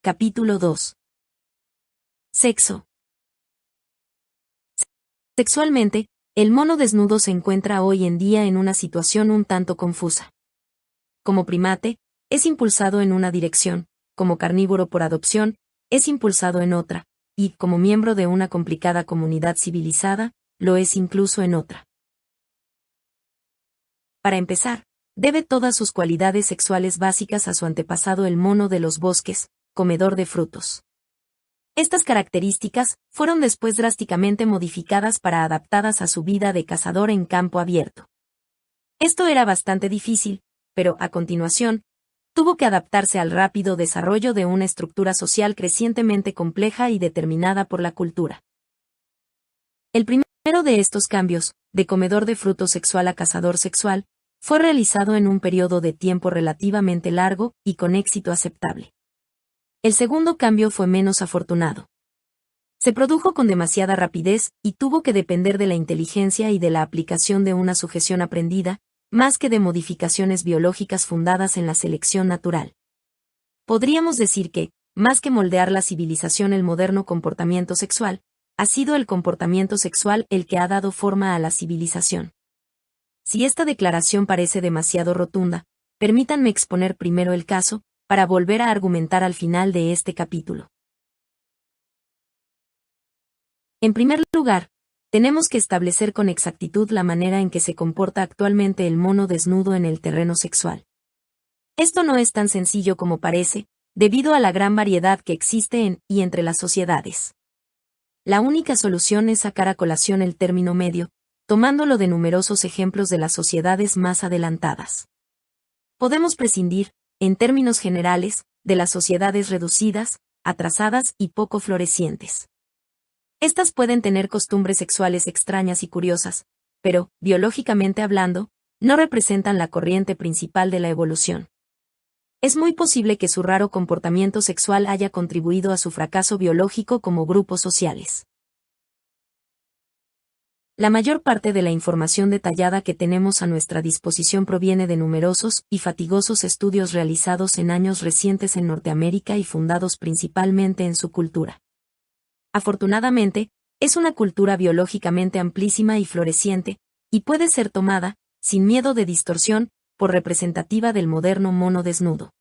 Capítulo 2. Sexo. Sexualmente, el mono desnudo se encuentra hoy en día en una situación un tanto confusa. Como primate, es impulsado en una dirección, como carnívoro por adopción, es impulsado en otra, y, como miembro de una complicada comunidad civilizada, lo es incluso en otra. Para empezar, debe todas sus cualidades sexuales básicas a su antepasado el mono de los bosques, comedor de frutos. Estas características fueron después drásticamente modificadas para adaptadas a su vida de cazador en campo abierto. Esto era bastante difícil, pero, a continuación, tuvo que adaptarse al rápido desarrollo de una estructura social crecientemente compleja y determinada por la cultura. El primero de estos cambios, de comedor de frutos sexual a cazador sexual, fue realizado en un periodo de tiempo relativamente largo y con éxito aceptable. El segundo cambio fue menos afortunado. Se produjo con demasiada rapidez y tuvo que depender de la inteligencia y de la aplicación de una sujeción aprendida, más que de modificaciones biológicas fundadas en la selección natural. Podríamos decir que, más que moldear la civilización el moderno comportamiento sexual, ha sido el comportamiento sexual el que ha dado forma a la civilización. Si esta declaración parece demasiado rotunda, permítanme exponer primero el caso, para volver a argumentar al final de este capítulo. En primer lugar, tenemos que establecer con exactitud la manera en que se comporta actualmente el mono desnudo en el terreno sexual. Esto no es tan sencillo como parece, debido a la gran variedad que existe en y entre las sociedades. La única solución es sacar a colación el término medio, tomándolo de numerosos ejemplos de las sociedades más adelantadas. Podemos prescindir, en términos generales, de las sociedades reducidas, atrasadas y poco florecientes. Estas pueden tener costumbres sexuales extrañas y curiosas, pero, biológicamente hablando, no representan la corriente principal de la evolución. Es muy posible que su raro comportamiento sexual haya contribuido a su fracaso biológico como grupos sociales. La mayor parte de la información detallada que tenemos a nuestra disposición proviene de numerosos y fatigosos estudios realizados en años recientes en Norteamérica y fundados principalmente en su cultura. Afortunadamente, es una cultura biológicamente amplísima y floreciente, y puede ser tomada, sin miedo de distorsión, por representativa del moderno mono desnudo.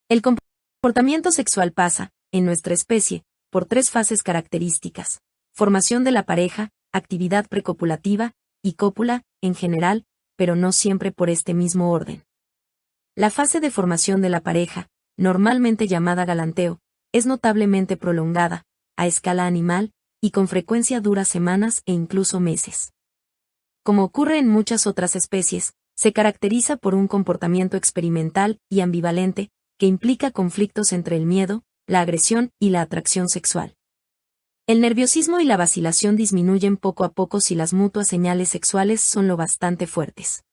El comportamiento sexual pasa, en nuestra especie, por tres fases características: formación de la pareja, actividad precopulativa, y cópula, en general, pero no siempre por este mismo orden. La fase de formación de la pareja, normalmente llamada galanteo, es notablemente prolongada, a escala animal, y con frecuencia dura semanas e incluso meses. Como ocurre en muchas otras especies, se caracteriza por un comportamiento experimental y ambivalente, que implica conflictos entre el miedo, la agresión y la atracción sexual. El nerviosismo y la vacilación disminuyen poco a poco si las mutuas señales sexuales son lo bastante fuertes.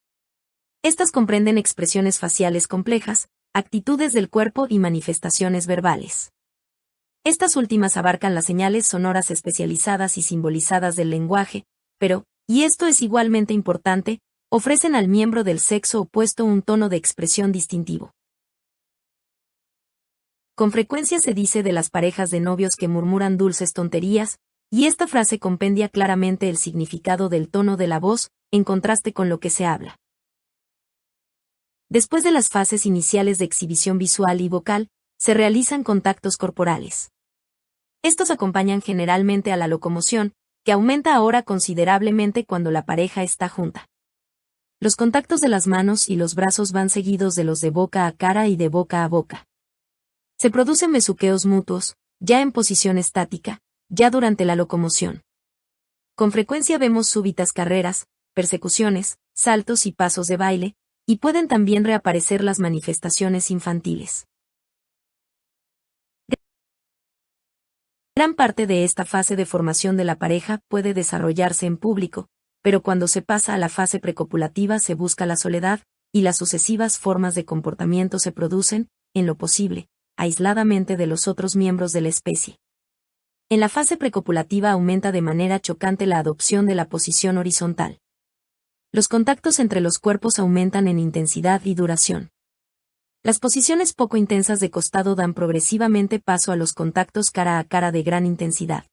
Estas comprenden expresiones faciales complejas, actitudes del cuerpo y manifestaciones verbales. Estas últimas abarcan las señales sonoras especializadas y simbolizadas del lenguaje, pero, y esto es igualmente importante, ofrecen al miembro del sexo opuesto un tono de expresión distintivo. Con frecuencia se dice de las parejas de novios que murmuran dulces tonterías, y esta frase compendia claramente el significado del tono de la voz, en contraste con lo que se habla. Después de las fases iniciales de exhibición visual y vocal, se realizan contactos corporales. Estos acompañan generalmente a la locomoción, que aumenta ahora considerablemente cuando la pareja está junta. Los contactos de las manos y los brazos van seguidos de los de boca a cara y de boca a boca. Se producen besuqueos mutuos, ya en posición estática, ya durante la locomoción. Con frecuencia vemos súbitas carreras, persecuciones, saltos y pasos de baile, y pueden también reaparecer las manifestaciones infantiles. Gran parte de esta fase de formación de la pareja puede desarrollarse en público, pero cuando se pasa a la fase precopulativa se busca la soledad, y las sucesivas formas de comportamiento se producen, en lo posible, aisladamente de los otros miembros de la especie. En la fase precopulativa aumenta de manera chocante la adopción de la posición horizontal. Los contactos entre los cuerpos aumentan en intensidad y duración. Las posiciones poco intensas de costado dan progresivamente paso a los contactos cara a cara de gran intensidad.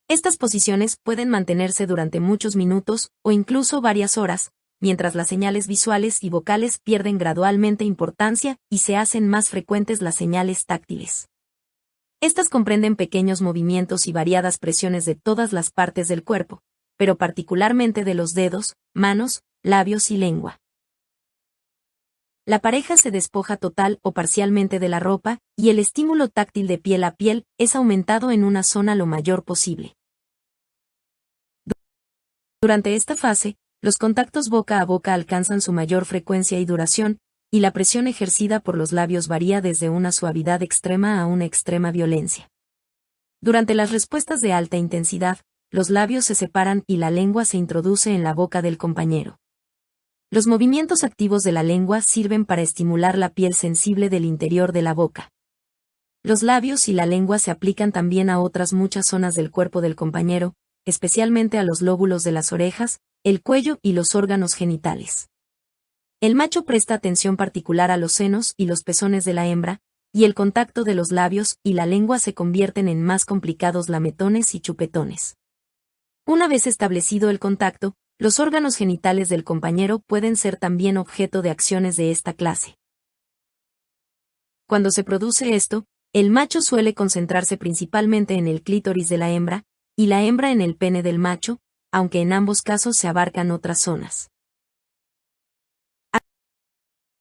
Estas posiciones pueden mantenerse durante muchos minutos o incluso varias horas, mientras las señales visuales y vocales pierden gradualmente importancia y se hacen más frecuentes las señales táctiles. Estas comprenden pequeños movimientos y variadas presiones de todas las partes del cuerpo, pero particularmente de los dedos, manos, labios y lengua. La pareja se despoja total o parcialmente de la ropa, y el estímulo táctil de piel a piel es aumentado en una zona lo mayor posible. Durante esta fase, los contactos boca a boca alcanzan su mayor frecuencia y duración, y la presión ejercida por los labios varía desde una suavidad extrema a una extrema violencia. Durante las respuestas de alta intensidad, los labios se separan y la lengua se introduce en la boca del compañero. Los movimientos activos de la lengua sirven para estimular la piel sensible del interior de la boca. Los labios y la lengua se aplican también a otras muchas zonas del cuerpo del compañero, especialmente a los lóbulos de las orejas, el cuello y los órganos genitales. El macho presta atención particular a los senos y los pezones de la hembra, y el contacto de los labios y la lengua se convierten en más complicados lametones y chupetones. Una vez establecido el contacto, los órganos genitales del compañero pueden ser también objeto de acciones de esta clase. Cuando se produce esto, el macho suele concentrarse principalmente en el clítoris de la hembra, y la hembra en el pene del macho, aunque en ambos casos se abarcan otras zonas.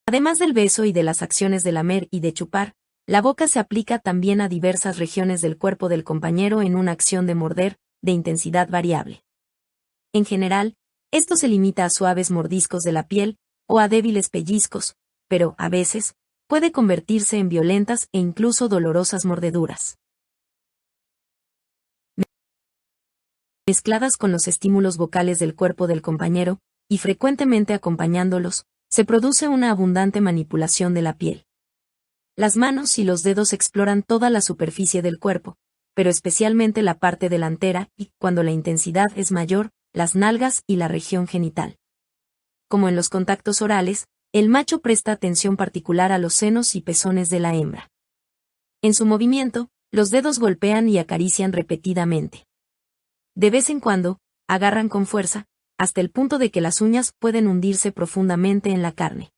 Además del beso y de las acciones de lamer y de chupar, la boca se aplica también a diversas regiones del cuerpo del compañero en una acción de morder, de intensidad variable. En general, esto se limita a suaves mordiscos de la piel, o a débiles pellizcos, pero, a veces, puede convertirse en violentas e incluso dolorosas mordeduras. Mezcladas con los estímulos vocales del cuerpo del compañero, y frecuentemente acompañándolos, se produce una abundante manipulación de la piel. Las manos y los dedos exploran toda la superficie del cuerpo, pero especialmente la parte delantera y, cuando la intensidad es mayor, las nalgas y la región genital. Como en los contactos orales, el macho presta atención particular a los senos y pezones de la hembra. En su movimiento, los dedos golpean y acarician repetidamente. De vez en cuando, agarran con fuerza, hasta el punto de que las uñas pueden hundirse profundamente en la carne.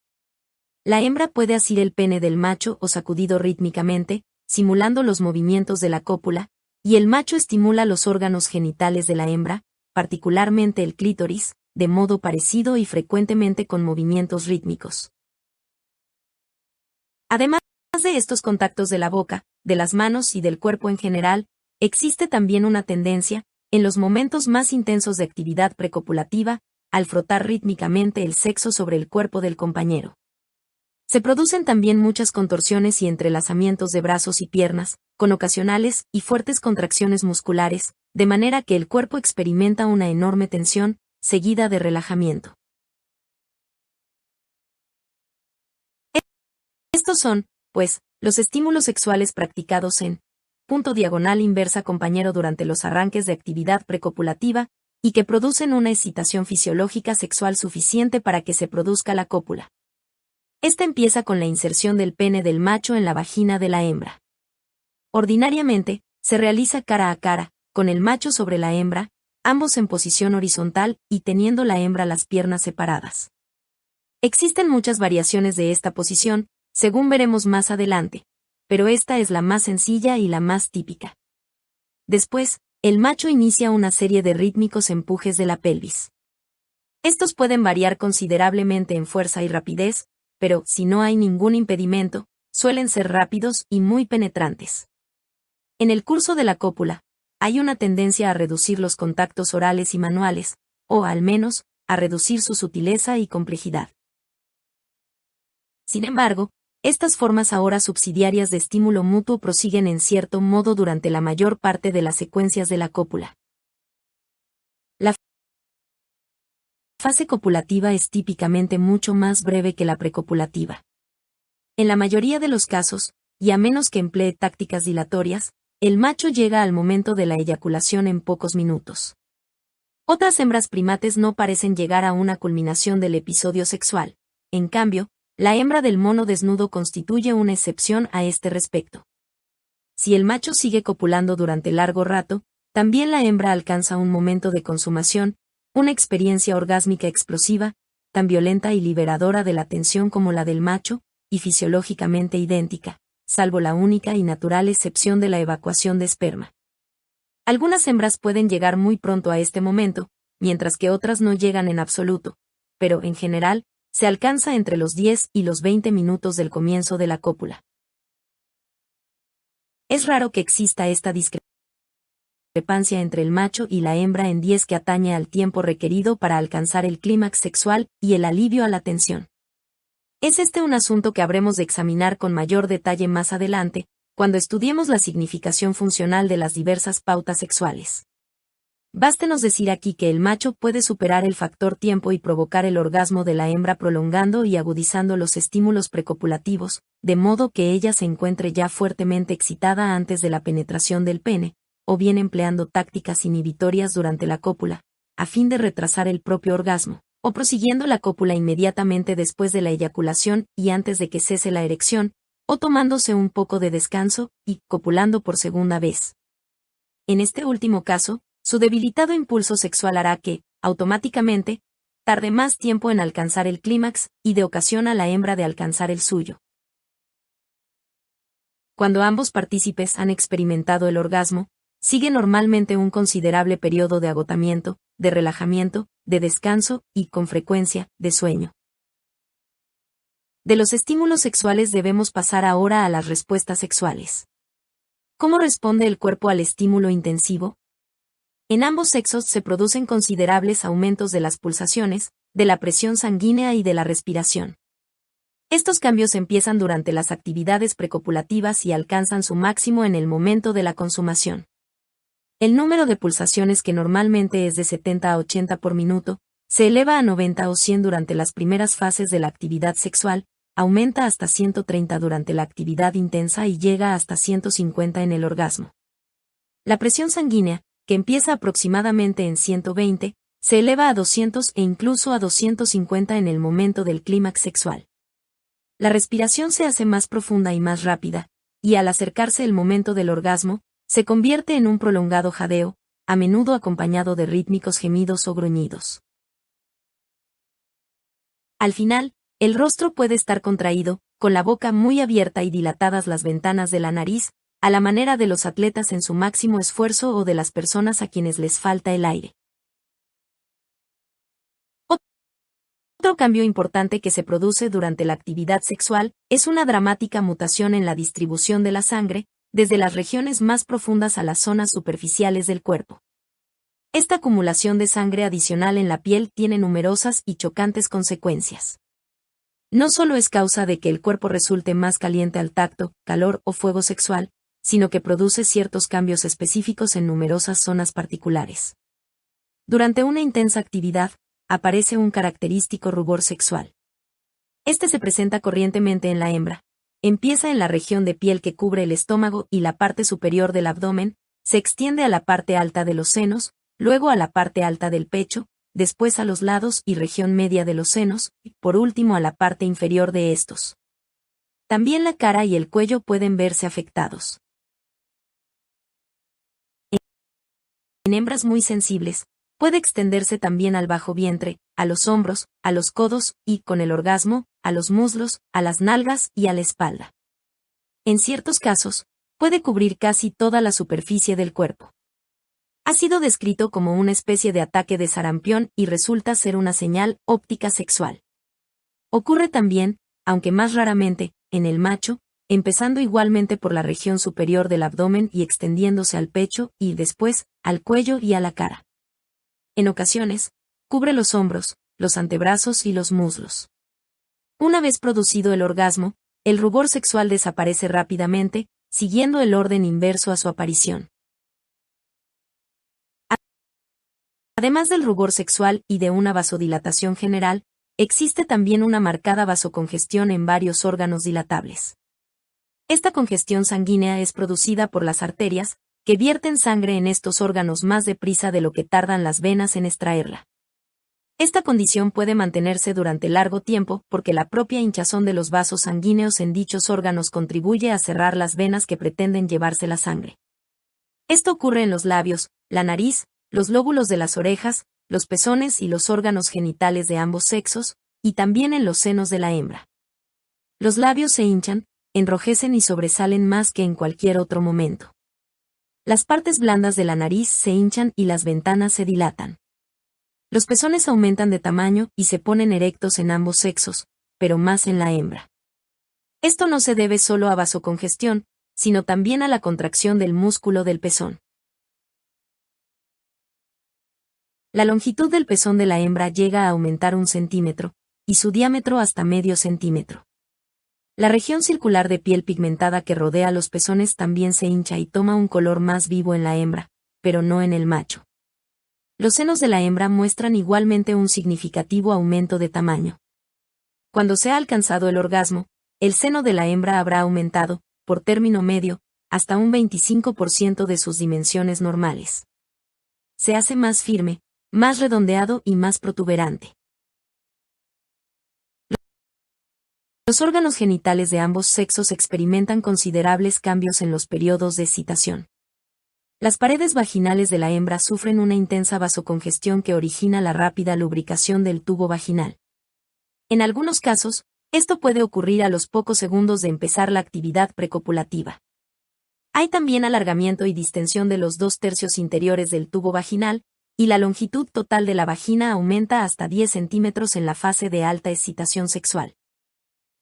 La hembra puede asir el pene del macho o sacudido rítmicamente, simulando los movimientos de la cópula, y el macho estimula los órganos genitales de la hembra, particularmente el clítoris, de modo parecido y frecuentemente con movimientos rítmicos. Además de estos contactos de la boca, de las manos y del cuerpo en general, existe también una tendencia, en los momentos más intensos de actividad precopulativa, al frotar rítmicamente el sexo sobre el cuerpo del compañero. Se producen también muchas contorsiones y entrelazamientos de brazos y piernas, con ocasionales y fuertes contracciones musculares, de manera que el cuerpo experimenta una enorme tensión, seguida de relajamiento. Estos son, pues, los estímulos sexuales practicados en punto diagonal inversa compañero durante los arranques de actividad precopulativa, y que producen una excitación fisiológica sexual suficiente para que se produzca la cópula. Esta empieza con la inserción del pene del macho en la vagina de la hembra. Ordinariamente, se realiza cara a cara, con el macho sobre la hembra, ambos en posición horizontal y teniendo la hembra las piernas separadas. Existen muchas variaciones de esta posición, según veremos más adelante, pero esta es la más sencilla y la más típica. Después, el macho inicia una serie de rítmicos empujes de la pelvis. Estos pueden variar considerablemente en fuerza y rapidez, pero, si no hay ningún impedimento, suelen ser rápidos y muy penetrantes. En el curso de la cópula, hay una tendencia a reducir los contactos orales y manuales, o al menos, a reducir su sutileza y complejidad. Sin embargo, estas formas ahora subsidiarias de estímulo mutuo prosiguen en cierto modo durante la mayor parte de las secuencias de la cópula. La fase copulativa es típicamente mucho más breve que la precopulativa. En la mayoría de los casos, y a menos que emplee tácticas dilatorias, el macho llega al momento de la eyaculación en pocos minutos. Otras hembras primates no parecen llegar a una culminación del episodio sexual. En cambio, La hembra del mono desnudo constituye una excepción a este respecto. Si el macho sigue copulando durante largo rato, también la hembra alcanza un momento de consumación, una experiencia orgásmica explosiva, tan violenta y liberadora de la tensión como la del macho, y fisiológicamente idéntica, salvo la única y natural excepción de la evacuación de esperma. Algunas hembras pueden llegar muy pronto a este momento, mientras que otras no llegan en absoluto, pero, en general, se alcanza entre los 10 y los 20 minutos del comienzo de la cópula. Es raro que exista esta discrepancia entre el macho y la hembra en 10 que atañe al tiempo requerido para alcanzar el clímax sexual y el alivio a la tensión. Es este un asunto que habremos de examinar con mayor detalle más adelante, cuando estudiemos la significación funcional de las diversas pautas sexuales. Bástenos decir aquí que el macho puede superar el factor tiempo y provocar el orgasmo de la hembra prolongando y agudizando los estímulos precopulativos, de modo que ella se encuentre ya fuertemente excitada antes de la penetración del pene, o bien empleando tácticas inhibitorias durante la cópula, a fin de retrasar el propio orgasmo, o prosiguiendo la cópula inmediatamente después de la eyaculación y antes de que cese la erección, o tomándose un poco de descanso y copulando por segunda vez. En este último caso, su debilitado impulso sexual hará que, automáticamente, tarde más tiempo en alcanzar el clímax y de ocasión a la hembra de alcanzar el suyo. Cuando ambos partícipes han experimentado el orgasmo, sigue normalmente un considerable periodo de agotamiento, de relajamiento, de descanso y, con frecuencia, de sueño. De los estímulos sexuales debemos pasar ahora a las respuestas sexuales. ¿Cómo responde el cuerpo al estímulo intensivo? En ambos sexos se producen considerables aumentos de las pulsaciones, de la presión sanguínea y de la respiración. Estos cambios empiezan durante las actividades precopulativas y alcanzan su máximo en el momento de la consumación. El número de pulsaciones, que normalmente es de 70 a 80 por minuto, se eleva a 90 o 100 durante las primeras fases de la actividad sexual, aumenta hasta 130 durante la actividad intensa y llega hasta 150 en el orgasmo. La presión sanguínea, que empieza aproximadamente en 120, se eleva a 200 e incluso a 250 en el momento del clímax sexual. La respiración se hace más profunda y más rápida, y al acercarse el momento del orgasmo, se convierte en un prolongado jadeo, a menudo acompañado de rítmicos gemidos o gruñidos. Al final, el rostro puede estar contraído, con la boca muy abierta y dilatadas las ventanas de la nariz, a la manera de los atletas en su máximo esfuerzo o de las personas a quienes les falta el aire. Otro cambio importante que se produce durante la actividad sexual es una dramática mutación en la distribución de la sangre, desde las regiones más profundas a las zonas superficiales del cuerpo. Esta acumulación de sangre adicional en la piel tiene numerosas y chocantes consecuencias. No solo es causa de que el cuerpo resulte más caliente al tacto, calor o fuego sexual, sino que produce ciertos cambios específicos en numerosas zonas particulares. Durante una intensa actividad, aparece un característico rubor sexual. Este se presenta corrientemente en la hembra. Empieza en la región de piel que cubre el estómago y la parte superior del abdomen, se extiende a la parte alta de los senos, luego a la parte alta del pecho, después a los lados y región media de los senos, y por último a la parte inferior de estos. También la cara y el cuello pueden verse afectados. En hembras muy sensibles, puede extenderse también al bajo vientre, a los hombros, a los codos y, con el orgasmo, a los muslos, a las nalgas y a la espalda. En ciertos casos, puede cubrir casi toda la superficie del cuerpo. Ha sido descrito como una especie de ataque de sarampión y resulta ser una señal óptica sexual. Ocurre también, aunque más raramente, en el macho, empezando igualmente por la región superior del abdomen y extendiéndose al pecho y después, al cuello y a la cara. En ocasiones, cubre los hombros, los antebrazos y los muslos. Una vez producido el orgasmo, el rubor sexual desaparece rápidamente, siguiendo el orden inverso a su aparición. Además del rubor sexual y de una vasodilatación general, existe también una marcada vasocongestión en varios órganos dilatables. Esta congestión sanguínea es producida por las arterias, que vierten sangre en estos órganos más deprisa de lo que tardan las venas en extraerla. Esta condición puede mantenerse durante largo tiempo porque la propia hinchazón de los vasos sanguíneos en dichos órganos contribuye a cerrar las venas que pretenden llevarse la sangre. Esto ocurre en los labios, la nariz, los lóbulos de las orejas, los pezones y los órganos genitales de ambos sexos, y también en los senos de la hembra. Los labios se hinchan, enrojecen y sobresalen más que en cualquier otro momento. Las partes blandas de la nariz se hinchan y las ventanas se dilatan. Los pezones aumentan de tamaño y se ponen erectos en ambos sexos, pero más en la hembra. Esto no se debe solo a vasocongestión, sino también a la contracción del músculo del pezón. La longitud del pezón de la hembra llega a aumentar 1 centímetro, y su diámetro hasta medio centímetro. La región circular de piel pigmentada que rodea los pezones también se hincha y toma un color más vivo en la hembra, pero no en el macho. Los senos de la hembra muestran igualmente un significativo aumento de tamaño. Cuando se ha alcanzado el orgasmo, el seno de la hembra habrá aumentado, por término medio, hasta un 25% de sus dimensiones normales. Se hace más firme, más redondeado y más protuberante. Los órganos genitales de ambos sexos experimentan considerables cambios en los periodos de excitación. Las paredes vaginales de la hembra sufren una intensa vasocongestión que origina la rápida lubricación del tubo vaginal. En algunos casos, esto puede ocurrir a los pocos segundos de empezar la actividad precopulativa. Hay también alargamiento y distensión de los 2/3 interiores del tubo vaginal, y la longitud total de la vagina aumenta hasta 10 centímetros en la fase de alta excitación sexual.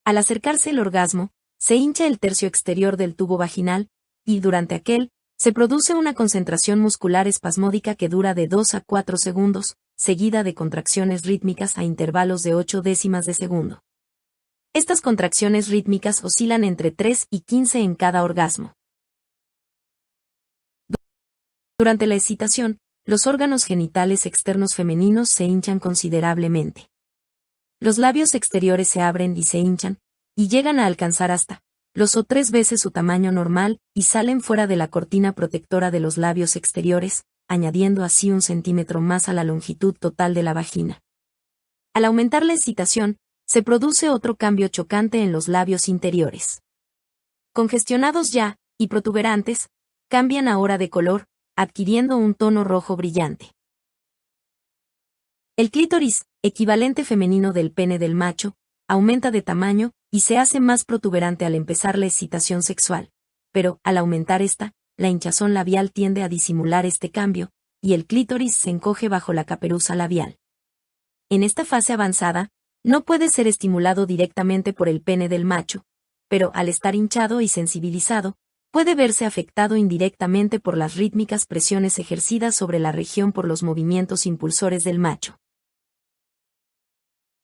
Al acercarse el orgasmo, se hincha el tercio exterior del tubo vaginal, y durante aquel, se produce una concentración muscular espasmódica que dura de 2 a 4 segundos, seguida de contracciones rítmicas a intervalos de 8 décimas de segundo. Estas contracciones rítmicas oscilan entre 3 y 15 en cada orgasmo. Durante la excitación, los órganos genitales externos femeninos se hinchan considerablemente. Los labios exteriores se abren y se hinchan, y llegan a alcanzar hasta 2 o 3 veces su tamaño normal, y salen fuera de la cortina protectora de los labios exteriores, añadiendo así 1 centímetro más a la longitud total de la vagina. Al aumentar la excitación, se produce otro cambio chocante en los labios interiores. Congestionados ya, y protuberantes, cambian ahora de color, adquiriendo un tono rojo brillante. El clítoris, equivalente femenino del pene del macho, aumenta de tamaño, y se hace más protuberante al empezar la excitación sexual, pero, al aumentar esta, la hinchazón labial tiende a disimular este cambio, y el clítoris se encoge bajo la caperuza labial. En esta fase avanzada, no puede ser estimulado directamente por el pene del macho, pero al estar hinchado y sensibilizado, puede verse afectado indirectamente por las rítmicas presiones ejercidas sobre la región por los movimientos impulsores del macho.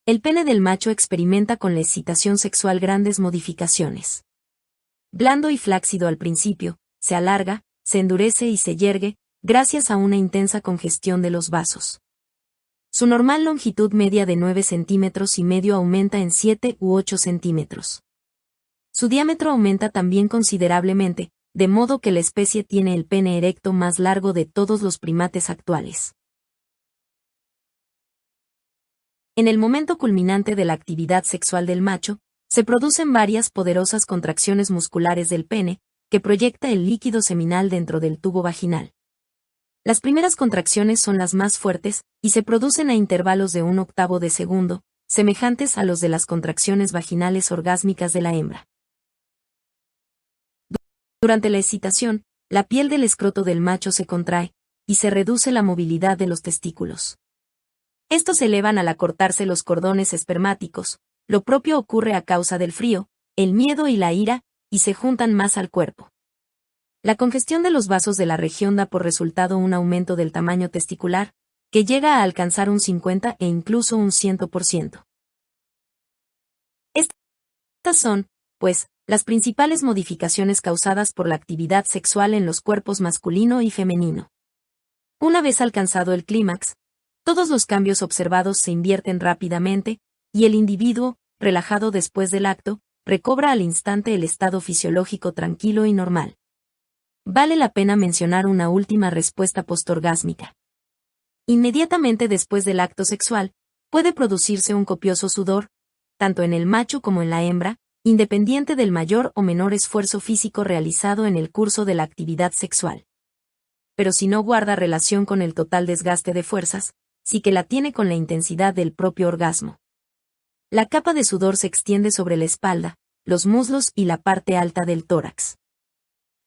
El pene del macho experimenta con la excitación sexual grandes modificaciones. Blando y flácido al principio, se alarga, se endurece y se yergue, gracias a una intensa congestión de los vasos. Su normal longitud media de 9 centímetros y medio aumenta en 7 u 8 centímetros. Su diámetro aumenta también considerablemente, de modo que la especie tiene el pene erecto más largo de todos los primates actuales. En el momento culminante de la actividad sexual del macho, se producen varias poderosas contracciones musculares del pene, que proyecta el líquido seminal dentro del tubo vaginal. Las primeras contracciones son las más fuertes, y se producen a intervalos de 1/8 de segundo, semejantes a los de las contracciones vaginales orgásmicas de la hembra. Durante la excitación, la piel del escroto del macho se contrae, y se reduce la movilidad de los testículos. Estos se elevan al acortarse los cordones espermáticos, lo propio ocurre a causa del frío, el miedo y la ira, y se juntan más al cuerpo. La congestión de los vasos de la región da por resultado un aumento del tamaño testicular, que llega a alcanzar un 50 e incluso un 100%. Estas son, pues, las principales modificaciones causadas por la actividad sexual en los cuerpos masculino y femenino. Una vez alcanzado el clímax, todos los cambios observados se invierten rápidamente, y el individuo, relajado después del acto, recobra al instante el estado fisiológico tranquilo y normal. Vale la pena mencionar una última respuesta postorgásmica. Inmediatamente después del acto sexual, puede producirse un copioso sudor, tanto en el macho como en la hembra, independiente del mayor o menor esfuerzo físico realizado en el curso de la actividad sexual. Pero si no guarda relación con el total desgaste de fuerzas, sí que la tiene con la intensidad del propio orgasmo. La capa de sudor se extiende sobre la espalda, los muslos y la parte alta del tórax.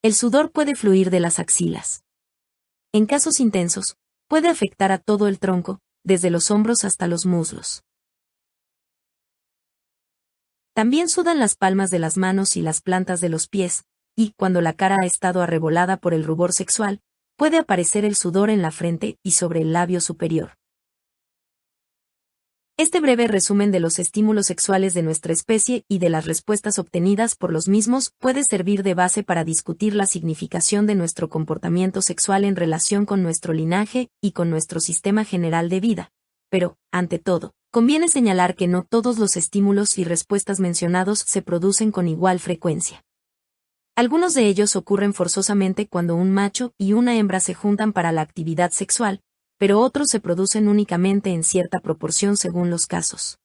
El sudor puede fluir de las axilas. En casos intensos, puede afectar a todo el tronco, desde los hombros hasta los muslos. También sudan las palmas de las manos y las plantas de los pies, y, cuando la cara ha estado arrebolada por el rubor sexual, puede aparecer el sudor en la frente y sobre el labio superior. Este breve resumen de los estímulos sexuales de nuestra especie y de las respuestas obtenidas por los mismos puede servir de base para discutir la significación de nuestro comportamiento sexual en relación con nuestro linaje y con nuestro sistema general de vida. Pero, ante todo, conviene señalar que no todos los estímulos y respuestas mencionados se producen con igual frecuencia. Algunos de ellos ocurren forzosamente cuando un macho y una hembra se juntan para la actividad sexual, pero otros se producen únicamente en cierta proporción según los casos.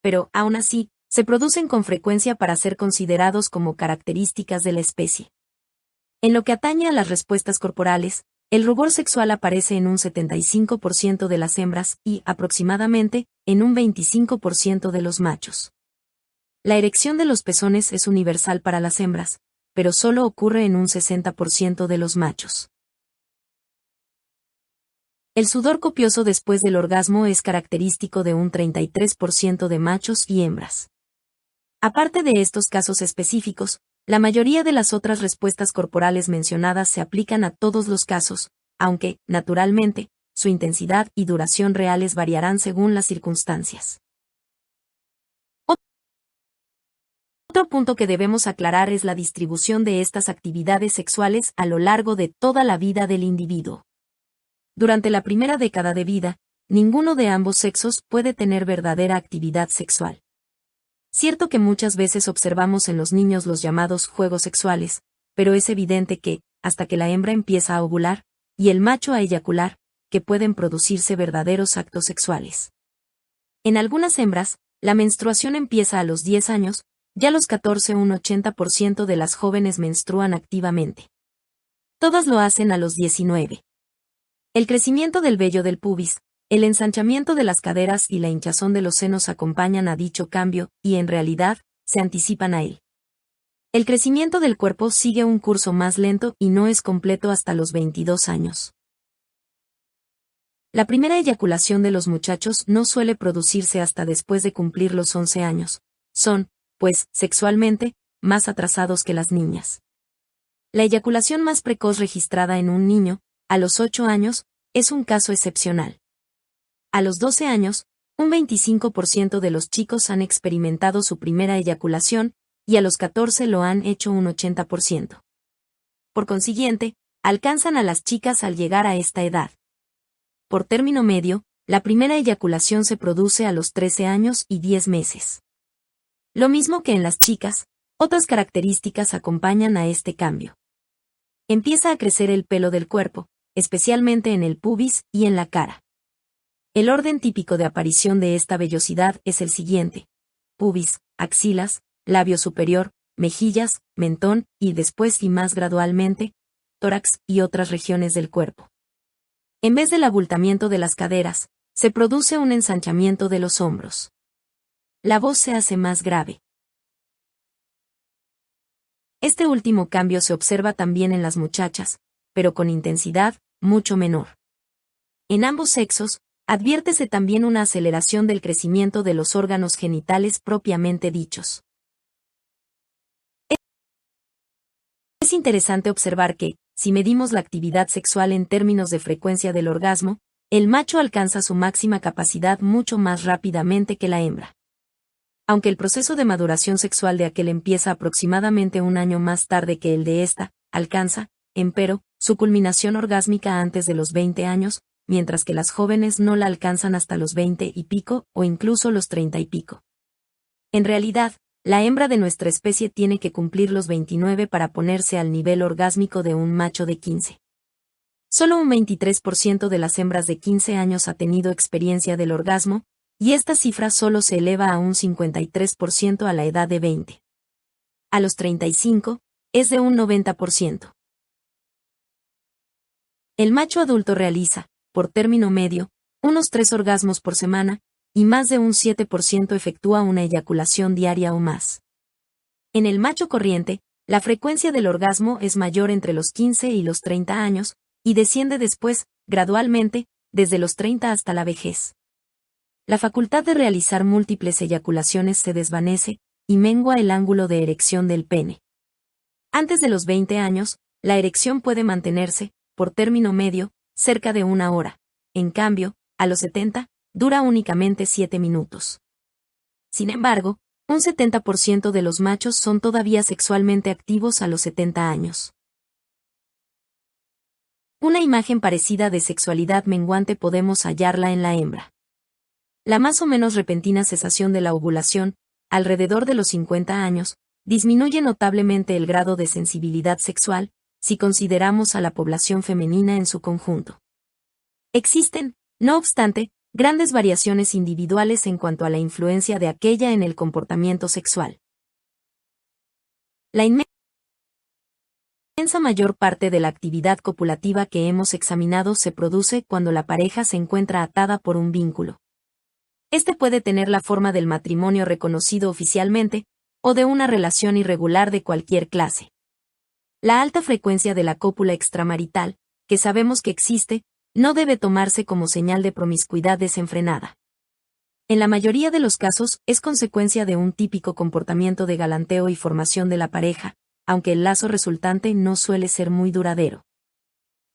Pero, aún así, se producen con frecuencia para ser considerados como características de la especie. En lo que atañe a las respuestas corporales, el rubor sexual aparece en un 75% de las hembras y, aproximadamente, en un 25% de los machos. La erección de los pezones es universal para las hembras, pero solo ocurre en un 60% de los machos. El sudor copioso después del orgasmo es característico de un 33% de machos y hembras. Aparte de estos casos específicos, la mayoría de las otras respuestas corporales mencionadas se aplican a todos los casos, aunque, naturalmente, su intensidad y duración reales variarán según las circunstancias. Otro punto que debemos aclarar es la distribución de estas actividades sexuales a lo largo de toda la vida del individuo. Durante la primera década de vida, ninguno de ambos sexos puede tener verdadera actividad sexual. Cierto que muchas veces observamos en los niños los llamados juegos sexuales, pero es evidente que, hasta que la hembra empieza a ovular, y el macho a eyacular, que pueden producirse verdaderos actos sexuales. En algunas hembras, la menstruación empieza a los 10 años, ya a los 14 un 80% de las jóvenes menstruan activamente. Todas lo hacen a los 19. El crecimiento del vello del pubis, el ensanchamiento de las caderas y la hinchazón de los senos acompañan a dicho cambio, y en realidad, se anticipan a él. El crecimiento del cuerpo sigue un curso más lento y no es completo hasta los 22 años. La primera eyaculación de los muchachos no suele producirse hasta después de cumplir los 11 años. Son, pues, sexualmente, más atrasados que las niñas. La eyaculación más precoz registrada en un niño, a los 8 años, es un caso excepcional. A los 12 años, un 25% de los chicos han experimentado su primera eyaculación, y a los 14 lo han hecho un 80%. Por consiguiente, alcanzan a las chicas al llegar a esta edad. Por término medio, la primera eyaculación se produce a los 13 años y 10 meses. Lo mismo que en las chicas, otras características acompañan a este cambio. Empieza a crecer el pelo del cuerpo, especialmente en el pubis y en la cara. El orden típico de aparición de esta vellosidad es el siguiente: pubis, axilas, labio superior, mejillas, mentón, y después y más gradualmente, tórax y otras regiones del cuerpo. En vez del abultamiento de las caderas, se produce un ensanchamiento de los hombros. La voz se hace más grave. Este último cambio se observa también en las muchachas, pero con intensidad mucho menor. En ambos sexos, adviértese también una aceleración del crecimiento de los órganos genitales propiamente dichos. Es interesante observar que, si medimos la actividad sexual en términos de frecuencia del orgasmo, el macho alcanza su máxima capacidad mucho más rápidamente que la hembra. Aunque el proceso de maduración sexual de aquel empieza aproximadamente un año más tarde que el de esta, alcanza, empero, su culminación orgásmica antes de los 20 años, mientras que las jóvenes no la alcanzan hasta los 20 y pico o incluso los 30 y pico. En realidad, la hembra de nuestra especie tiene que cumplir los 29 para ponerse al nivel orgásmico de un macho de 15. Solo un 23% de las hembras de 15 años ha tenido experiencia del orgasmo, y esta cifra solo se eleva a un 53% a la edad de 20. A los 35, es de un 90%. El macho adulto realiza, por término medio, unos 3 orgasmos por semana, y más de un 7% efectúa una eyaculación diaria o más. En el macho corriente, la frecuencia del orgasmo es mayor entre los 15 y los 30 años, y desciende después, gradualmente, desde los 30 hasta la vejez. La facultad de realizar múltiples eyaculaciones se desvanece, y mengua el ángulo de erección del pene. Antes de los 20 años, la erección puede mantenerse, por término medio, cerca de una hora. En cambio, a los 70, dura únicamente 7 minutos. Sin embargo, un 70% de los machos son todavía sexualmente activos a los 70 años. Una imagen parecida de sexualidad menguante podemos hallarla en la hembra. La más o menos repentina cesación de la ovulación, alrededor de los 50 años, disminuye notablemente el grado de sensibilidad sexual, si consideramos a la población femenina en su conjunto. Existen, no obstante, grandes variaciones individuales en cuanto a la influencia de aquella en el comportamiento sexual. La inmensa mayor parte de la actividad copulativa que hemos examinado se produce cuando la pareja se encuentra atada por un vínculo. Este puede tener la forma del matrimonio reconocido oficialmente, o de una relación irregular de cualquier clase. La alta frecuencia de la cópula extramarital, que sabemos que existe, no debe tomarse como señal de promiscuidad desenfrenada. En la mayoría de los casos es consecuencia de un típico comportamiento de galanteo y formación de la pareja, aunque el lazo resultante no suele ser muy duradero.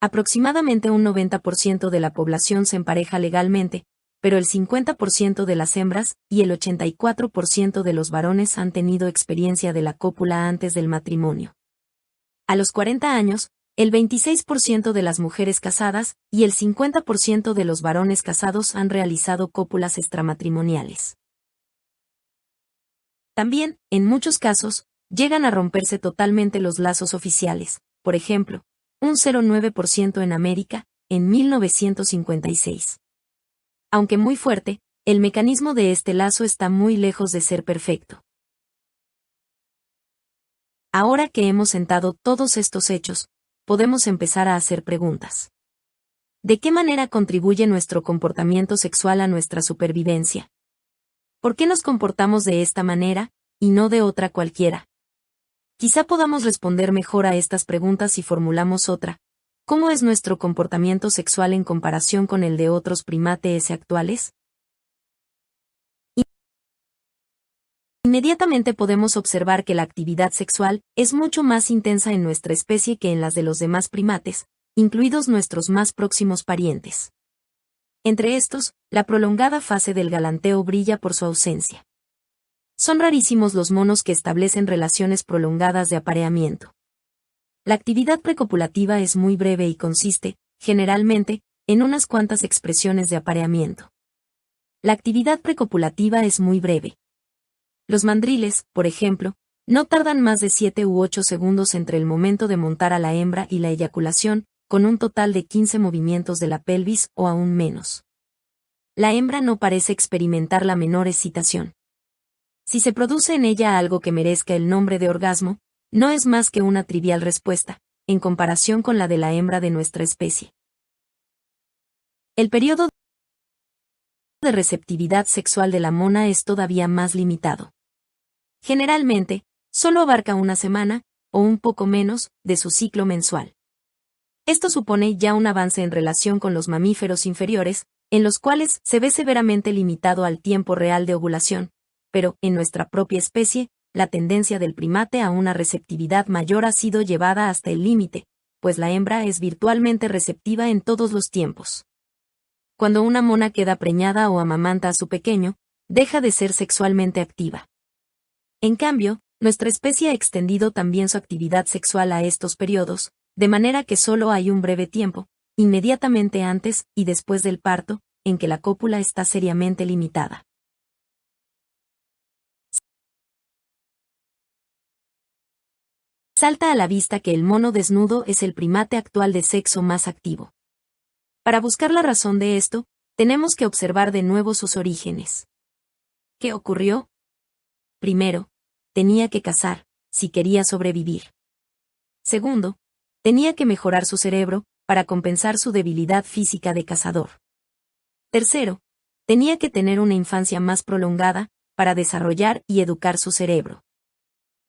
Aproximadamente un 90% de la población se empareja legalmente, pero el 50% de las hembras y el 84% de los varones han tenido experiencia de la cópula antes del matrimonio. A los 40 años, el 26% de las mujeres casadas y el 50% de los varones casados han realizado cópulas extramatrimoniales. También, en muchos casos, llegan a romperse totalmente los lazos oficiales, por ejemplo, un 0,9% en América, en 1956. Aunque muy fuerte, el mecanismo de este lazo está muy lejos de ser perfecto. Ahora que hemos sentado todos estos hechos, podemos empezar a hacer preguntas. ¿De qué manera contribuye nuestro comportamiento sexual a nuestra supervivencia? ¿Por qué nos comportamos de esta manera, y no de otra cualquiera? Quizá podamos responder mejor a estas preguntas si formulamos otra. ¿Cómo es nuestro comportamiento sexual en comparación con el de otros primates actuales? Inmediatamente podemos observar que la actividad sexual es mucho más intensa en nuestra especie que en las de los demás primates, incluidos nuestros más próximos parientes. Entre estos, la prolongada fase del galanteo brilla por su ausencia. Son rarísimos los monos que establecen relaciones prolongadas de apareamiento. La actividad precopulativa es muy breve y consiste, generalmente, en unas cuantas expresiones de apareamiento. La actividad precopulativa es muy breve. Los mandriles, por ejemplo, no tardan más de 7 u 8 segundos entre el momento de montar a la hembra y la eyaculación, con un total de 15 movimientos de la pelvis o aún menos. La hembra no parece experimentar la menor excitación. Si se produce en ella algo que merezca el nombre de orgasmo, no es más que una trivial respuesta, en comparación con la de la hembra de nuestra especie. El periodo de receptividad sexual de la mona es todavía más limitado. Generalmente, solo abarca una semana, o un poco menos, de su ciclo mensual. Esto supone ya un avance en relación con los mamíferos inferiores, en los cuales se ve severamente limitado al tiempo real de ovulación, pero, en nuestra propia especie, la tendencia del primate a una receptividad mayor ha sido llevada hasta el límite, pues la hembra es virtualmente receptiva en todos los tiempos. Cuando una mona queda preñada o amamanta a su pequeño, deja de ser sexualmente activa. En cambio, nuestra especie ha extendido también su actividad sexual a estos periodos, de manera que solo hay un breve tiempo, inmediatamente antes y después del parto, en que la cópula está seriamente limitada. Salta a la vista que el mono desnudo es el primate actual de sexo más activo. Para buscar la razón de esto, tenemos que observar de nuevo sus orígenes. ¿Qué ocurrió? Primero, tenía que cazar, si quería sobrevivir. Segundo, tenía que mejorar su cerebro, para compensar su debilidad física de cazador. Tercero, tenía que tener una infancia más prolongada, para desarrollar y educar su cerebro.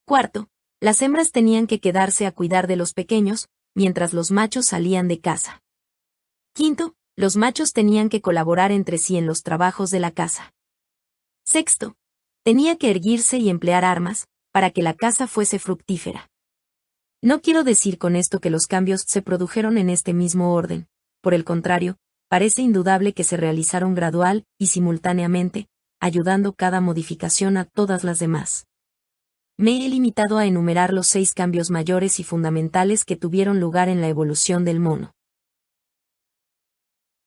Cuarto, las hembras tenían que quedarse a cuidar de los pequeños, mientras los machos salían de caza. Quinto, los machos tenían que colaborar entre sí en los trabajos de la caza. Sexto, tenía que erguirse y emplear armas, para que la caza fuese fructífera. No quiero decir con esto que los cambios se produjeron en este mismo orden, por el contrario, parece indudable que se realizaron gradual y simultáneamente, ayudando cada modificación a todas las demás. Me he limitado a enumerar los 6 cambios mayores y fundamentales que tuvieron lugar en la evolución del mono.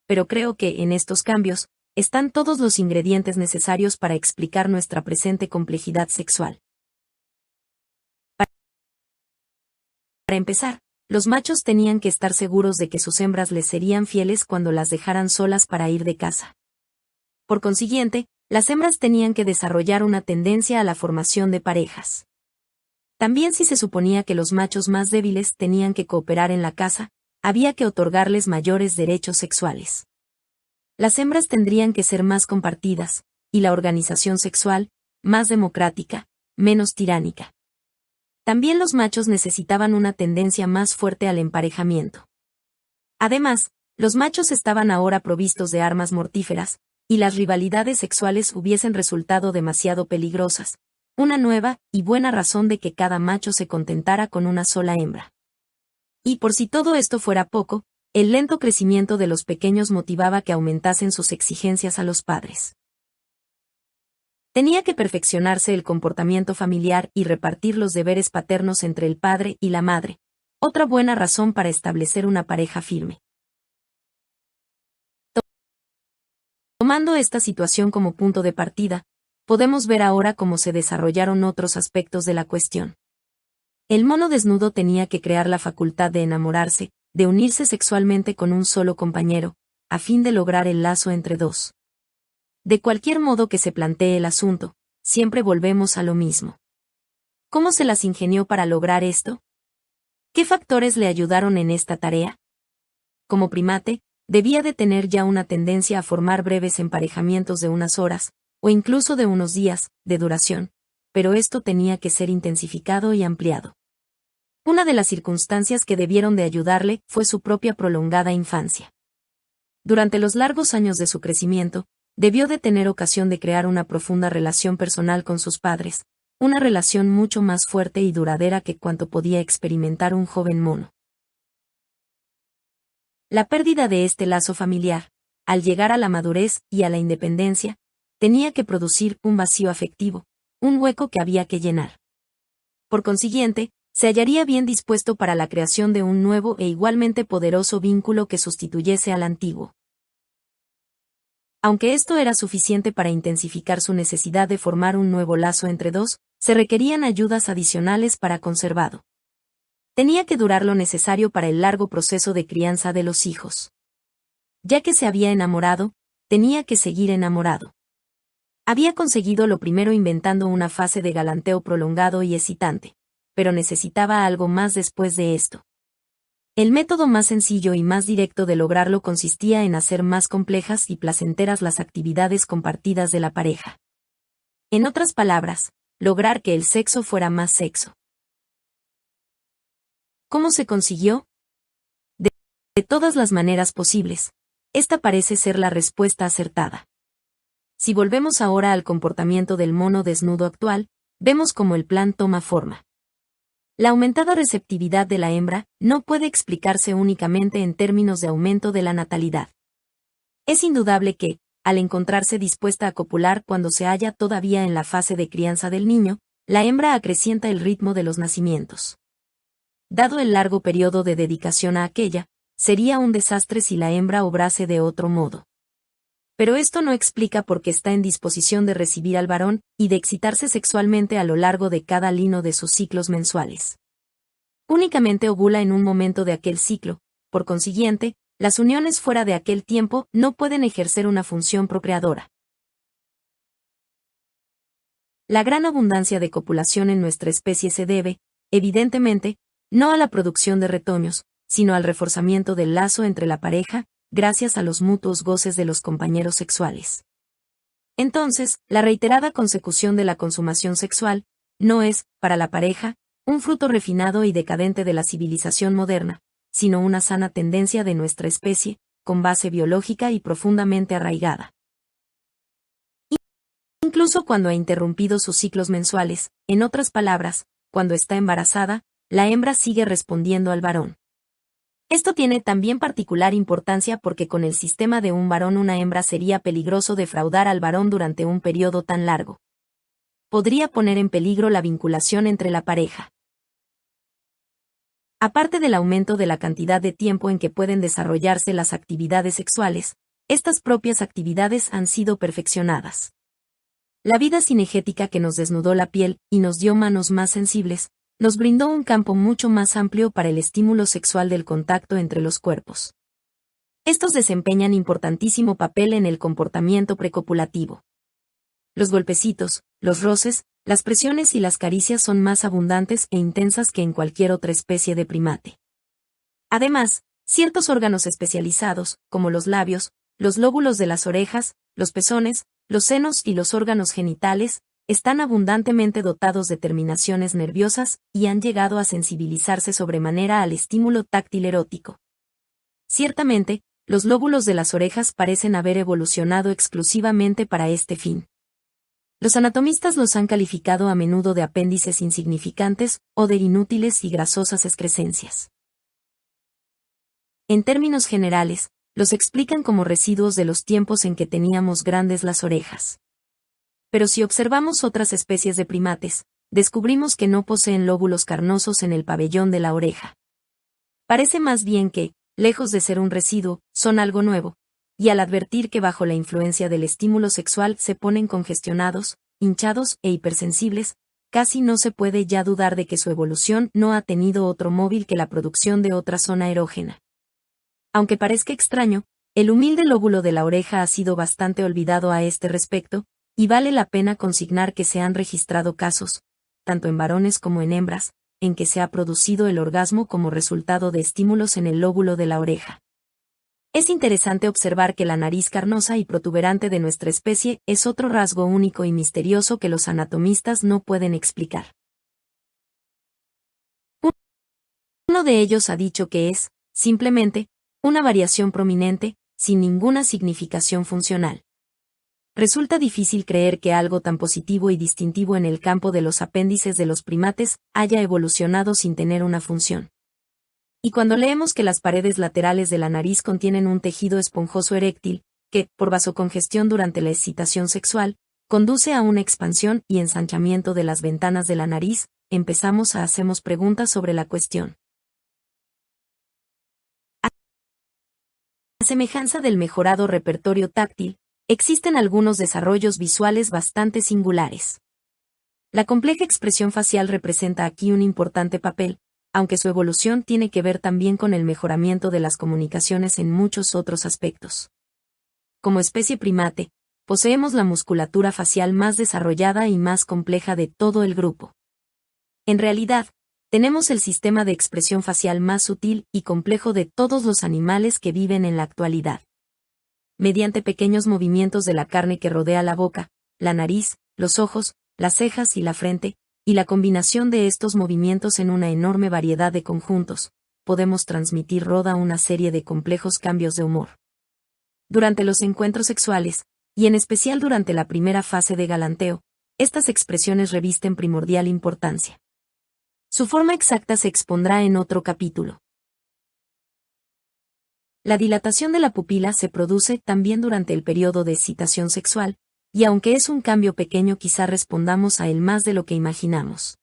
Pero creo que, en estos cambios, están todos los ingredientes necesarios para explicar nuestra presente complejidad sexual. Para empezar, los machos tenían que estar seguros de que sus hembras les serían fieles cuando las dejaran solas para ir de caza. Por consiguiente, las hembras tenían que desarrollar una tendencia a la formación de parejas. También si se suponía que los machos más débiles tenían que cooperar en la caza, había que otorgarles mayores derechos sexuales. Las hembras tendrían que ser más compartidas, y la organización sexual, más democrática, menos tiránica. También los machos necesitaban una tendencia más fuerte al emparejamiento. Además, los machos estaban ahora provistos de armas mortíferas, y las rivalidades sexuales hubiesen resultado demasiado peligrosas, una nueva y buena razón de que cada macho se contentara con una sola hembra. Y por si todo esto fuera poco, el lento crecimiento de los pequeños motivaba que aumentasen sus exigencias a los padres. Tenía que perfeccionarse el comportamiento familiar y repartir los deberes paternos entre el padre y la madre, otra buena razón para establecer una pareja firme. Tomando esta situación como punto de partida, podemos ver ahora cómo se desarrollaron otros aspectos de la cuestión. El mono desnudo tenía que crear la facultad de enamorarse, de unirse sexualmente con un solo compañero, a fin de lograr el lazo entre dos. De cualquier modo que se plantee el asunto, siempre volvemos a lo mismo. ¿Cómo se las ingenió para lograr esto? ¿Qué factores le ayudaron en esta tarea? Como primate, debía de tener ya una tendencia a formar breves emparejamientos de unas horas, o incluso de unos días, de duración, pero esto tenía que ser intensificado y ampliado. Una de las circunstancias que debieron de ayudarle fue su propia prolongada infancia. Durante los largos años de su crecimiento, debió de tener ocasión de crear una profunda relación personal con sus padres, una relación mucho más fuerte y duradera que cuanto podía experimentar un joven mono. La pérdida de este lazo familiar, al llegar a la madurez y a la independencia, tenía que producir un vacío afectivo, un hueco que había que llenar. Por consiguiente, se hallaría bien dispuesto para la creación de un nuevo e igualmente poderoso vínculo que sustituyese al antiguo. Aunque esto era suficiente para intensificar su necesidad de formar un nuevo lazo entre dos, se requerían ayudas adicionales para conservado. Tenía que durar lo necesario para el largo proceso de crianza de los hijos. Ya que se había enamorado, tenía que seguir enamorado. Había conseguido lo primero inventando una fase de galanteo prolongado y excitante, pero necesitaba algo más después de esto. El método más sencillo y más directo de lograrlo consistía en hacer más complejas y placenteras las actividades compartidas de la pareja. En otras palabras, lograr que el sexo fuera más sexo. ¿Cómo se consiguió? De todas las maneras posibles. Esta parece ser la respuesta acertada. Si volvemos ahora al comportamiento del mono desnudo actual, vemos cómo el plan toma forma. La aumentada receptividad de la hembra no puede explicarse únicamente en términos de aumento de la natalidad. Es indudable que, al encontrarse dispuesta a copular cuando se halla todavía en la fase de crianza del niño, la hembra acrecienta el ritmo de los nacimientos. Dado el largo periodo de dedicación a aquella, sería un desastre si la hembra obrase de otro modo. Pero esto no explica por qué está en disposición de recibir al varón y de excitarse sexualmente a lo largo de cada lino de sus ciclos mensuales. Únicamente ovula en un momento de aquel ciclo, por consiguiente, las uniones fuera de aquel tiempo no pueden ejercer una función procreadora. La gran abundancia de copulación en nuestra especie se debe, evidentemente, no a la producción de retoños, sino al reforzamiento del lazo entre la pareja, gracias a los mutuos goces de los compañeros sexuales. Entonces, la reiterada consecución de la consumación sexual no es, para la pareja, un fruto refinado y decadente de la civilización moderna, sino una sana tendencia de nuestra especie, con base biológica y profundamente arraigada. Incluso cuando ha interrumpido sus ciclos mensuales, en otras palabras, cuando está embarazada, la hembra sigue respondiendo al varón. Esto tiene también particular importancia porque con el sistema de un varón una hembra sería peligroso defraudar al varón durante un periodo tan largo. Podría poner en peligro la vinculación entre la pareja. Aparte del aumento de la cantidad de tiempo en que pueden desarrollarse las actividades sexuales, estas propias actividades han sido perfeccionadas. La vida cinegética que nos desnudó la piel y nos dio manos más sensibles, nos brindó un campo mucho más amplio para el estímulo sexual del contacto entre los cuerpos. Estos desempeñan importantísimo papel en el comportamiento precopulativo. Los golpecitos, los roces, las presiones y las caricias son más abundantes e intensas que en cualquier otra especie de primate. Además, ciertos órganos especializados, como los labios, los lóbulos de las orejas, los pezones, los senos y los órganos genitales, están abundantemente dotados de terminaciones nerviosas y han llegado a sensibilizarse sobremanera al estímulo táctil erótico. Ciertamente, los lóbulos de las orejas parecen haber evolucionado exclusivamente para este fin. Los anatomistas los han calificado a menudo de apéndices insignificantes o de inútiles y grasosas excrescencias. En términos generales, los explican como residuos de los tiempos en que teníamos grandes las orejas. Pero si observamos otras especies de primates, descubrimos que no poseen lóbulos carnosos en el pabellón de la oreja. Parece más bien que, lejos de ser un residuo, son algo nuevo, y al advertir que bajo la influencia del estímulo sexual se ponen congestionados, hinchados e hipersensibles, casi no se puede ya dudar de que su evolución no ha tenido otro móvil que la producción de otra zona erógena. Aunque parezca extraño, el humilde lóbulo de la oreja ha sido bastante olvidado a este respecto, y vale la pena consignar que se han registrado casos, tanto en varones como en hembras, en que se ha producido el orgasmo como resultado de estímulos en el lóbulo de la oreja. Es interesante observar que la nariz carnosa y protuberante de nuestra especie es otro rasgo único y misterioso que los anatomistas no pueden explicar. Uno de ellos ha dicho que es, simplemente, una variación prominente, sin ninguna significación funcional. Resulta difícil creer que algo tan positivo y distintivo en el campo de los apéndices de los primates haya evolucionado sin tener una función. Y cuando leemos que las paredes laterales de la nariz contienen un tejido esponjoso eréctil, que, por vasocongestión durante la excitación sexual, conduce a una expansión y ensanchamiento de las ventanas de la nariz, empezamos a hacernos preguntas sobre la cuestión. A semejanza del mejorado repertorio táctil, existen algunos desarrollos visuales bastante singulares. La compleja expresión facial representa aquí un importante papel, aunque su evolución tiene que ver también con el mejoramiento de las comunicaciones en muchos otros aspectos. Como especie primate, poseemos la musculatura facial más desarrollada y más compleja de todo el grupo. En realidad, tenemos el sistema de expresión facial más sutil y complejo de todos los animales que viven en la actualidad. Mediante pequeños movimientos de la carne que rodea la boca, la nariz, los ojos, las cejas y la frente, y la combinación de estos movimientos en una enorme variedad de conjuntos, podemos transmitir roda una serie de complejos cambios de humor. Durante los encuentros sexuales, y en especial durante la primera fase de galanteo, estas expresiones revisten primordial importancia. Su forma exacta se expondrá en otro capítulo. La dilatación de la pupila se produce también durante el periodo de excitación sexual, y aunque es un cambio pequeño quizá respondamos a él más de lo que imaginamos.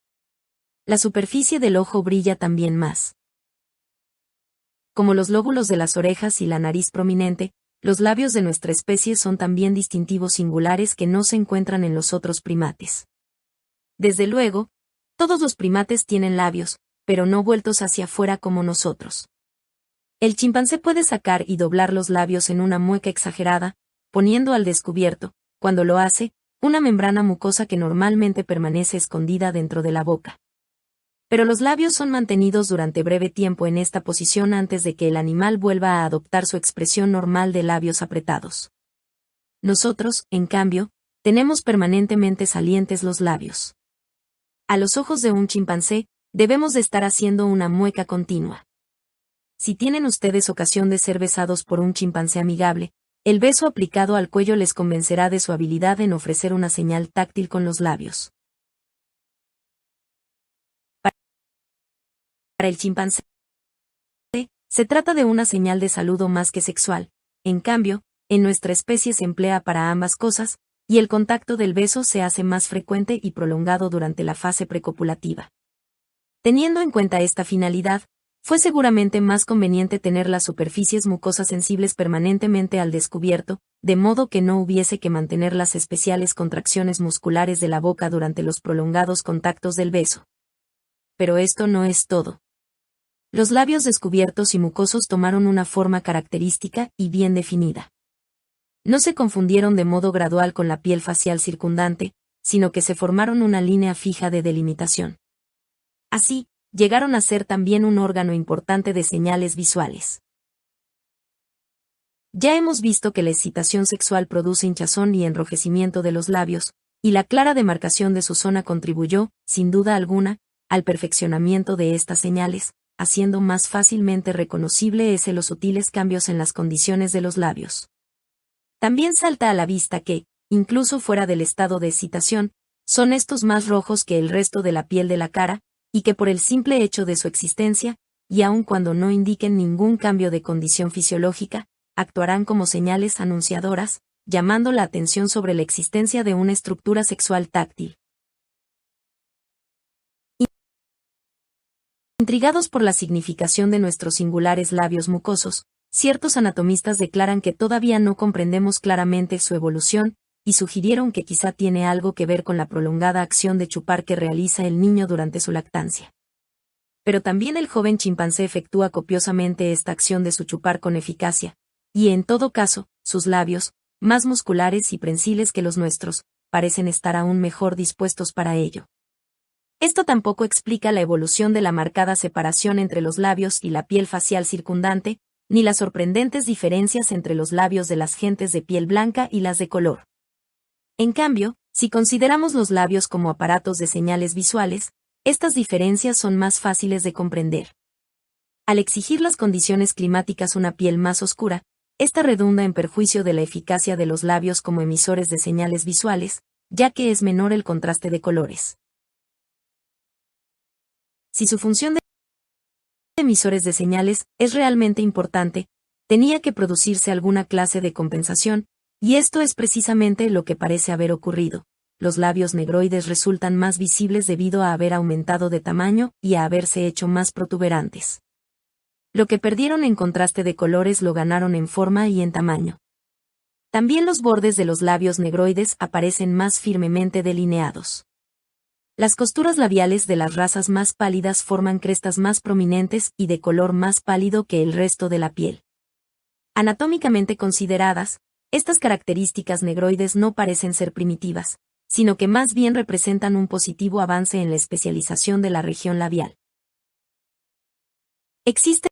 La superficie del ojo brilla también más. Como los lóbulos de las orejas y la nariz prominente, los labios de nuestra especie son también distintivos singulares que no se encuentran en los otros primates. Desde luego, todos los primates tienen labios, pero no vueltos hacia afuera como nosotros. El chimpancé puede sacar y doblar los labios en una mueca exagerada, poniendo al descubierto, cuando lo hace, una membrana mucosa que normalmente permanece escondida dentro de la boca. Pero los labios son mantenidos durante breve tiempo en esta posición antes de que el animal vuelva a adoptar su expresión normal de labios apretados. Nosotros, en cambio, tenemos permanentemente salientes los labios. A los ojos de un chimpancé, debemos de estar haciendo una mueca continua. Si tienen ustedes ocasión de ser besados por un chimpancé amigable, el beso aplicado al cuello les convencerá de su habilidad en ofrecer una señal táctil con los labios. Para el chimpancé, se trata de una señal de saludo más que sexual. En cambio, en nuestra especie se emplea para ambas cosas, y el contacto del beso se hace más frecuente y prolongado durante la fase precopulativa. Teniendo en cuenta esta finalidad, fue seguramente más conveniente tener las superficies mucosas sensibles permanentemente al descubierto, de modo que no hubiese que mantener las especiales contracciones musculares de la boca durante los prolongados contactos del beso. Pero esto no es todo. Los labios descubiertos y mucosos tomaron una forma característica y bien definida. No se confundieron de modo gradual con la piel facial circundante, sino que se formaron una línea fija de delimitación. Así, llegaron a ser también un órgano importante de señales visuales. Ya hemos visto que la excitación sexual produce hinchazón y enrojecimiento de los labios, y la clara demarcación de su zona contribuyó, sin duda alguna, al perfeccionamiento de estas señales, haciendo más fácilmente reconocible los sutiles cambios en las condiciones de los labios. También salta a la vista que, incluso fuera del estado de excitación, son estos más rojos que el resto de la piel de la cara, y que por el simple hecho de su existencia, y aun cuando no indiquen ningún cambio de condición fisiológica, actuarán como señales anunciadoras, llamando la atención sobre la existencia de una estructura sexual táctil. Intrigados por la significación de nuestros singulares labios mucosos, ciertos anatomistas declaran que todavía no comprendemos claramente su evolución, y sugirieron que quizá tiene algo que ver con la prolongada acción de chupar que realiza el niño durante su lactancia. Pero también el joven chimpancé efectúa copiosamente esta acción de su chupar con eficacia, y en todo caso, sus labios, más musculares y prensiles que los nuestros, parecen estar aún mejor dispuestos para ello. Esto tampoco explica la evolución de la marcada separación entre los labios y la piel facial circundante, ni las sorprendentes diferencias entre los labios de las gentes de piel blanca y las de color. En cambio, si consideramos los labios como aparatos de señales visuales, estas diferencias son más fáciles de comprender. Al exigir las condiciones climáticas una piel más oscura, esta redunda en perjuicio de la eficacia de los labios como emisores de señales visuales, ya que es menor el contraste de colores. Si su función de emisores de señales es realmente importante, tenía que producirse alguna clase de compensación, y esto es precisamente lo que parece haber ocurrido. Los labios negroides resultan más visibles debido a haber aumentado de tamaño y a haberse hecho más protuberantes. Lo que perdieron en contraste de colores lo ganaron en forma y en tamaño. También los bordes de los labios negroides aparecen más firmemente delineados. Las costuras labiales de las razas más pálidas forman crestas más prominentes y de color más pálido que el resto de la piel. Anatómicamente consideradas, estas características negroides no parecen ser primitivas, sino que más bien representan un positivo avance en la especialización de la región labial. Existen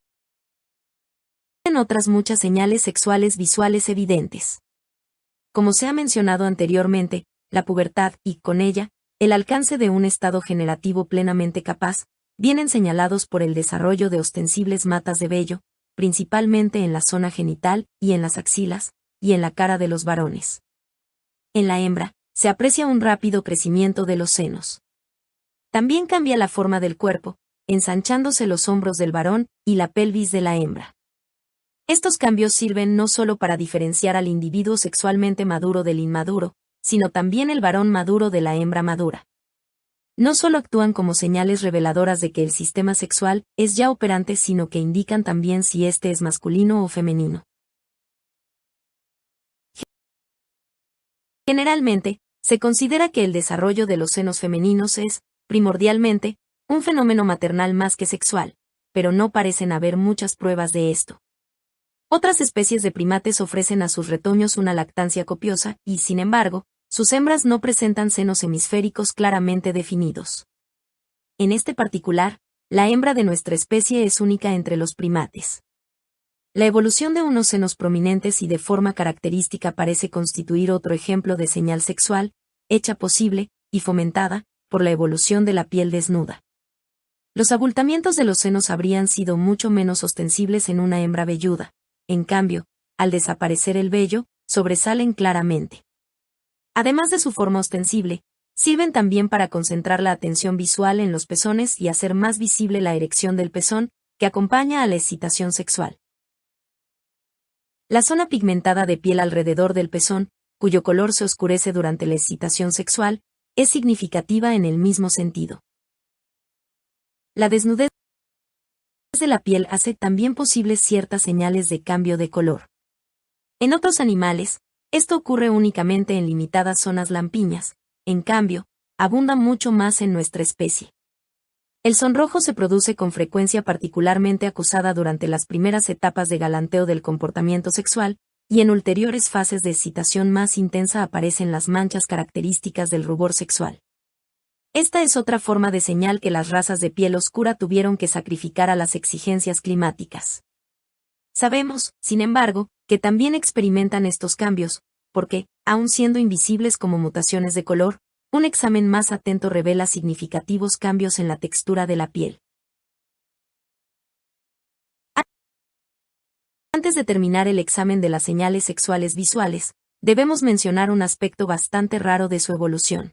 otras muchas señales sexuales visuales evidentes. Como se ha mencionado anteriormente, la pubertad y, con ella, el alcance de un estado generativo plenamente capaz, vienen señalados por el desarrollo de ostensibles matas de vello, principalmente en la zona genital y en las axilas, y en la cara de los varones. En la hembra, se aprecia un rápido crecimiento de los senos. También cambia la forma del cuerpo, ensanchándose los hombros del varón y la pelvis de la hembra. Estos cambios sirven no solo para diferenciar al individuo sexualmente maduro del inmaduro, sino también el varón maduro de la hembra madura. No solo actúan como señales reveladoras de que el sistema sexual es ya operante, sino que indican también si éste es masculino o femenino. Generalmente, se considera que el desarrollo de los senos femeninos es, primordialmente, un fenómeno maternal más que sexual, pero no parecen haber muchas pruebas de esto. Otras especies de primates ofrecen a sus retoños una lactancia copiosa y, sin embargo, sus hembras no presentan senos hemisféricos claramente definidos. En este particular, la hembra de nuestra especie es única entre los primates. La evolución de unos senos prominentes y de forma característica parece constituir otro ejemplo de señal sexual, hecha posible, y fomentada, por la evolución de la piel desnuda. Los abultamientos de los senos habrían sido mucho menos ostensibles en una hembra velluda. En cambio, al desaparecer el vello, sobresalen claramente. Además de su forma ostensible, sirven también para concentrar la atención visual en los pezones y hacer más visible la erección del pezón, que acompaña a la excitación sexual. La zona pigmentada de piel alrededor del pezón, cuyo color se oscurece durante la excitación sexual, es significativa en el mismo sentido. La desnudez de la piel hace también posibles ciertas señales de cambio de color. En otros animales, esto ocurre únicamente en limitadas zonas lampiñas, en cambio, abunda mucho más en nuestra especie. El sonrojo se produce con frecuencia particularmente acusada durante las primeras etapas de galanteo del comportamiento sexual, y en ulteriores fases de excitación más intensa aparecen las manchas características del rubor sexual. Esta es otra forma de señal que las razas de piel oscura tuvieron que sacrificar a las exigencias climáticas. Sabemos, sin embargo, que también experimentan estos cambios, porque, aun siendo invisibles como mutaciones de color, un examen más atento revela significativos cambios en la textura de la piel. Antes de terminar el examen de las señales sexuales visuales, debemos mencionar un aspecto bastante raro de su evolución.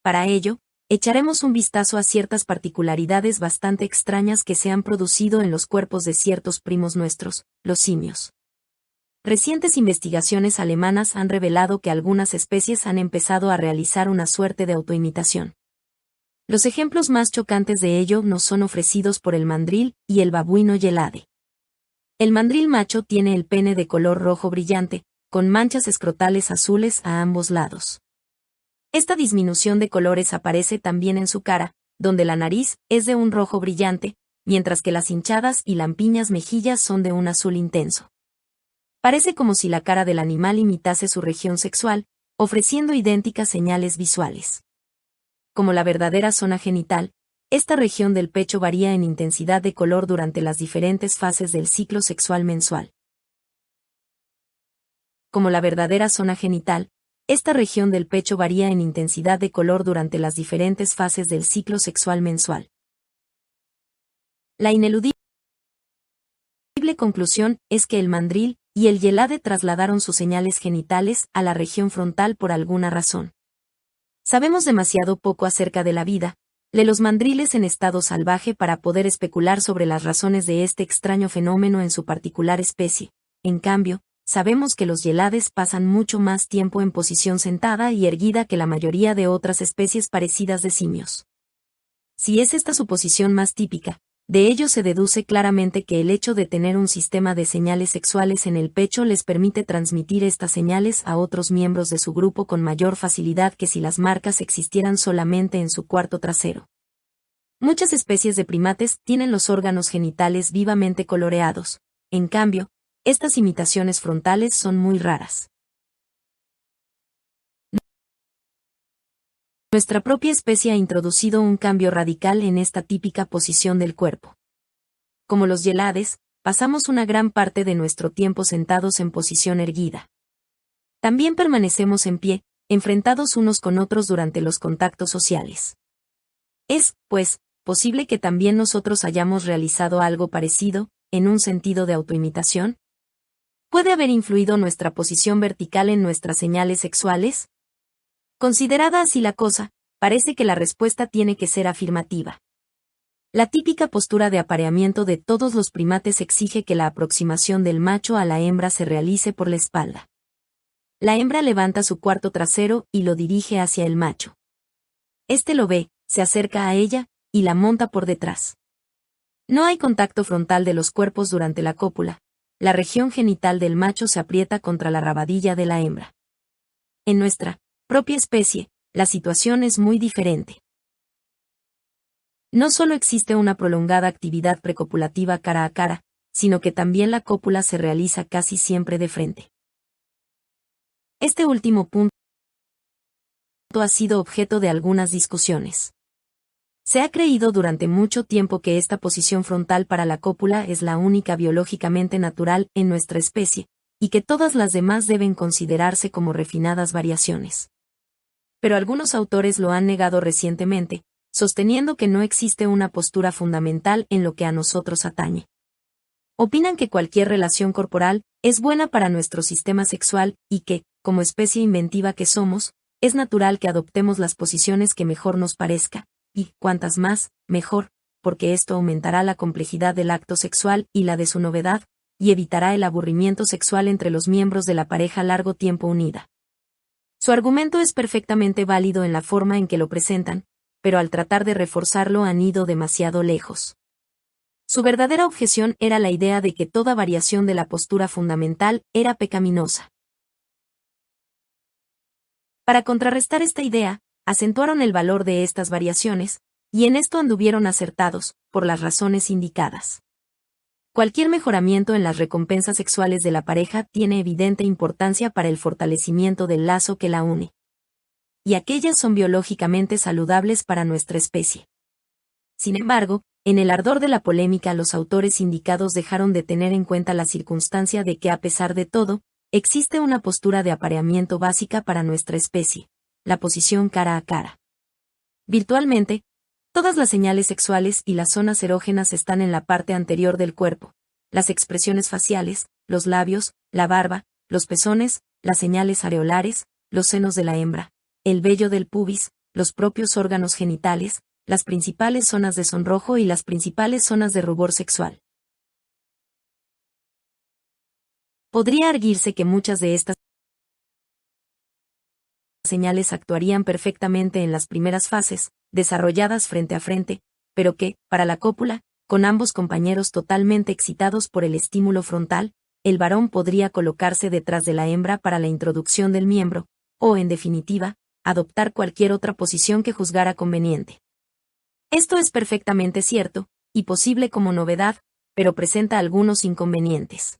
Para ello, echaremos un vistazo a ciertas particularidades bastante extrañas que se han producido en los cuerpos de ciertos primos nuestros, los simios. Recientes investigaciones alemanas han revelado que algunas especies han empezado a realizar una suerte de autoimitación. Los ejemplos más chocantes de ello nos son ofrecidos por el mandril y el babuino yelade. El mandril macho tiene el pene de color rojo brillante, con manchas escrotales azules a ambos lados. Esta disminución de colores aparece también en su cara, donde la nariz es de un rojo brillante, mientras que las hinchadas y lampiñas mejillas son de un azul intenso. Parece como si la cara del animal imitase su región sexual, ofreciendo idénticas señales visuales. Como la verdadera zona genital, esta región del pecho varía en intensidad de color durante las diferentes fases del ciclo sexual mensual. Como la verdadera zona genital, esta región del pecho varía en intensidad de color durante las diferentes fases del ciclo sexual mensual. La ineludible conclusión es que el mandril y el yelade trasladaron sus señales genitales a la región frontal por alguna razón. Sabemos demasiado poco acerca de la vida de los mandriles en estado salvaje para poder especular sobre las razones de este extraño fenómeno en su particular especie. En cambio, sabemos que los yelades pasan mucho más tiempo en posición sentada y erguida que la mayoría de otras especies parecidas de simios. Si es esta su posición más típica, de ello se deduce claramente que el hecho de tener un sistema de señales sexuales en el pecho les permite transmitir estas señales a otros miembros de su grupo con mayor facilidad que si las marcas existieran solamente en su cuarto trasero. Muchas especies de primates tienen los órganos genitales vivamente coloreados, en cambio, estas imitaciones frontales son muy raras. Nuestra propia especie ha introducido un cambio radical en esta típica posición del cuerpo. Como los yelades, pasamos una gran parte de nuestro tiempo sentados en posición erguida. También permanecemos en pie, enfrentados unos con otros durante los contactos sociales. Es, pues, posible que también nosotros hayamos realizado algo parecido, en un sentido de autoimitación. ¿Puede haber influido nuestra posición vertical en nuestras señales sexuales? Considerada así la cosa, parece que la respuesta tiene que ser afirmativa. La típica postura de apareamiento de todos los primates exige que la aproximación del macho a la hembra se realice por la espalda. La hembra levanta su cuarto trasero y lo dirige hacia el macho. Este lo ve, se acerca a ella, y la monta por detrás. No hay contacto frontal de los cuerpos durante la cópula. La región genital del macho se aprieta contra la rabadilla de la hembra. En nuestra propia especie, la situación es muy diferente. No solo existe una prolongada actividad precopulativa cara a cara, sino que también la cópula se realiza casi siempre de frente. Este último punto ha sido objeto de algunas discusiones. Se ha creído durante mucho tiempo que esta posición frontal para la cópula es la única biológicamente natural en nuestra especie, y que todas las demás deben considerarse como refinadas variaciones. Pero algunos autores lo han negado recientemente, sosteniendo que no existe una postura fundamental en lo que a nosotros atañe. Opinan que cualquier relación corporal es buena para nuestro sistema sexual y que, como especie inventiva que somos, es natural que adoptemos las posiciones que mejor nos parezca, y, cuantas más, mejor, porque esto aumentará la complejidad del acto sexual y la de su novedad, y evitará el aburrimiento sexual entre los miembros de la pareja largo tiempo unida. Su argumento es perfectamente válido en la forma en que lo presentan, pero al tratar de reforzarlo han ido demasiado lejos. Su verdadera objeción era la idea de que toda variación de la postura fundamental era pecaminosa. Para contrarrestar esta idea, acentuaron el valor de estas variaciones, y en esto anduvieron acertados, por las razones indicadas. Cualquier mejoramiento en las recompensas sexuales de la pareja tiene evidente importancia para el fortalecimiento del lazo que la une. Y aquellas son biológicamente saludables para nuestra especie. Sin embargo, en el ardor de la polémica los autores indicados dejaron de tener en cuenta la circunstancia de que a pesar de todo, existe una postura de apareamiento básica para nuestra especie, la posición cara a cara. Virtualmente, todas las señales sexuales y las zonas erógenas están en la parte anterior del cuerpo, las expresiones faciales, los labios, la barba, los pezones, las señales areolares, los senos de la hembra, el vello del pubis, los propios órganos genitales, las principales zonas de sonrojo y las principales zonas de rubor sexual. Podría arguirse que muchas de estas señales actuarían perfectamente en las primeras fases, desarrolladas frente a frente, pero que, para la cópula, con ambos compañeros totalmente excitados por el estímulo frontal, el varón podría colocarse detrás de la hembra para la introducción del miembro, o, en definitiva, adoptar cualquier otra posición que juzgara conveniente. Esto es perfectamente cierto, y posible como novedad, pero presenta algunos inconvenientes.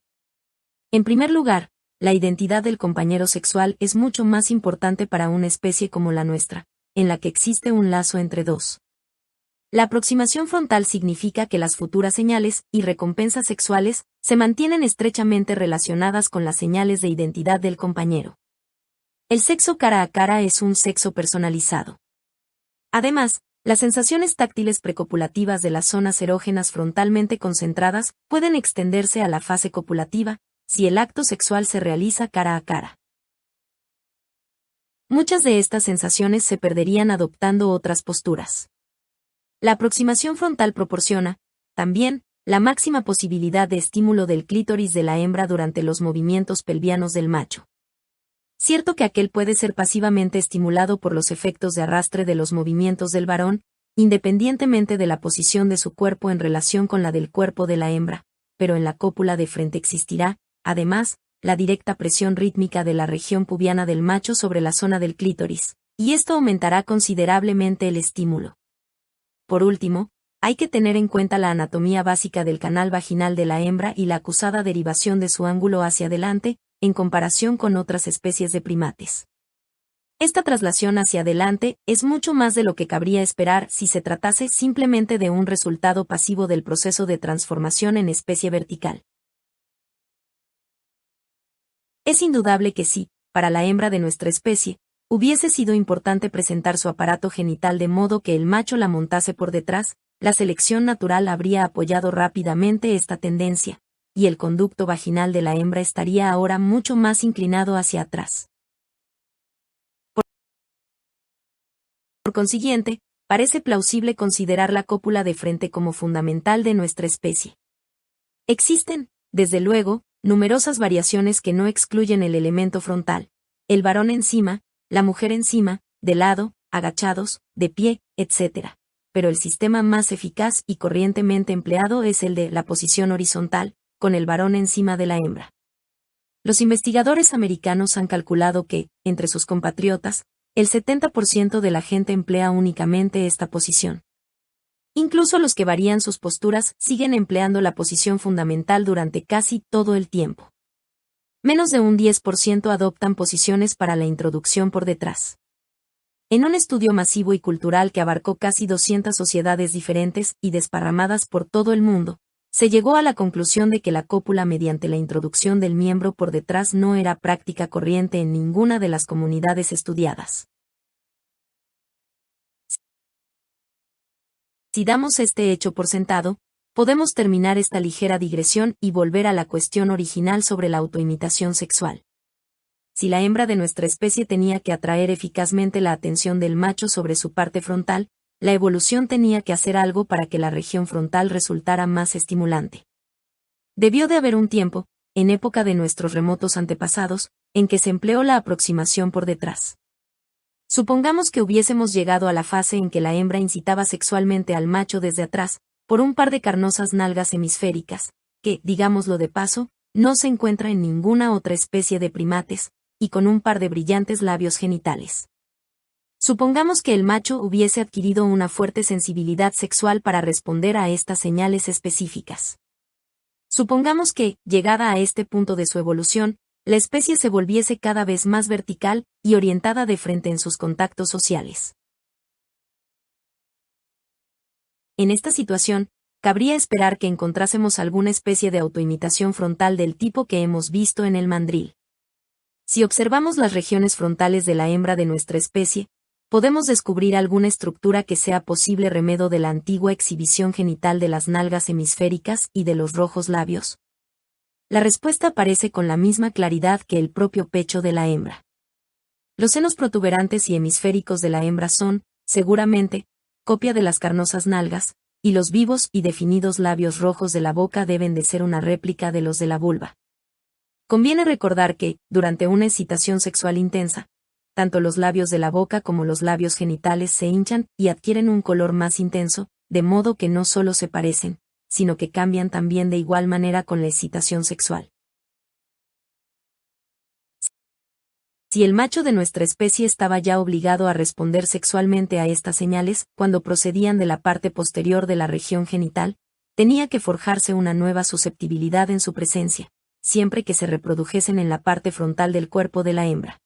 En primer lugar, la identidad del compañero sexual es mucho más importante para una especie como la nuestra, en la que existe un lazo entre dos. La aproximación frontal significa que las futuras señales y recompensas sexuales se mantienen estrechamente relacionadas con las señales de identidad del compañero. El sexo cara a cara es un sexo personalizado. Además, las sensaciones táctiles precopulativas de las zonas erógenas frontalmente concentradas pueden extenderse a la fase copulativa, si el acto sexual se realiza cara a cara. Muchas de estas sensaciones se perderían adoptando otras posturas. La aproximación frontal proporciona, también, la máxima posibilidad de estímulo del clítoris de la hembra durante los movimientos pelvianos del macho. Cierto que aquel puede ser pasivamente estimulado por los efectos de arrastre de los movimientos del varón, independientemente de la posición de su cuerpo en relación con la del cuerpo de la hembra, pero en la cópula de frente existirá, además, la directa presión rítmica de la región pubiana del macho sobre la zona del clítoris, y esto aumentará considerablemente el estímulo. Por último, hay que tener en cuenta la anatomía básica del canal vaginal de la hembra y la acusada derivación de su ángulo hacia adelante, en comparación con otras especies de primates. Esta traslación hacia adelante es mucho más de lo que cabría esperar si se tratase simplemente de un resultado pasivo del proceso de transformación en especie vertical. Es indudable que sí, para la hembra de nuestra especie, hubiese sido importante presentar su aparato genital de modo que el macho la montase por detrás, la selección natural habría apoyado rápidamente esta tendencia, y el conducto vaginal de la hembra estaría ahora mucho más inclinado hacia atrás. Por consiguiente, parece plausible considerar la cópula de frente como fundamental de nuestra especie. Existen, desde luego, numerosas variaciones que no excluyen el elemento frontal, el varón encima, la mujer encima, de lado, agachados, de pie, etc. Pero el sistema más eficaz y corrientemente empleado es el de la posición horizontal, con el varón encima de la hembra. Los investigadores americanos han calculado que, entre sus compatriotas, el 70% de la gente emplea únicamente esta posición. Incluso los que varían sus posturas siguen empleando la posición fundamental durante casi todo el tiempo. Menos de un 10% adoptan posiciones para la introducción por detrás. En un estudio masivo y cultural que abarcó casi 200 sociedades diferentes y desparramadas por todo el mundo, se llegó a la conclusión de que la cópula mediante la introducción del miembro por detrás no era práctica corriente en ninguna de las comunidades estudiadas. Si damos este hecho por sentado, podemos terminar esta ligera digresión y volver a la cuestión original sobre la autoimitación sexual. Si la hembra de nuestra especie tenía que atraer eficazmente la atención del macho sobre su parte frontal, la evolución tenía que hacer algo para que la región frontal resultara más estimulante. Debió de haber un tiempo, en época de nuestros remotos antepasados, en que se empleó la aproximación por detrás. Supongamos que hubiésemos llegado a la fase en que la hembra incitaba sexualmente al macho desde atrás, por un par de carnosas nalgas hemisféricas, que, digámoslo de paso, no se encuentra en ninguna otra especie de primates, y con un par de brillantes labios genitales. Supongamos que el macho hubiese adquirido una fuerte sensibilidad sexual para responder a estas señales específicas. Supongamos que, llegada a este punto de su evolución, la especie se volviese cada vez más vertical y orientada de frente en sus contactos sociales. En esta situación, cabría esperar que encontrásemos alguna especie de autoimitación frontal del tipo que hemos visto en el mandril. Si observamos las regiones frontales de la hembra de nuestra especie, podemos descubrir alguna estructura que sea posible remedo de la antigua exhibición genital de las nalgas hemisféricas y de los rojos labios. La respuesta aparece con la misma claridad que el propio pecho de la hembra. Los senos protuberantes y hemisféricos de la hembra son, seguramente, copia de las carnosas nalgas, y los vivos y definidos labios rojos de la boca deben de ser una réplica de los de la vulva. Conviene recordar que, durante una excitación sexual intensa, tanto los labios de la boca como los labios genitales se hinchan y adquieren un color más intenso, de modo que no solo se parecen, sino que cambian también de igual manera con la excitación sexual. Si el macho de nuestra especie estaba ya obligado a responder sexualmente a estas señales cuando procedían de la parte posterior de la región genital, tenía que forjarse una nueva susceptibilidad en su presencia, siempre que se reprodujesen en la parte frontal del cuerpo de la hembra.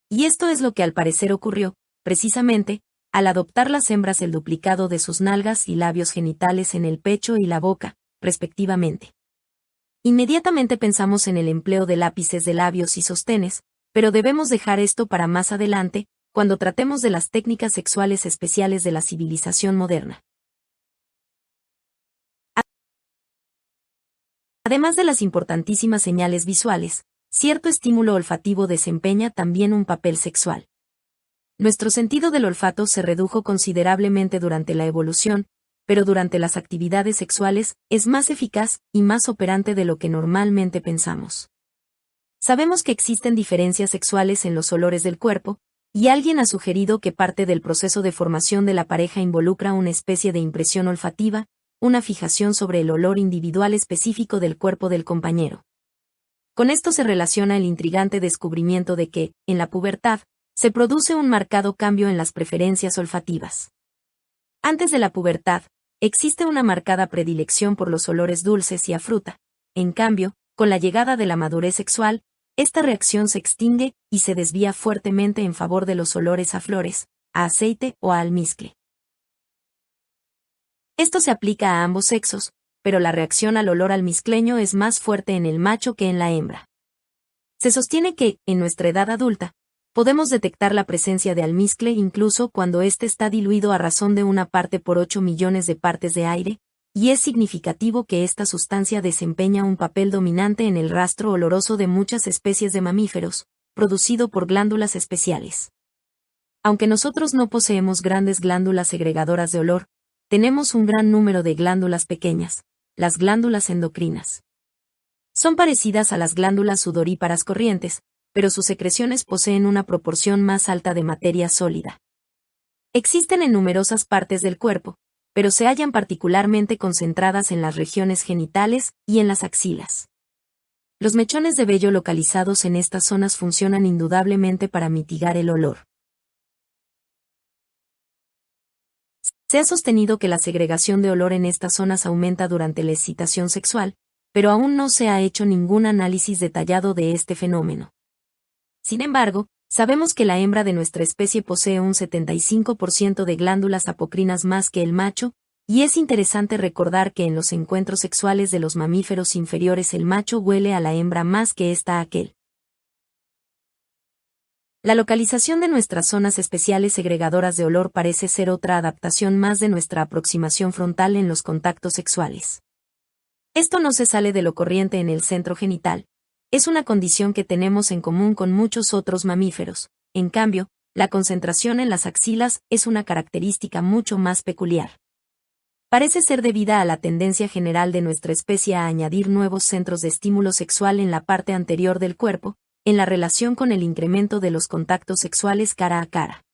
Y esto es lo que al parecer ocurrió, precisamente, al adoptar las hembras el duplicado de sus nalgas y labios genitales en el pecho y la boca, respectivamente. Inmediatamente pensamos en el empleo de lápices de labios y sostenes, pero debemos dejar esto para más adelante, cuando tratemos de las técnicas sexuales especiales de la civilización moderna. Además de las importantísimas señales visuales, cierto estímulo olfativo desempeña también un papel sexual. Nuestro sentido del olfato se redujo considerablemente durante la evolución, pero durante las actividades sexuales es más eficaz y más operante de lo que normalmente pensamos. Sabemos que existen diferencias sexuales en los olores del cuerpo, y alguien ha sugerido que parte del proceso de formación de la pareja involucra una especie de impresión olfativa, una fijación sobre el olor individual específico del cuerpo del compañero. Con esto se relaciona el intrigante descubrimiento de que, en la pubertad, se produce un marcado cambio en las preferencias olfativas. Antes de la pubertad, existe una marcada predilección por los olores dulces y a fruta. En cambio, con la llegada de la madurez sexual, esta reacción se extingue y se desvía fuertemente en favor de los olores a flores, a aceite o a almizcle. Esto se aplica a ambos sexos, pero la reacción al olor almizcleño es más fuerte en el macho que en la hembra. Se sostiene que, en nuestra edad adulta, podemos detectar la presencia de almizcle incluso cuando éste está diluido a razón de 1 parte por 8 millones de partes de aire, y es significativo que esta sustancia desempeña un papel dominante en el rastro oloroso de muchas especies de mamíferos, producido por glándulas especiales. Aunque nosotros no poseemos grandes glándulas segregadoras de olor, tenemos un gran número de glándulas pequeñas, las glándulas endocrinas. Son parecidas a las glándulas sudoríparas corrientes, pero sus secreciones poseen una proporción más alta de materia sólida. Existen en numerosas partes del cuerpo, pero se hallan particularmente concentradas en las regiones genitales y en las axilas. Los mechones de vello localizados en estas zonas funcionan indudablemente para mitigar el olor. Se ha sostenido que la segregación de olor en estas zonas aumenta durante la excitación sexual, pero aún no se ha hecho ningún análisis detallado de este fenómeno. Sin embargo, sabemos que la hembra de nuestra especie posee un 75% de glándulas apocrinas más que el macho, y es interesante recordar que en los encuentros sexuales de los mamíferos inferiores el macho huele a la hembra más que ésta a aquel. La localización de nuestras zonas especiales segregadoras de olor parece ser otra adaptación más de nuestra aproximación frontal en los contactos sexuales. Esto no se sale de lo corriente en el centro genital. Es una condición que tenemos en común con muchos otros mamíferos. En cambio, la concentración en las axilas es una característica mucho más peculiar. Parece ser debida a la tendencia general de nuestra especie a añadir nuevos centros de estímulo sexual en la parte anterior del cuerpo, en la relación con el incremento de los contactos sexuales cara a cara.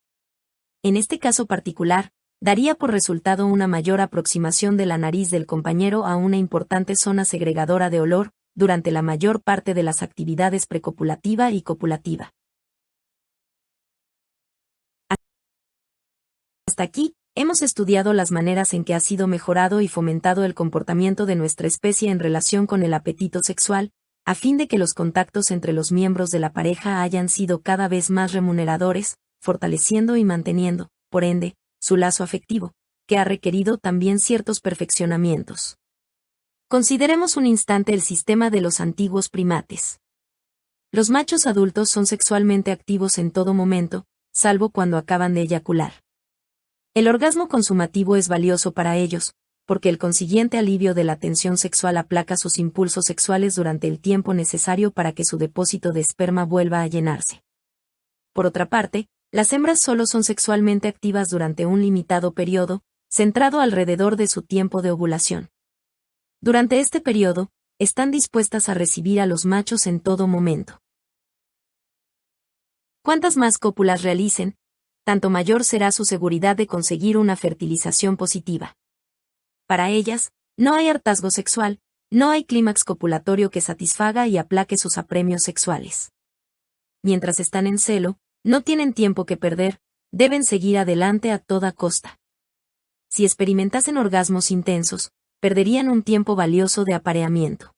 En este caso particular, daría por resultado una mayor aproximación de la nariz del compañero a una importante zona segregadora de olor, durante la mayor parte de las actividades precopulativa y copulativa. Hasta aquí, hemos estudiado las maneras en que ha sido mejorado y fomentado el comportamiento de nuestra especie en relación con el apetito sexual, a fin de que los contactos entre los miembros de la pareja hayan sido cada vez más remuneradores, fortaleciendo y manteniendo, por ende, su lazo afectivo, que ha requerido también ciertos perfeccionamientos. Consideremos un instante el sistema de los antiguos primates. Los machos adultos son sexualmente activos en todo momento, salvo cuando acaban de eyacular. El orgasmo consumativo es valioso para ellos, porque el consiguiente alivio de la tensión sexual aplaca sus impulsos sexuales durante el tiempo necesario para que su depósito de esperma vuelva a llenarse. Por otra parte, las hembras solo son sexualmente activas durante un limitado periodo, centrado alrededor de su tiempo de ovulación. Durante este periodo, están dispuestas a recibir a los machos en todo momento. Cuantas más cópulas realicen, tanto mayor será su seguridad de conseguir una fertilización positiva. Para ellas, no hay hartazgo sexual, no hay clímax copulatorio que satisfaga y aplaque sus apremios sexuales. Mientras están en celo, no tienen tiempo que perder, deben seguir adelante a toda costa. Si experimentasen orgasmos intensos, perderían un tiempo valioso de apareamiento.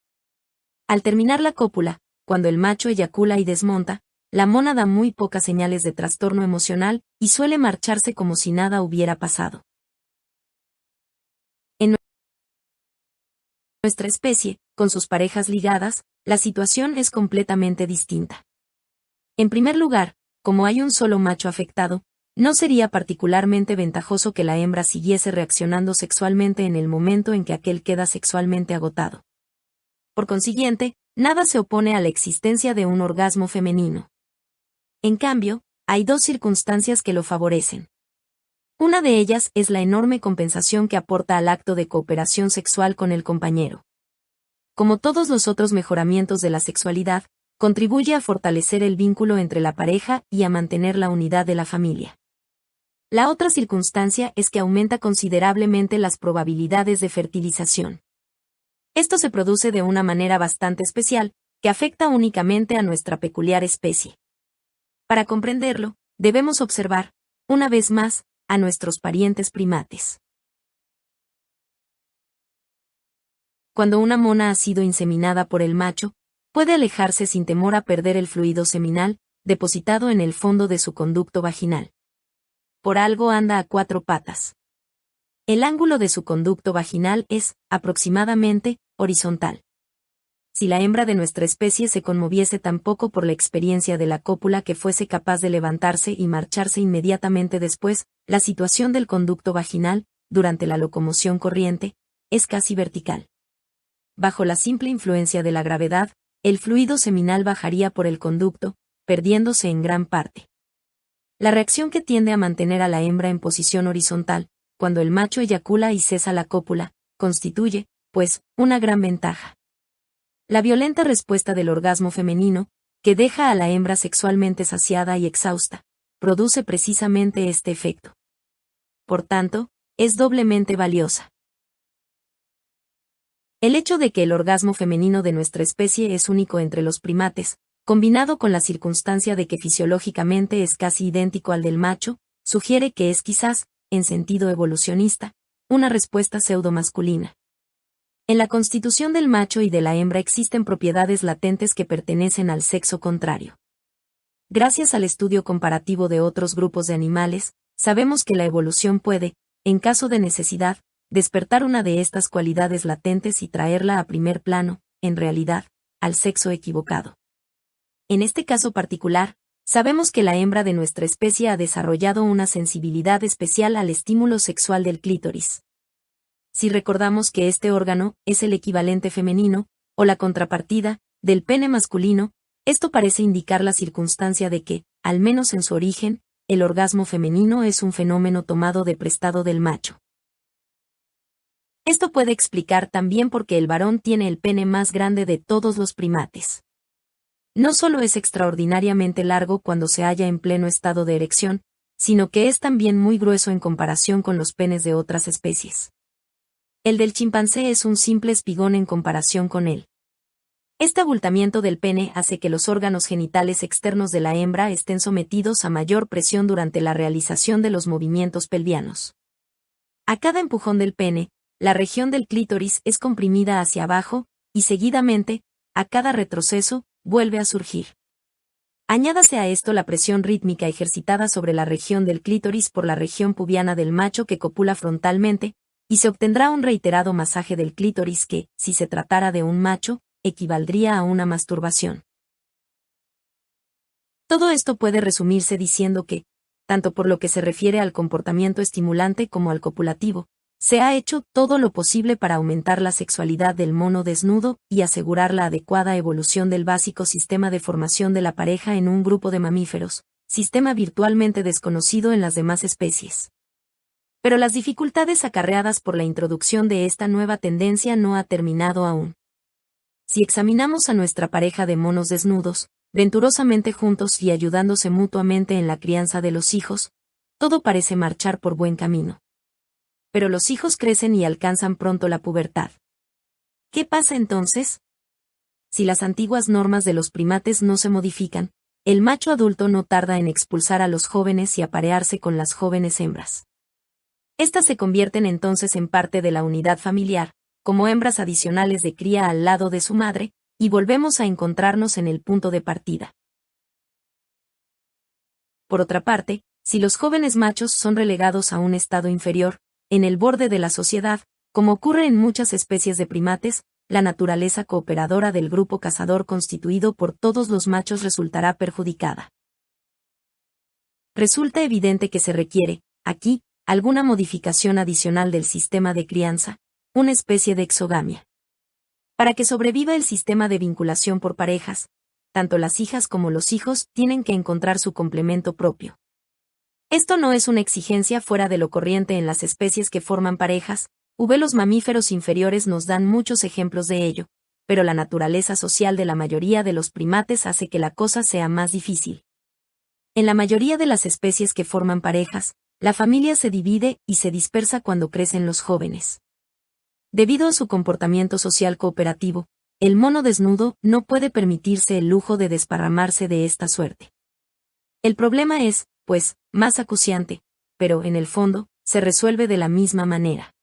Al terminar la cópula, cuando el macho eyacula y desmonta, la mona da muy pocas señales de trastorno emocional y suele marcharse como si nada hubiera pasado. En nuestra especie, con sus parejas ligadas, la situación es completamente distinta. En primer lugar, como hay un solo macho afectado, no sería particularmente ventajoso que la hembra siguiese reaccionando sexualmente en el momento en que aquel queda sexualmente agotado. Por consiguiente, nada se opone a la existencia de un orgasmo femenino. En cambio, hay dos circunstancias que lo favorecen. Una de ellas es la enorme compensación que aporta al acto de cooperación sexual con el compañero. Como todos los otros mejoramientos de la sexualidad, contribuye a fortalecer el vínculo entre la pareja y a mantener la unidad de la familia. La otra circunstancia es que aumenta considerablemente las probabilidades de fertilización. Esto se produce de una manera bastante especial, que afecta únicamente a nuestra peculiar especie. Para comprenderlo, debemos observar, una vez más, a nuestros parientes primates. Cuando una mona ha sido inseminada por el macho, puede alejarse sin temor a perder el fluido seminal, depositado en el fondo de su conducto vaginal. Por algo anda a cuatro patas. El ángulo de su conducto vaginal es, aproximadamente, horizontal. Si la hembra de nuestra especie se conmoviese tan poco por la experiencia de la cópula que fuese capaz de levantarse y marcharse inmediatamente después, la situación del conducto vaginal, durante la locomoción corriente, es casi vertical. Bajo la simple influencia de la gravedad, el fluido seminal bajaría por el conducto, perdiéndose en gran parte. La reacción que tiende a mantener a la hembra en posición horizontal, cuando el macho eyacula y cesa la cópula, constituye, pues, una gran ventaja. La violenta respuesta del orgasmo femenino, que deja a la hembra sexualmente saciada y exhausta, produce precisamente este efecto. Por tanto, es doblemente valiosa. El hecho de que el orgasmo femenino de nuestra especie es único entre los primates, combinado con la circunstancia de que fisiológicamente es casi idéntico al del macho, sugiere que es quizás en sentido evolucionista, una respuesta pseudomasculina. En la constitución del macho y de la hembra existen propiedades latentes que pertenecen al sexo contrario. Gracias al estudio comparativo de otros grupos de animales, sabemos que la evolución puede, en caso de necesidad, despertar una de estas cualidades latentes y traerla a primer plano, en realidad, al sexo equivocado. En este caso particular, sabemos que la hembra de nuestra especie ha desarrollado una sensibilidad especial al estímulo sexual del clítoris. Si recordamos que este órgano es el equivalente femenino, o la contrapartida, del pene masculino, esto parece indicar la circunstancia de que, al menos en su origen, el orgasmo femenino es un fenómeno tomado de prestado del macho. Esto puede explicar también por qué el varón tiene el pene más grande de todos los primates. No solo es extraordinariamente largo cuando se halla en pleno estado de erección, sino que es también muy grueso en comparación con los penes de otras especies. El del chimpancé es un simple espigón en comparación con él. Este abultamiento del pene hace que los órganos genitales externos de la hembra estén sometidos a mayor presión durante la realización de los movimientos pelvianos. A cada empujón del pene, la región del clítoris es comprimida hacia abajo, y seguidamente, a cada retroceso, vuelve a surgir. Añádase a esto la presión rítmica ejercitada sobre la región del clítoris por la región pubiana del macho que copula frontalmente, y se obtendrá un reiterado masaje del clítoris que, si se tratara de un macho, equivaldría a una masturbación. Todo esto puede resumirse diciendo que, tanto por lo que se refiere al comportamiento estimulante como al copulativo, se ha hecho todo lo posible para aumentar la sexualidad del mono desnudo y asegurar la adecuada evolución del básico sistema de formación de la pareja en un grupo de mamíferos, sistema virtualmente desconocido en las demás especies. Pero las dificultades acarreadas por la introducción de esta nueva tendencia no ha terminado aún. Si examinamos a nuestra pareja de monos desnudos, venturosamente juntos y ayudándose mutuamente en la crianza de los hijos, todo parece marchar por buen camino. Pero los hijos crecen y alcanzan pronto la pubertad. ¿Qué pasa entonces? Si las antiguas normas de los primates no se modifican, el macho adulto no tarda en expulsar a los jóvenes y aparearse con las jóvenes hembras. Estas se convierten entonces en parte de la unidad familiar, como hembras adicionales de cría al lado de su madre, y volvemos a encontrarnos en el punto de partida. Por otra parte, si los jóvenes machos son relegados a un estado inferior, en el borde de la sociedad, como ocurre en muchas especies de primates, la naturaleza cooperadora del grupo cazador constituido por todos los machos resultará perjudicada. Resulta evidente que se requiere, aquí, alguna modificación adicional del sistema de crianza, una especie de exogamia. Para que sobreviva el sistema de vinculación por parejas, tanto las hijas como los hijos tienen que encontrar su complemento propio. Esto no es una exigencia fuera de lo corriente en las especies que forman parejas, los mamíferos inferiores nos dan muchos ejemplos de ello, pero la naturaleza social de la mayoría de los primates hace que la cosa sea más difícil. En la mayoría de las especies que forman parejas, la familia se divide y se dispersa cuando crecen los jóvenes. Debido a su comportamiento social cooperativo, el mono desnudo no puede permitirse el lujo de desparramarse de esta suerte. El problema es, pues, más acuciante, pero, en el fondo, se resuelve de la misma manera.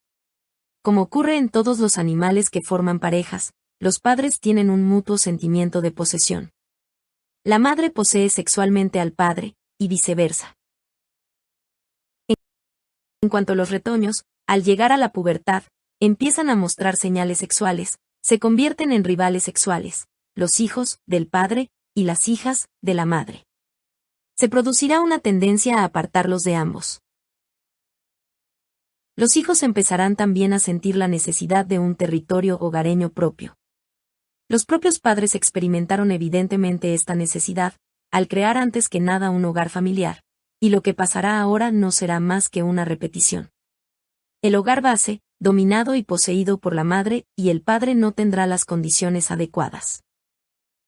Como ocurre en todos los animales que forman parejas, los padres tienen un mutuo sentimiento de posesión. La madre posee sexualmente al padre, y viceversa. En cuanto los retoños, al llegar a la pubertad, empiezan a mostrar señales sexuales, se convierten en rivales sexuales, los hijos, del padre, y las hijas, de la madre. Se producirá una tendencia a apartarlos de ambos. Los hijos empezarán también a sentir la necesidad de un territorio hogareño propio. Los propios padres experimentaron evidentemente esta necesidad, al crear antes que nada un hogar familiar, y lo que pasará ahora no será más que una repetición. El hogar base, dominado y poseído por la madre, y el padre no tendrá las condiciones adecuadas.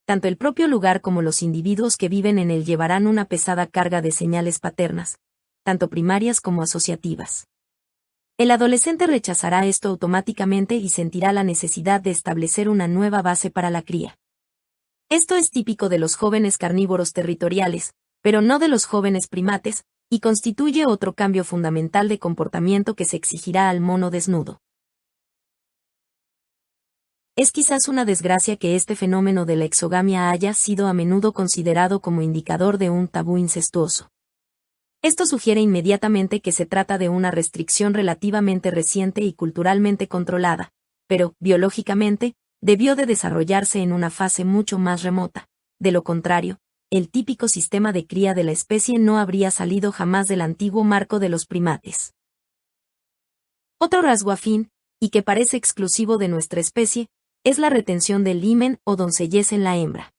Tanto el propio lugar como los individuos que viven en él llevarán una pesada carga de señales paternas, tanto primarias como asociativas. El adolescente rechazará esto automáticamente y sentirá la necesidad de establecer una nueva base para la cría. Esto es típico de los jóvenes carnívoros territoriales, pero no de los jóvenes primates, y constituye otro cambio fundamental de comportamiento que se exigirá al mono desnudo. Es quizás una desgracia que este fenómeno de la exogamia haya sido a menudo considerado como indicador de un tabú incestuoso. Esto sugiere inmediatamente que se trata de una restricción relativamente reciente y culturalmente controlada, pero, biológicamente, debió de desarrollarse en una fase mucho más remota. De lo contrario, el típico sistema de cría de la especie no habría salido jamás del antiguo marco de los primates. Otro rasgo afín, y que parece exclusivo de nuestra especie, es la retención del himen o doncellez en la hembra.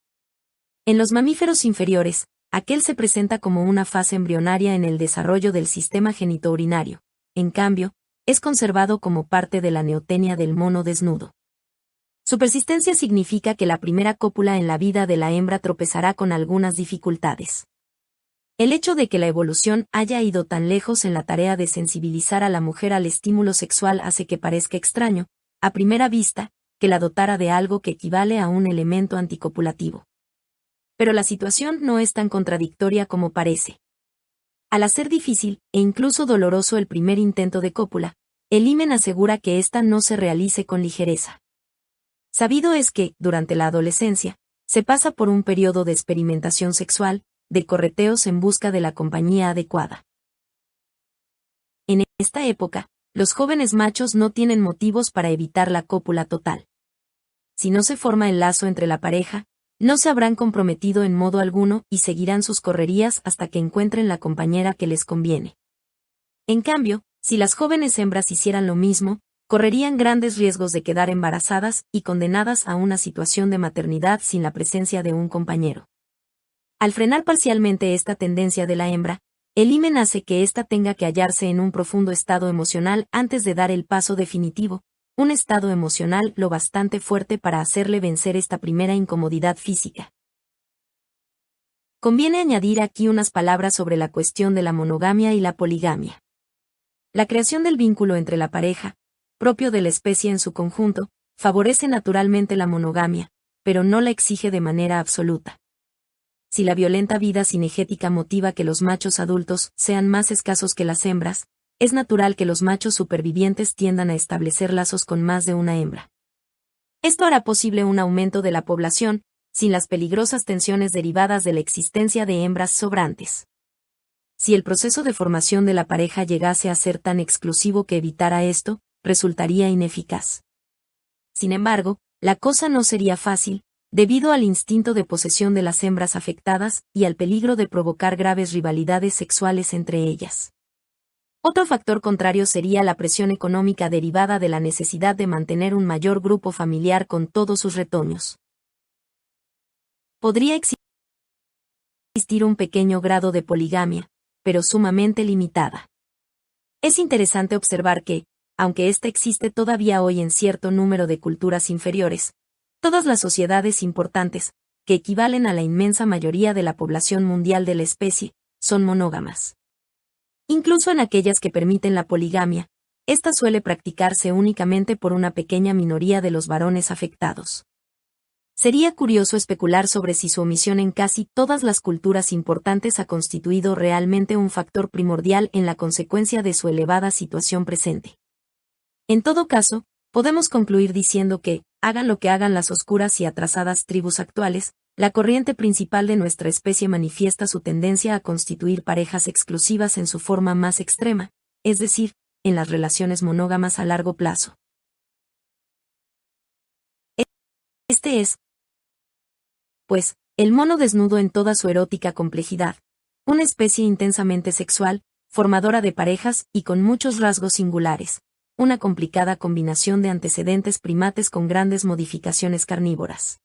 En los mamíferos inferiores, aquel se presenta como una fase embrionaria en el desarrollo del sistema genitourinario. En cambio, es conservado como parte de la neotenia del mono desnudo. Su persistencia significa que la primera cópula en la vida de la hembra tropezará con algunas dificultades. El hecho de que la evolución haya ido tan lejos en la tarea de sensibilizar a la mujer al estímulo sexual hace que parezca extraño, a primera vista, que la dotara de algo que equivale a un elemento anticopulativo. Pero la situación no es tan contradictoria como parece. Al hacer difícil, e incluso doloroso el primer intento de cópula, el himen asegura que ésta no se realice con ligereza. Sabido es que, durante la adolescencia, se pasa por un periodo de experimentación sexual, de correteos en busca de la compañía adecuada. En esta época, los jóvenes machos no tienen motivos para evitar la cópula total. Si no se forma el lazo entre la pareja, no se habrán comprometido en modo alguno y seguirán sus correrías hasta que encuentren la compañera que les conviene. En cambio, si las jóvenes hembras hicieran lo mismo, correrían grandes riesgos de quedar embarazadas y condenadas a una situación de maternidad sin la presencia de un compañero. Al frenar parcialmente esta tendencia de la hembra, el himen hace que ésta tenga que hallarse en un profundo estado emocional antes de dar el paso definitivo, un estado emocional lo bastante fuerte para hacerle vencer esta primera incomodidad física. Conviene añadir aquí unas palabras sobre la cuestión de la monogamia y la poligamia. La creación del vínculo entre la pareja, propio de la especie en su conjunto, favorece naturalmente la monogamia, pero no la exige de manera absoluta. Si la violenta vida cinegética motiva que los machos adultos sean más escasos que las hembras, es natural que los machos supervivientes tiendan a establecer lazos con más de una hembra. Esto hará posible un aumento de la población, sin las peligrosas tensiones derivadas de la existencia de hembras sobrantes. Si el proceso de formación de la pareja llegase a ser tan exclusivo que evitara esto, resultaría ineficaz. Sin embargo, la cosa no sería fácil, debido al instinto de posesión de las hembras afectadas y al peligro de provocar graves rivalidades sexuales entre ellas. Otro factor contrario sería la presión económica derivada de la necesidad de mantener un mayor grupo familiar con todos sus retoños. Podría existir un pequeño grado de poligamia, pero sumamente limitada. Es interesante observar que, aunque ésta existe todavía hoy en cierto número de culturas inferiores, todas las sociedades importantes, que equivalen a la inmensa mayoría de la población mundial de la especie, son monógamas. Incluso en aquellas que permiten la poligamia, esta suele practicarse únicamente por una pequeña minoría de los varones afectados. Sería curioso especular sobre si su omisión en casi todas las culturas importantes ha constituido realmente un factor primordial en la consecuencia de su elevada situación presente. En todo caso, podemos concluir diciendo que, hagan lo que hagan las oscuras y atrasadas tribus actuales, la corriente principal de nuestra especie manifiesta su tendencia a constituir parejas exclusivas en su forma más extrema, es decir, en las relaciones monógamas a largo plazo. Este es, pues, el mono desnudo en toda su erótica complejidad, una especie intensamente sexual, formadora de parejas y con muchos rasgos singulares, una complicada combinación de antecedentes primates con grandes modificaciones carnívoras.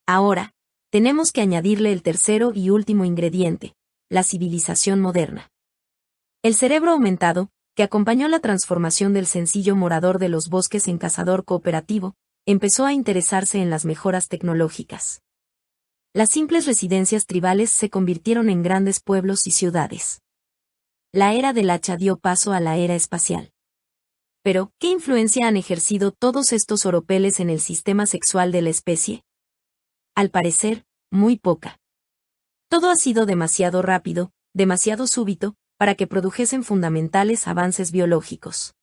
Ahora, tenemos que añadirle el tercero y último ingrediente, la civilización moderna. El cerebro aumentado, que acompañó la transformación del sencillo morador de los bosques en cazador cooperativo, empezó a interesarse en las mejoras tecnológicas. Las simples residencias tribales se convirtieron en grandes pueblos y ciudades. La era del hacha dio paso a la era espacial. Pero, ¿qué influencia han ejercido todos estos oropeles en el sistema sexual de la especie? Al parecer, muy poca. Todo ha sido demasiado rápido, demasiado súbito, para que produjesen fundamentales avances biológicos.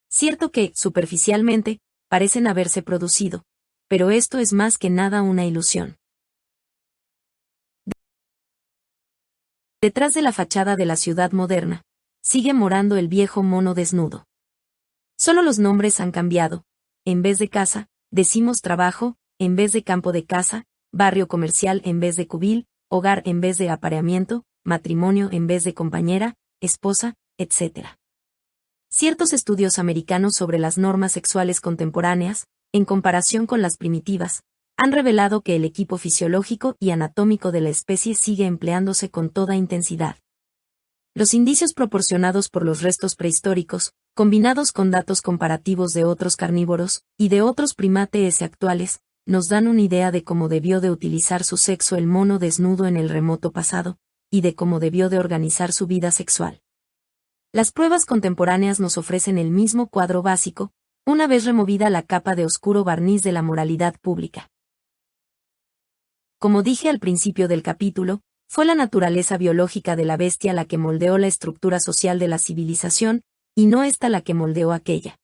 Cierto que, superficialmente, parecen haberse producido, pero esto es más que nada una ilusión. Detrás de la fachada de la ciudad moderna, sigue morando el viejo mono desnudo. Solo los nombres han cambiado. En vez de casa, decimos trabajo, en vez de campo de casa, barrio comercial en vez de cubil, hogar en vez de apareamiento, matrimonio en vez de compañera, esposa, etc. Ciertos estudios americanos sobre las normas sexuales contemporáneas, en comparación con las primitivas, han revelado que el equipo fisiológico y anatómico de la especie sigue empleándose con toda intensidad. Los indicios proporcionados por los restos prehistóricos, combinados con datos comparativos de otros carnívoros y de otros primates actuales, nos dan una idea de cómo debió de utilizar su sexo el mono desnudo en el remoto pasado, y de cómo debió de organizar su vida sexual. Las pruebas contemporáneas nos ofrecen el mismo cuadro básico, una vez removida la capa de oscuro barniz de la moralidad pública. Como dije al principio del capítulo, fue la naturaleza biológica de la bestia la que moldeó la estructura social de la civilización, y no esta la que moldeó aquella.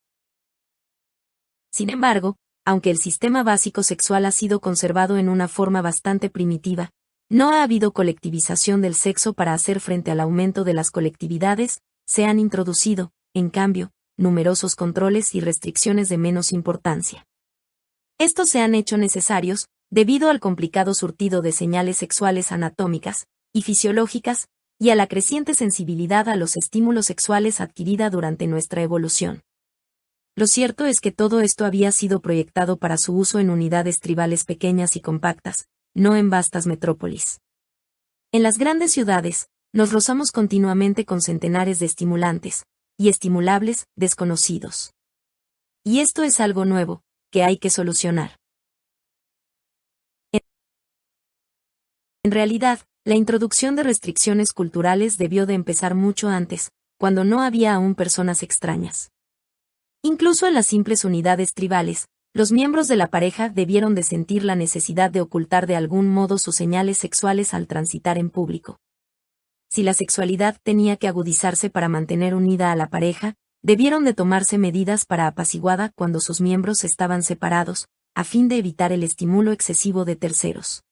Sin embargo, aunque el sistema básico sexual ha sido conservado en una forma bastante primitiva, no ha habido colectivización del sexo para hacer frente al aumento de las colectividades, se han introducido, en cambio, numerosos controles y restricciones de menos importancia. Estos se han hecho necesarios, debido al complicado surtido de señales sexuales anatómicas y fisiológicas, y a la creciente sensibilidad a los estímulos sexuales adquirida durante nuestra evolución. Lo cierto es que todo esto había sido proyectado para su uso en unidades tribales pequeñas y compactas, no en vastas metrópolis. En las grandes ciudades, nos rozamos continuamente con centenares de estimulantes, y estimulables, desconocidos. Y esto es algo nuevo, que hay que solucionar. En realidad, la introducción de restricciones culturales debió de empezar mucho antes, cuando no había aún personas extrañas. Incluso en las simples unidades tribales, los miembros de la pareja debieron de sentir la necesidad de ocultar de algún modo sus señales sexuales al transitar en público. Si la sexualidad tenía que agudizarse para mantener unida a la pareja, debieron de tomarse medidas para apaciguarla cuando sus miembros estaban separados, a fin de evitar el estímulo excesivo de terceros.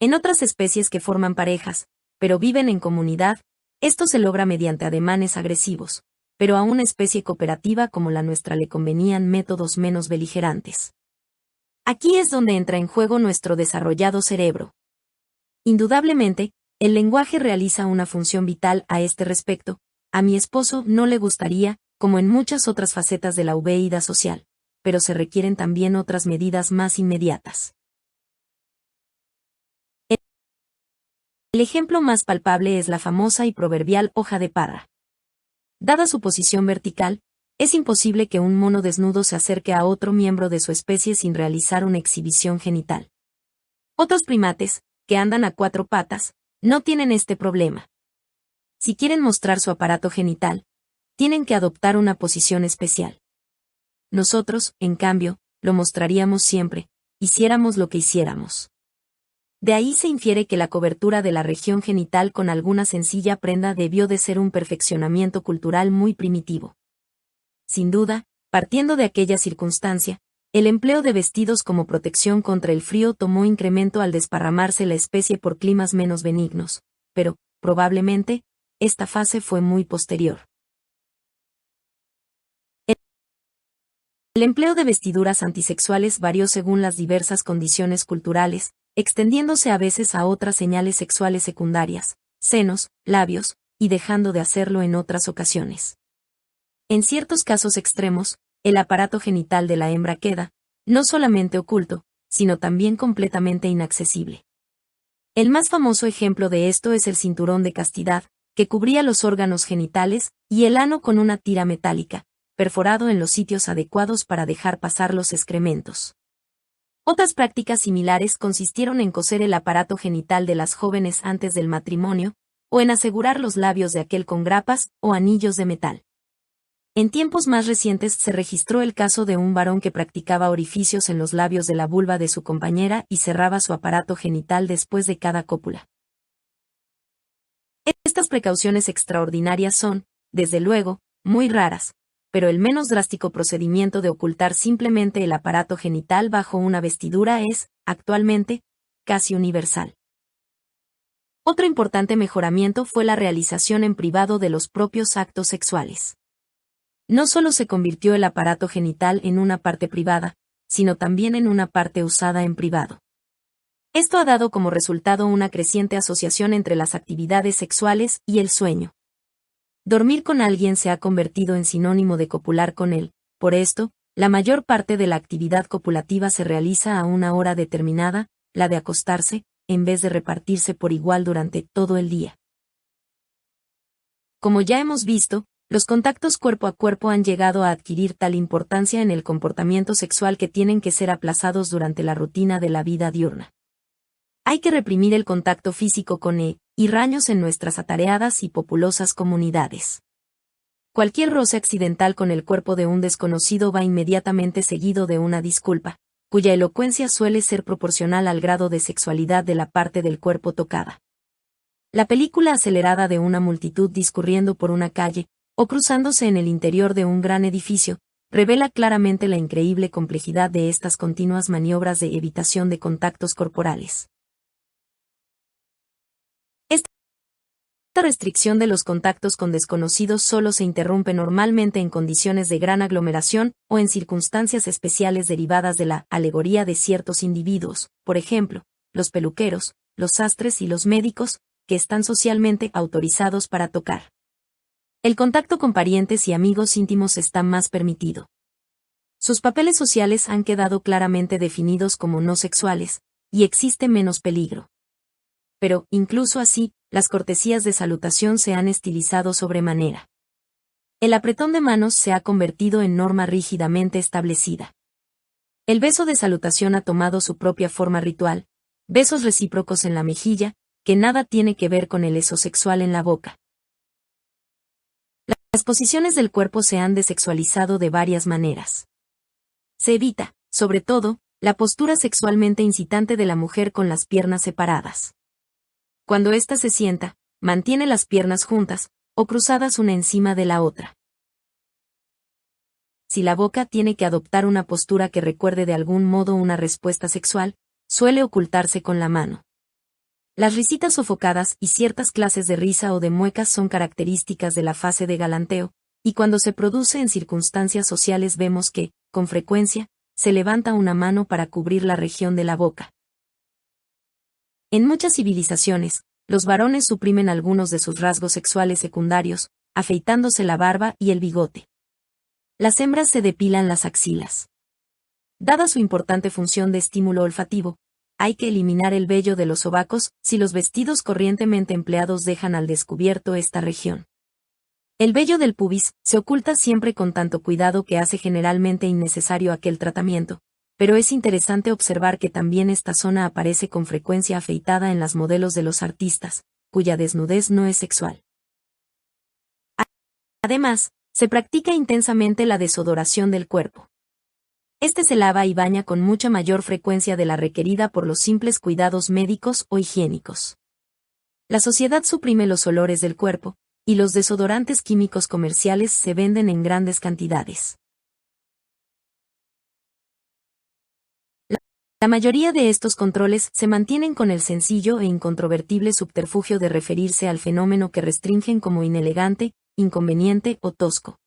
En otras especies que forman parejas, pero viven en comunidad, esto se logra mediante ademanes agresivos, pero a una especie cooperativa como la nuestra le convenían métodos menos beligerantes. Aquí es donde entra en juego nuestro desarrollado cerebro. Indudablemente, el lenguaje realiza una función vital a este respecto. A mi esposo no le gustaría, como en muchas otras facetas de la vida social, pero se requieren también otras medidas más inmediatas. El ejemplo más palpable es la famosa y proverbial hoja de parra. Dada su posición vertical, es imposible que un mono desnudo se acerque a otro miembro de su especie sin realizar una exhibición genital. Otros primates, que andan a cuatro patas, no tienen este problema. Si quieren mostrar su aparato genital, tienen que adoptar una posición especial. Nosotros, en cambio, lo mostraríamos siempre, hiciéramos lo que hiciéramos. De ahí se infiere que la cobertura de la región genital con alguna sencilla prenda debió de ser un perfeccionamiento cultural muy primitivo. Sin duda, partiendo de aquella circunstancia, el empleo de vestidos como protección contra el frío tomó incremento al desparramarse la especie por climas menos benignos, pero, probablemente, esta fase fue muy posterior. El empleo de vestiduras antisexuales varió según las diversas condiciones culturales, extendiéndose a veces a otras señales sexuales secundarias, senos, labios, y dejando de hacerlo en otras ocasiones. En ciertos casos extremos, el aparato genital de la hembra queda, no solamente oculto, sino también completamente inaccesible. El más famoso ejemplo de esto es el cinturón de castidad, que cubría los órganos genitales y el ano con una tira metálica, perforado en los sitios adecuados para dejar pasar los excrementos. Otras prácticas similares consistieron en coser el aparato genital de las jóvenes antes del matrimonio, o en asegurar los labios de aquel con grapas o anillos de metal. En tiempos más recientes se registró el caso de un varón que practicaba orificios en los labios de la vulva de su compañera y cerraba su aparato genital después de cada cópula. Estas precauciones extraordinarias son, desde luego, muy raras, pero el menos drástico procedimiento de ocultar simplemente el aparato genital bajo una vestidura es, actualmente, casi universal. Otro importante mejoramiento fue la realización en privado de los propios actos sexuales. No solo se convirtió el aparato genital en una parte privada, sino también en una parte usada en privado. Esto ha dado como resultado una creciente asociación entre las actividades sexuales y el sueño. Dormir con alguien se ha convertido en sinónimo de copular con él, por esto, la mayor parte de la actividad copulativa se realiza a una hora determinada, la de acostarse, en vez de repartirse por igual durante todo el día. Como ya hemos visto, los contactos cuerpo a cuerpo han llegado a adquirir tal importancia en el comportamiento sexual que tienen que ser aplazados durante la rutina de la vida diurna. Hay que reprimir el contacto físico con raños en nuestras atareadas y populosas comunidades. Cualquier roce accidental con el cuerpo de un desconocido va inmediatamente seguido de una disculpa, cuya elocuencia suele ser proporcional al grado de sexualidad de la parte del cuerpo tocada. La película acelerada de una multitud discurriendo por una calle, o cruzándose en el interior de un gran edificio, revela claramente la increíble complejidad de estas continuas maniobras de evitación de contactos corporales. Esta restricción de los contactos con desconocidos solo se interrumpe normalmente en condiciones de gran aglomeración o en circunstancias especiales derivadas de la alegoría de ciertos individuos, por ejemplo, los peluqueros, los sastres y los médicos, que están socialmente autorizados para tocar. El contacto con parientes y amigos íntimos está más permitido. Sus papeles sociales han quedado claramente definidos como no sexuales, y existe menos peligro. Pero, incluso así, las cortesías de salutación se han estilizado sobremanera. El apretón de manos se ha convertido en norma rígidamente establecida. El beso de salutación ha tomado su propia forma ritual, besos recíprocos en la mejilla, que nada tiene que ver con el beso sexual en la boca. Las posiciones del cuerpo se han desexualizado de varias maneras. Se evita, sobre todo, la postura sexualmente incitante de la mujer con las piernas separadas. Cuando ésta se sienta, mantiene las piernas juntas, o cruzadas una encima de la otra. Si la boca tiene que adoptar una postura que recuerde de algún modo una respuesta sexual, suele ocultarse con la mano. Las risitas sofocadas y ciertas clases de risa o de muecas son características de la fase de galanteo, y cuando se produce en circunstancias sociales vemos que, con frecuencia, se levanta una mano para cubrir la región de la boca. En muchas civilizaciones, los varones suprimen algunos de sus rasgos sexuales secundarios, afeitándose la barba y el bigote. Las hembras se depilan las axilas. Dada su importante función de estímulo olfativo, hay que eliminar el vello de los sobacos si los vestidos corrientemente empleados dejan al descubierto esta región. El vello del pubis se oculta siempre con tanto cuidado que hace generalmente innecesario aquel tratamiento, pero es interesante observar que también esta zona aparece con frecuencia afeitada en las modelos de los artistas, cuya desnudez no es sexual. Además, se practica intensamente la desodoración del cuerpo. Este se lava y baña con mucha mayor frecuencia de la requerida por los simples cuidados médicos o higiénicos. La sociedad suprime los olores del cuerpo, y los desodorantes químicos comerciales se venden en grandes cantidades. La mayoría de estos controles se mantienen con el sencillo e incontrovertible subterfugio de referirse al fenómeno que restringen como inelegante, inconveniente o tosco.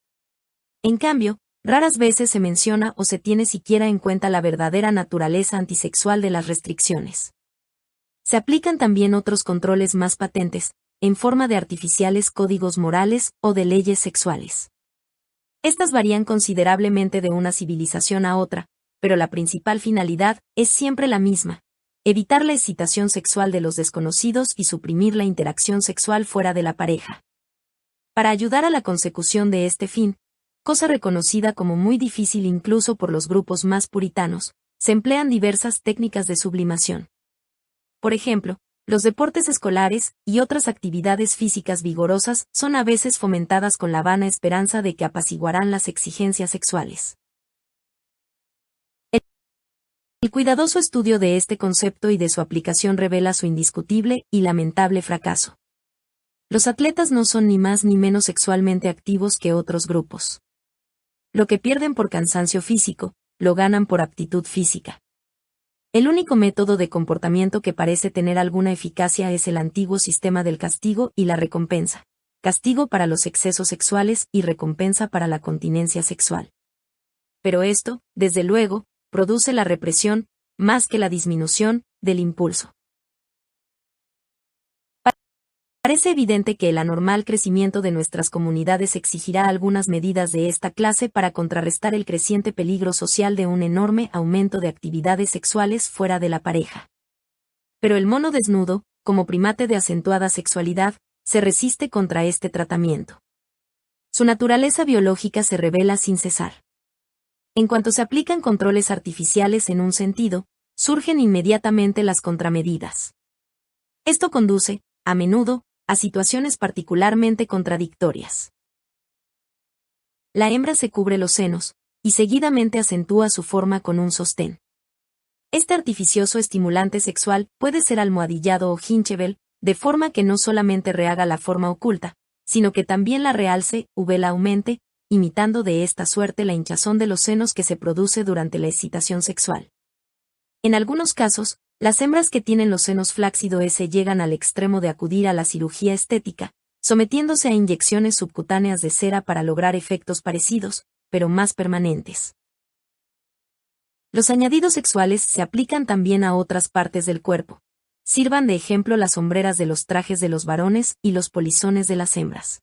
En cambio, raras veces se menciona o se tiene siquiera en cuenta la verdadera naturaleza antisexual de las restricciones. Se aplican también otros controles más patentes, en forma de artificiales códigos morales o de leyes sexuales. Estas varían considerablemente de una civilización a otra, pero la principal finalidad es siempre la misma: evitar la excitación sexual de los desconocidos y suprimir la interacción sexual fuera de la pareja. Para ayudar a la consecución de este fin, cosa reconocida como muy difícil incluso por los grupos más puritanos, se emplean diversas técnicas de sublimación. Por ejemplo, los deportes escolares y otras actividades físicas vigorosas son a veces fomentadas con la vana esperanza de que apaciguarán las exigencias sexuales. El cuidadoso estudio de este concepto y de su aplicación revela su indiscutible y lamentable fracaso. Los atletas no son ni más ni menos sexualmente activos que otros grupos. Lo que pierden por cansancio físico, lo ganan por aptitud física. El único método de comportamiento que parece tener alguna eficacia es el antiguo sistema del castigo y la recompensa. Castigo para los excesos sexuales y recompensa para la continencia sexual. Pero esto, desde luego, produce la represión, más que la disminución, del impulso. Parece evidente que el anormal crecimiento de nuestras comunidades exigirá algunas medidas de esta clase para contrarrestar el creciente peligro social de un enorme aumento de actividades sexuales fuera de la pareja. Pero el mono desnudo, como primate de acentuada sexualidad, se resiste contra este tratamiento. Su naturaleza biológica se revela sin cesar. En cuanto se aplican controles artificiales en un sentido, surgen inmediatamente las contramedidas. Esto conduce, a menudo, a situaciones particularmente contradictorias. La hembra se cubre los senos, y seguidamente acentúa su forma con un sostén. Este artificioso estimulante sexual puede ser almohadillado o hinchebel, de forma que no solamente rehaga la forma oculta, sino que también la realce o la aumente, imitando de esta suerte la hinchazón de los senos que se produce durante la excitación sexual. En algunos casos, las hembras que tienen los senos flácido S llegan al extremo de acudir a la cirugía estética, sometiéndose a inyecciones subcutáneas de cera para lograr efectos parecidos, pero más permanentes. Los añadidos sexuales se aplican también a otras partes del cuerpo. Sirvan de ejemplo las sombreras de los trajes de los varones y los polizones de las hembras.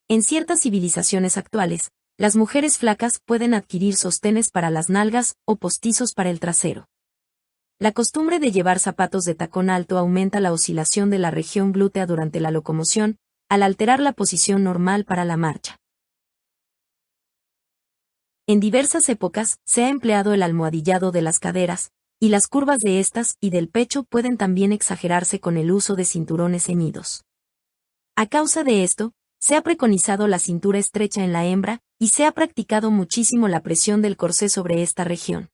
En ciertas civilizaciones actuales, las mujeres flacas pueden adquirir sostenes para las nalgas o postizos para el trasero. La costumbre de llevar zapatos de tacón alto aumenta la oscilación de la región glútea durante la locomoción, al alterar la posición normal para la marcha. En diversas épocas se ha empleado el almohadillado de las caderas, y las curvas de estas y del pecho pueden también exagerarse con el uso de cinturones ceñidos. A causa de esto, se ha preconizado la cintura estrecha en la hembra, y se ha practicado muchísimo la presión del corsé sobre esta región.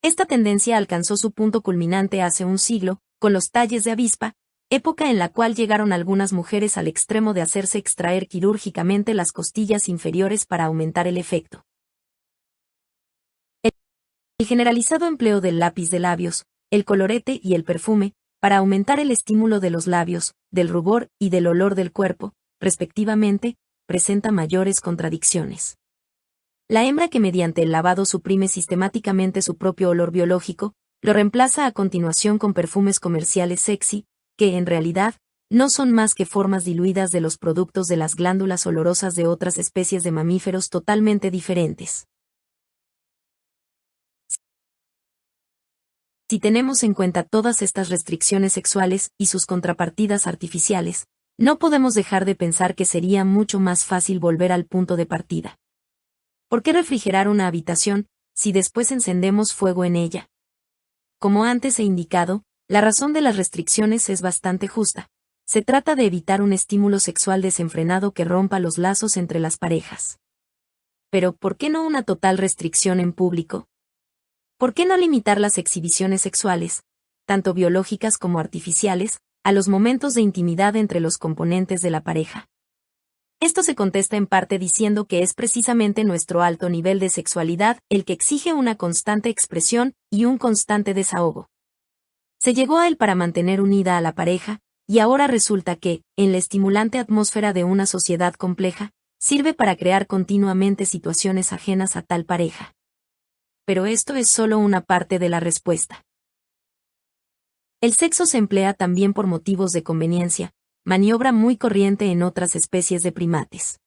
Esta tendencia alcanzó su punto culminante hace un siglo, con los talles de avispa, época en la cual llegaron algunas mujeres al extremo de hacerse extraer quirúrgicamente las costillas inferiores para aumentar el efecto. El generalizado empleo del lápiz de labios, el colorete y el perfume, para aumentar el estímulo de los labios, del rubor y del olor del cuerpo, respectivamente, presenta mayores contradicciones. La hembra que mediante el lavado suprime sistemáticamente su propio olor biológico, lo reemplaza a continuación con perfumes comerciales sexy, que en realidad, no son más que formas diluidas de los productos de las glándulas olorosas de otras especies de mamíferos totalmente diferentes. Si tenemos en cuenta todas estas restricciones sexuales y sus contrapartidas artificiales, no podemos dejar de pensar que sería mucho más fácil volver al punto de partida. ¿Por qué refrigerar una habitación, si después encendemos fuego en ella? Como antes he indicado, la razón de las restricciones es bastante justa. Se trata de evitar un estímulo sexual desenfrenado que rompa los lazos entre las parejas. Pero, ¿por qué no una total restricción en público? ¿Por qué no limitar las exhibiciones sexuales, tanto biológicas como artificiales, a los momentos de intimidad entre los componentes de la pareja? Esto se contesta en parte diciendo que es precisamente nuestro alto nivel de sexualidad el que exige una constante expresión y un constante desahogo. Se llegó a él para mantener unida a la pareja, y ahora resulta que, en la estimulante atmósfera de una sociedad compleja, sirve para crear continuamente situaciones ajenas a tal pareja. Pero esto es solo una parte de la respuesta. El sexo se emplea también por motivos de conveniencia, maniobra muy corriente en otras especies de primates.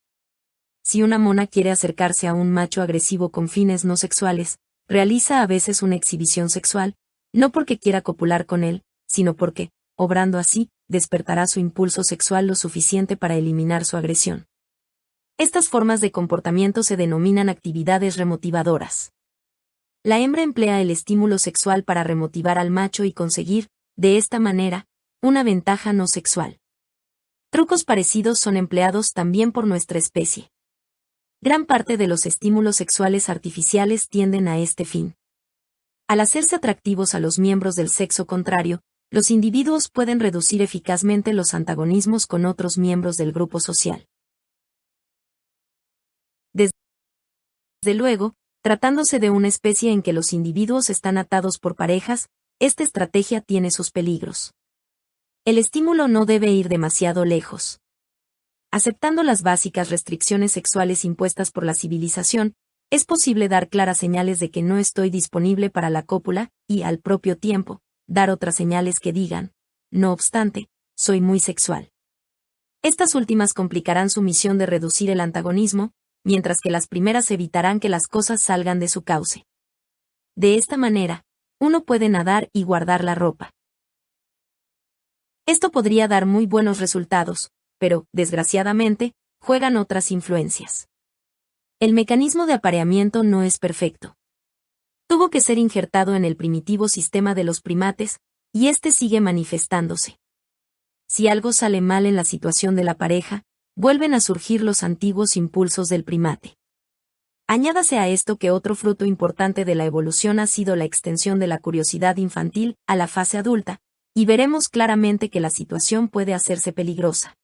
Si una mona quiere acercarse a un macho agresivo con fines no sexuales, realiza a veces una exhibición sexual, no porque quiera copular con él, sino porque, obrando así, despertará su impulso sexual lo suficiente para eliminar su agresión. Estas formas de comportamiento se denominan actividades remotivadoras. La hembra emplea el estímulo sexual para remotivar al macho y conseguir, de esta manera, una ventaja no sexual. Trucos parecidos son empleados también por nuestra especie. Gran parte de los estímulos sexuales artificiales tienden a este fin. Al hacerse atractivos a los miembros del sexo contrario, los individuos pueden reducir eficazmente los antagonismos con otros miembros del grupo social. Desde luego, tratándose de una especie en que los individuos están atados por parejas, esta estrategia tiene sus peligros. El estímulo no debe ir demasiado lejos. Aceptando las básicas restricciones sexuales impuestas por la civilización, es posible dar claras señales de que no estoy disponible para la cópula, y, al propio tiempo, dar otras señales que digan, no obstante, soy muy sexual. Estas últimas complicarán su misión de reducir el antagonismo, mientras que las primeras evitarán que las cosas salgan de su cauce. De esta manera, uno puede nadar y guardar la ropa. Esto podría dar muy buenos resultados, pero, desgraciadamente, juegan otras influencias. El mecanismo de apareamiento no es perfecto. Tuvo que ser injertado en el primitivo sistema de los primates, y este sigue manifestándose. Si algo sale mal en la situación de la pareja, vuelven a surgir los antiguos impulsos del primate. Añádase a esto que otro fruto importante de la evolución ha sido la extensión de la curiosidad infantil a la fase adulta, y veremos claramente que la situación puede hacerse peligrosa.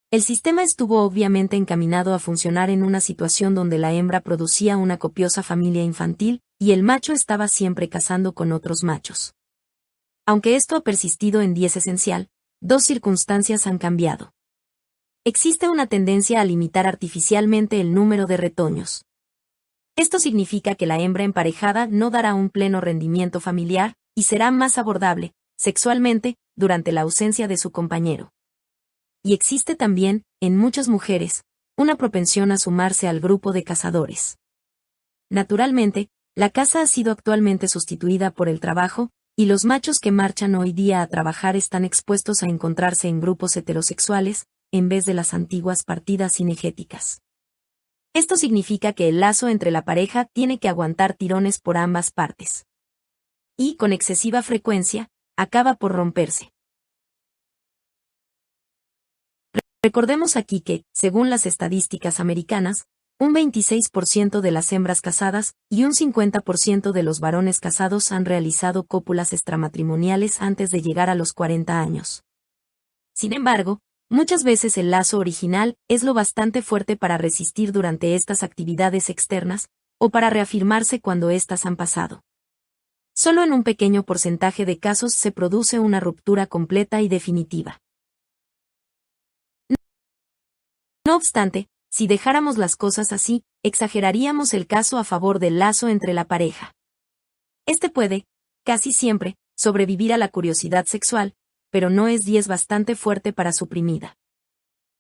El sistema estuvo obviamente encaminado a funcionar en una situación donde la hembra producía una copiosa familia infantil, y el macho estaba siempre cazando con otros machos. Aunque esto ha persistido en diez esencial, dos circunstancias han cambiado. Existe una tendencia a limitar artificialmente el número de retoños. Esto significa que la hembra emparejada no dará un pleno rendimiento familiar, y será más abordable, sexualmente, durante la ausencia de su compañero. Y existe también, en muchas mujeres, una propensión a sumarse al grupo de cazadores. Naturalmente, la caza ha sido actualmente sustituida por el trabajo, y los machos que marchan hoy día a trabajar están expuestos a encontrarse en grupos heterosexuales, en vez de las antiguas partidas cinegéticas. Esto significa que el lazo entre la pareja tiene que aguantar tirones por ambas partes. Y, con excesiva frecuencia, acaba por romperse. Recordemos aquí que, según las estadísticas americanas, un 26% de las hembras casadas y un 50% de los varones casados han realizado cópulas extramatrimoniales antes de llegar a los 40 años. Sin embargo, muchas veces el lazo original es lo bastante fuerte para resistir durante estas actividades externas, o para reafirmarse cuando éstas han pasado. Solo en un pequeño porcentaje de casos se produce una ruptura completa y definitiva. No obstante, si dejáramos las cosas así, exageraríamos el caso a favor del lazo entre la pareja. Este puede, casi siempre, sobrevivir a la curiosidad sexual, pero no es bastante fuerte para suprimida.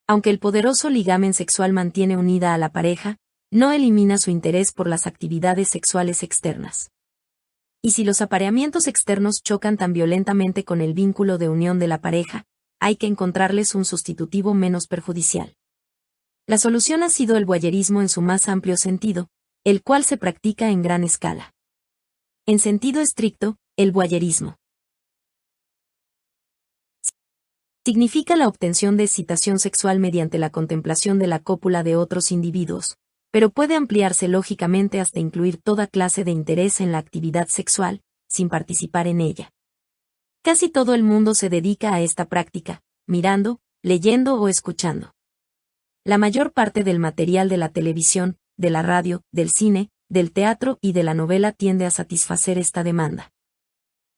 Aunque el poderoso ligamen sexual mantiene unida a la pareja, no elimina su interés por las actividades sexuales externas. Y si los apareamientos externos chocan tan violentamente con el vínculo de unión de la pareja, hay que encontrarles un sustitutivo menos perjudicial. La solución ha sido el voyerismo en su más amplio sentido, el cual se practica en gran escala. En sentido estricto, el voyerismo significa la obtención de excitación sexual mediante la contemplación de la cópula de otros individuos, pero puede ampliarse lógicamente hasta incluir toda clase de interés en la actividad sexual, sin participar en ella. Casi todo el mundo se dedica a esta práctica, mirando, leyendo o escuchando. La mayor parte del material de la televisión, de la radio, del cine, del teatro y de la novela tiende a satisfacer esta demanda.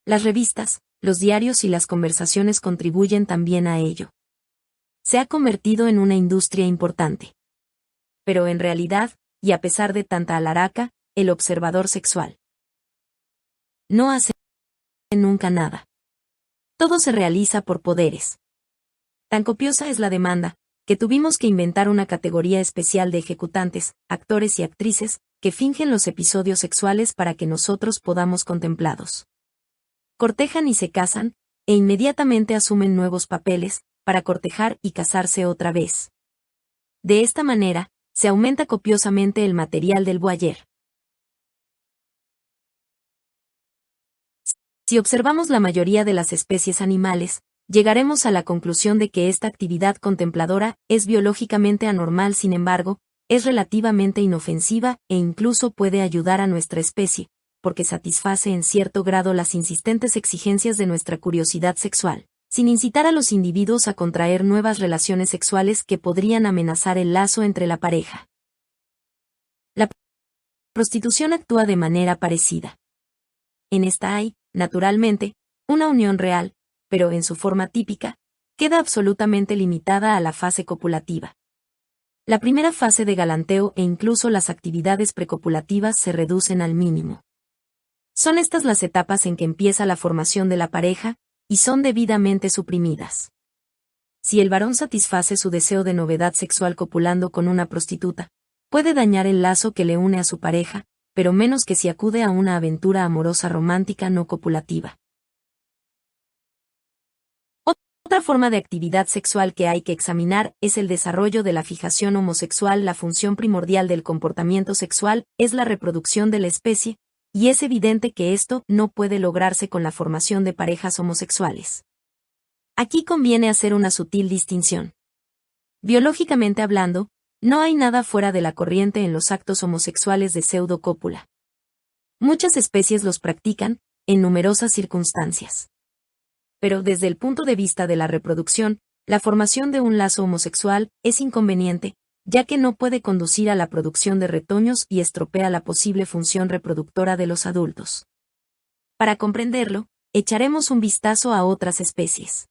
Las revistas, los diarios y las conversaciones contribuyen también a ello. Se ha convertido en una industria importante. Pero en realidad, y a pesar de tanta alaraca, el observador sexual no hace nunca nada. Todo se realiza por poderes. Tan copiosa es la demanda, que tuvimos que inventar una categoría especial de ejecutantes, actores y actrices, que fingen los episodios sexuales para que nosotros podamos contemplarlos. Cortejan y se casan, e inmediatamente asumen nuevos papeles, para cortejar y casarse otra vez. De esta manera, se aumenta copiosamente el material del voyeur. Si observamos la mayoría de las especies animales, llegaremos a la conclusión de que esta actividad contempladora es biológicamente anormal, sin embargo, es relativamente inofensiva e incluso puede ayudar a nuestra especie, porque satisface en cierto grado las insistentes exigencias de nuestra curiosidad sexual, sin incitar a los individuos a contraer nuevas relaciones sexuales que podrían amenazar el lazo entre la pareja. La prostitución actúa de manera parecida. En esta hay, naturalmente, una unión real, pero en su forma típica, queda absolutamente limitada a la fase copulativa. La primera fase de galanteo e incluso las actividades precopulativas se reducen al mínimo. Son estas las etapas en que empieza la formación de la pareja, y son debidamente suprimidas. Si el varón satisface su deseo de novedad sexual copulando con una prostituta, puede dañar el lazo que le une a su pareja, pero menos que si acude a una aventura amorosa romántica no copulativa. Otra forma de actividad sexual que hay que examinar es el desarrollo de la fijación homosexual. La función primordial del comportamiento sexual es la reproducción de la especie, y es evidente que esto no puede lograrse con la formación de parejas homosexuales. Aquí conviene hacer una sutil distinción. Biológicamente hablando, no hay nada fuera de la corriente en los actos homosexuales de pseudocópula. Muchas especies los practican, en numerosas circunstancias. Pero desde el punto de vista de la reproducción, la formación de un lazo homosexual es inconveniente, ya que no puede conducir a la producción de retoños y estropea la posible función reproductora de los adultos. Para comprenderlo, echaremos un vistazo a otras especies.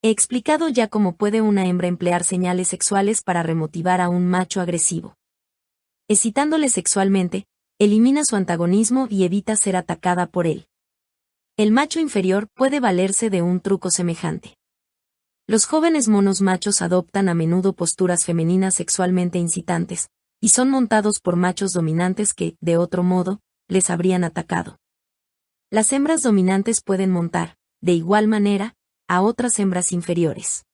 He explicado ya cómo puede una hembra emplear señales sexuales para remotivar a un macho agresivo. Excitándole sexualmente, elimina su antagonismo y evita ser atacada por él. El macho inferior puede valerse de un truco semejante. Los jóvenes monos machos adoptan a menudo posturas femeninas sexualmente incitantes, y son montados por machos dominantes que, de otro modo, les habrían atacado. Las hembras dominantes pueden montar, de igual manera, a otras hembras inferiores.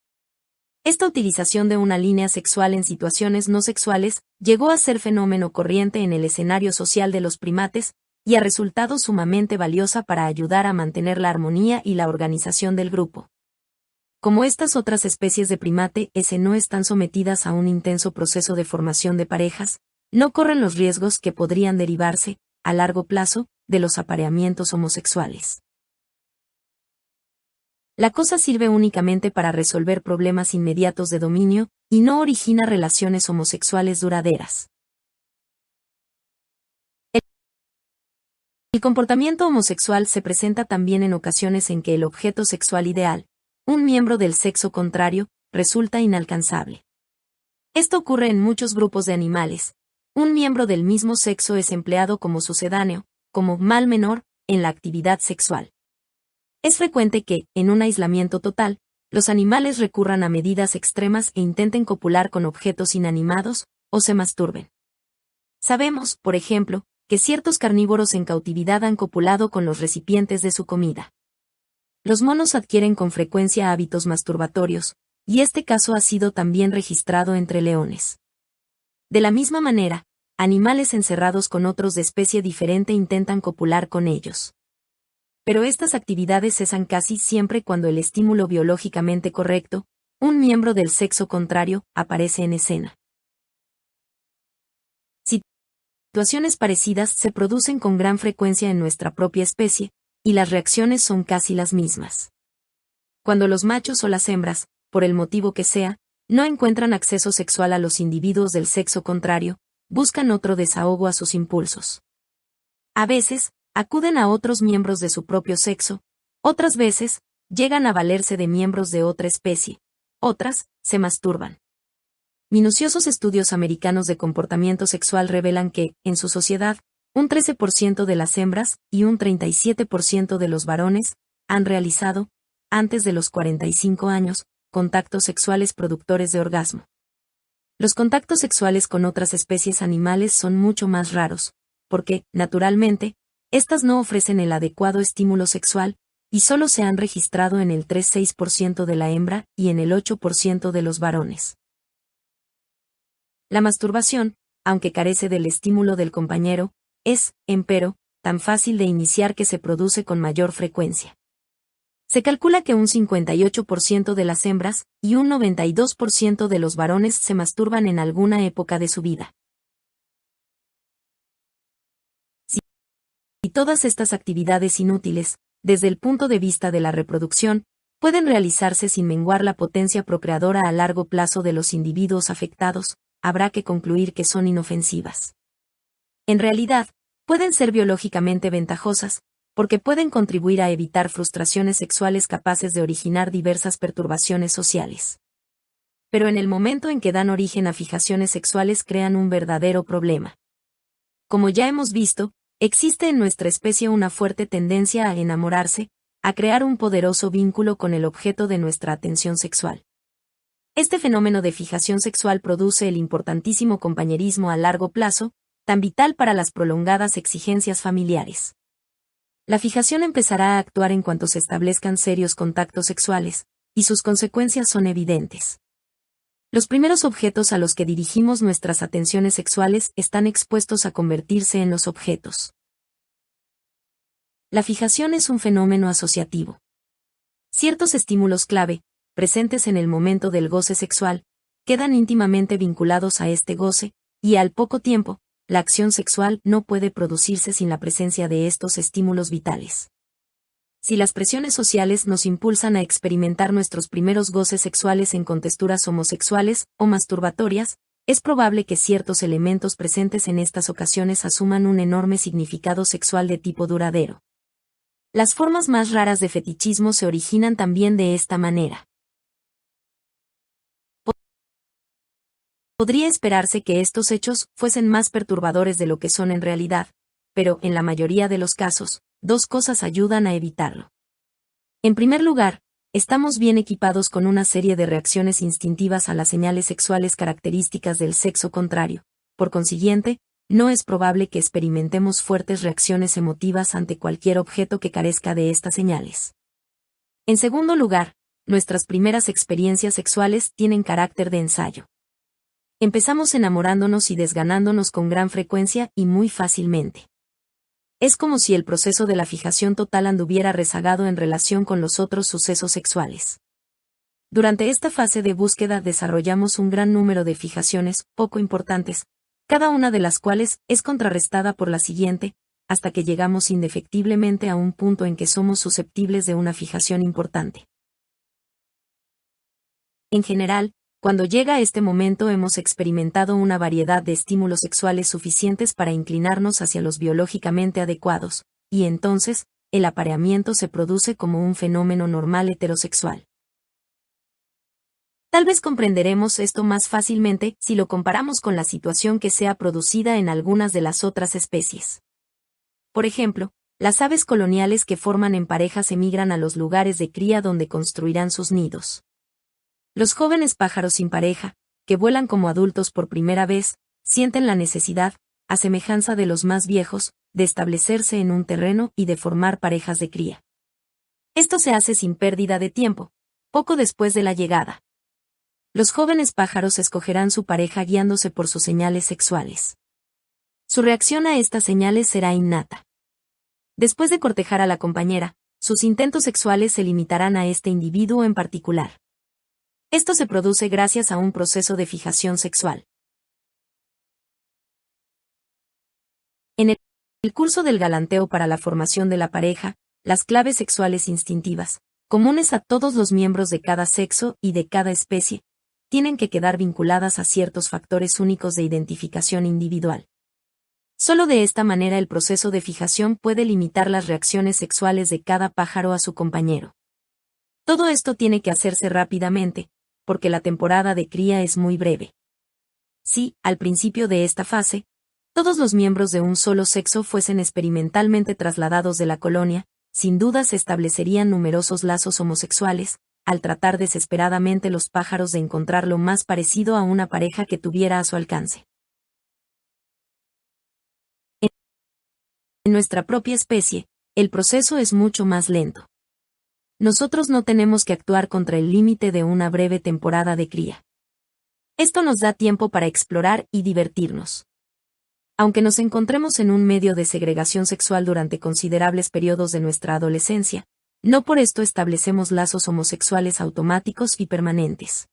Esta utilización de una línea sexual en situaciones no sexuales llegó a ser fenómeno corriente en el escenario social de los primates, y ha resultado sumamente valiosa para ayudar a mantener la armonía y la organización del grupo. Como estas otras especies de primate no están sometidas a un intenso proceso de formación de parejas, no corren los riesgos que podrían derivarse, a largo plazo, de los apareamientos homosexuales. La cosa sirve únicamente para resolver problemas inmediatos de dominio, y no origina relaciones homosexuales duraderas. El comportamiento homosexual se presenta también en ocasiones en que el objeto sexual ideal, un miembro del sexo contrario, resulta inalcanzable. Esto ocurre en muchos grupos de animales. Un miembro del mismo sexo es empleado como sucedáneo, como mal menor, en la actividad sexual. Es frecuente que, en un aislamiento total, los animales recurran a medidas extremas e intenten copular con objetos inanimados, o se masturben. Sabemos, por ejemplo, que ciertos carnívoros en cautividad han copulado con los recipientes de su comida. Los monos adquieren con frecuencia hábitos masturbatorios, y este caso ha sido también registrado entre leones. De la misma manera, animales encerrados con otros de especie diferente intentan copular con ellos. Pero estas actividades cesan casi siempre cuando el estímulo biológicamente correcto, un miembro del sexo contrario, aparece en escena. Situaciones parecidas se producen con gran frecuencia en nuestra propia especie, y las reacciones son casi las mismas. Cuando los machos o las hembras, por el motivo que sea, no encuentran acceso sexual a los individuos del sexo contrario, buscan otro desahogo a sus impulsos. A veces, acuden a otros miembros de su propio sexo, otras veces, llegan a valerse de miembros de otra especie, otras, se masturban. Minuciosos estudios americanos de comportamiento sexual revelan que, en su sociedad, un 13% de las hembras y un 37% de los varones han realizado, antes de los 45 años, contactos sexuales productores de orgasmo. Los contactos sexuales con otras especies animales son mucho más raros, porque, naturalmente, estas no ofrecen el adecuado estímulo sexual, y solo se han registrado en el 3,6% de la hembra y en el 8% de los varones. La masturbación, aunque carece del estímulo del compañero, es, empero, tan fácil de iniciar que se produce con mayor frecuencia. Se calcula que un 58% de las hembras y un 92% de los varones se masturban en alguna época de su vida. Y todas estas actividades inútiles, desde el punto de vista de la reproducción, pueden realizarse sin menguar la potencia procreadora a largo plazo de los individuos afectados, habrá que concluir que son inofensivas. En realidad, pueden ser biológicamente ventajosas, porque pueden contribuir a evitar frustraciones sexuales capaces de originar diversas perturbaciones sociales. Pero en el momento en que dan origen a fijaciones sexuales crean un verdadero problema. Como ya hemos visto, existe en nuestra especie una fuerte tendencia a enamorarse, a crear un poderoso vínculo con el objeto de nuestra atención sexual. Este fenómeno de fijación sexual produce el importantísimo compañerismo a largo plazo, tan vital para las prolongadas exigencias familiares. La fijación empezará a actuar en cuanto se establezcan serios contactos sexuales, y sus consecuencias son evidentes. Los primeros objetos a los que dirigimos nuestras atenciones sexuales están expuestos a convertirse en los objetos. La fijación es un fenómeno asociativo. Ciertos estímulos clave, presentes en el momento del goce sexual, quedan íntimamente vinculados a este goce, y al poco tiempo, la acción sexual no puede producirse sin la presencia de estos estímulos vitales. Si las presiones sociales nos impulsan a experimentar nuestros primeros goces sexuales en contexturas homosexuales o masturbatorias, es probable que ciertos elementos presentes en estas ocasiones asuman un enorme significado sexual de tipo duradero. Las formas más raras de fetichismo se originan también de esta manera. Podría esperarse que estos hechos fuesen más perturbadores de lo que son en realidad, pero, en la mayoría de los casos, dos cosas ayudan a evitarlo. En primer lugar, estamos bien equipados con una serie de reacciones instintivas a las señales sexuales características del sexo contrario. Por consiguiente, no es probable que experimentemos fuertes reacciones emotivas ante cualquier objeto que carezca de estas señales. En segundo lugar, nuestras primeras experiencias sexuales tienen carácter de ensayo. Empezamos enamorándonos y desganándonos con gran frecuencia y muy fácilmente. Es como si el proceso de la fijación total anduviera rezagado en relación con los otros sucesos sexuales. Durante esta fase de búsqueda desarrollamos un gran número de fijaciones, poco importantes, cada una de las cuales es contrarrestada por la siguiente, hasta que llegamos indefectiblemente a un punto en que somos susceptibles de una fijación importante. En general, cuando llega este momento hemos experimentado una variedad de estímulos sexuales suficientes para inclinarnos hacia los biológicamente adecuados, y entonces, el apareamiento se produce como un fenómeno normal heterosexual. Tal vez comprenderemos esto más fácilmente si lo comparamos con la situación que se ha producido en algunas de las otras especies. Por ejemplo, las aves coloniales que forman en parejas emigran a los lugares de cría donde construirán sus nidos. Los jóvenes pájaros sin pareja, que vuelan como adultos por primera vez, sienten la necesidad, a semejanza de los más viejos, de establecerse en un terreno y de formar parejas de cría. Esto se hace sin pérdida de tiempo, poco después de la llegada. Los jóvenes pájaros escogerán su pareja guiándose por sus señales sexuales. Su reacción a estas señales será innata. Después de cortejar a la compañera, sus intentos sexuales se limitarán a este individuo en particular. Esto se produce gracias a un proceso de fijación sexual. En el curso del galanteo para la formación de la pareja, las claves sexuales instintivas, comunes a todos los miembros de cada sexo y de cada especie, tienen que quedar vinculadas a ciertos factores únicos de identificación individual. Solo de esta manera el proceso de fijación puede limitar las reacciones sexuales de cada pájaro a su compañero. Todo esto tiene que hacerse rápidamente, porque la temporada de cría es muy breve. Si, al principio de esta fase, todos los miembros de un solo sexo fuesen experimentalmente trasladados de la colonia, sin duda se establecerían numerosos lazos homosexuales, al tratar desesperadamente los pájaros de encontrar lo más parecido a una pareja que tuviera a su alcance. En nuestra propia especie, el proceso es mucho más lento. Nosotros no tenemos que actuar contra el límite de una breve temporada de cría. Esto nos da tiempo para explorar y divertirnos. Aunque nos encontremos en un medio de segregación sexual durante considerables periodos de nuestra adolescencia, no por esto establecemos lazos homosexuales automáticos y permanentes.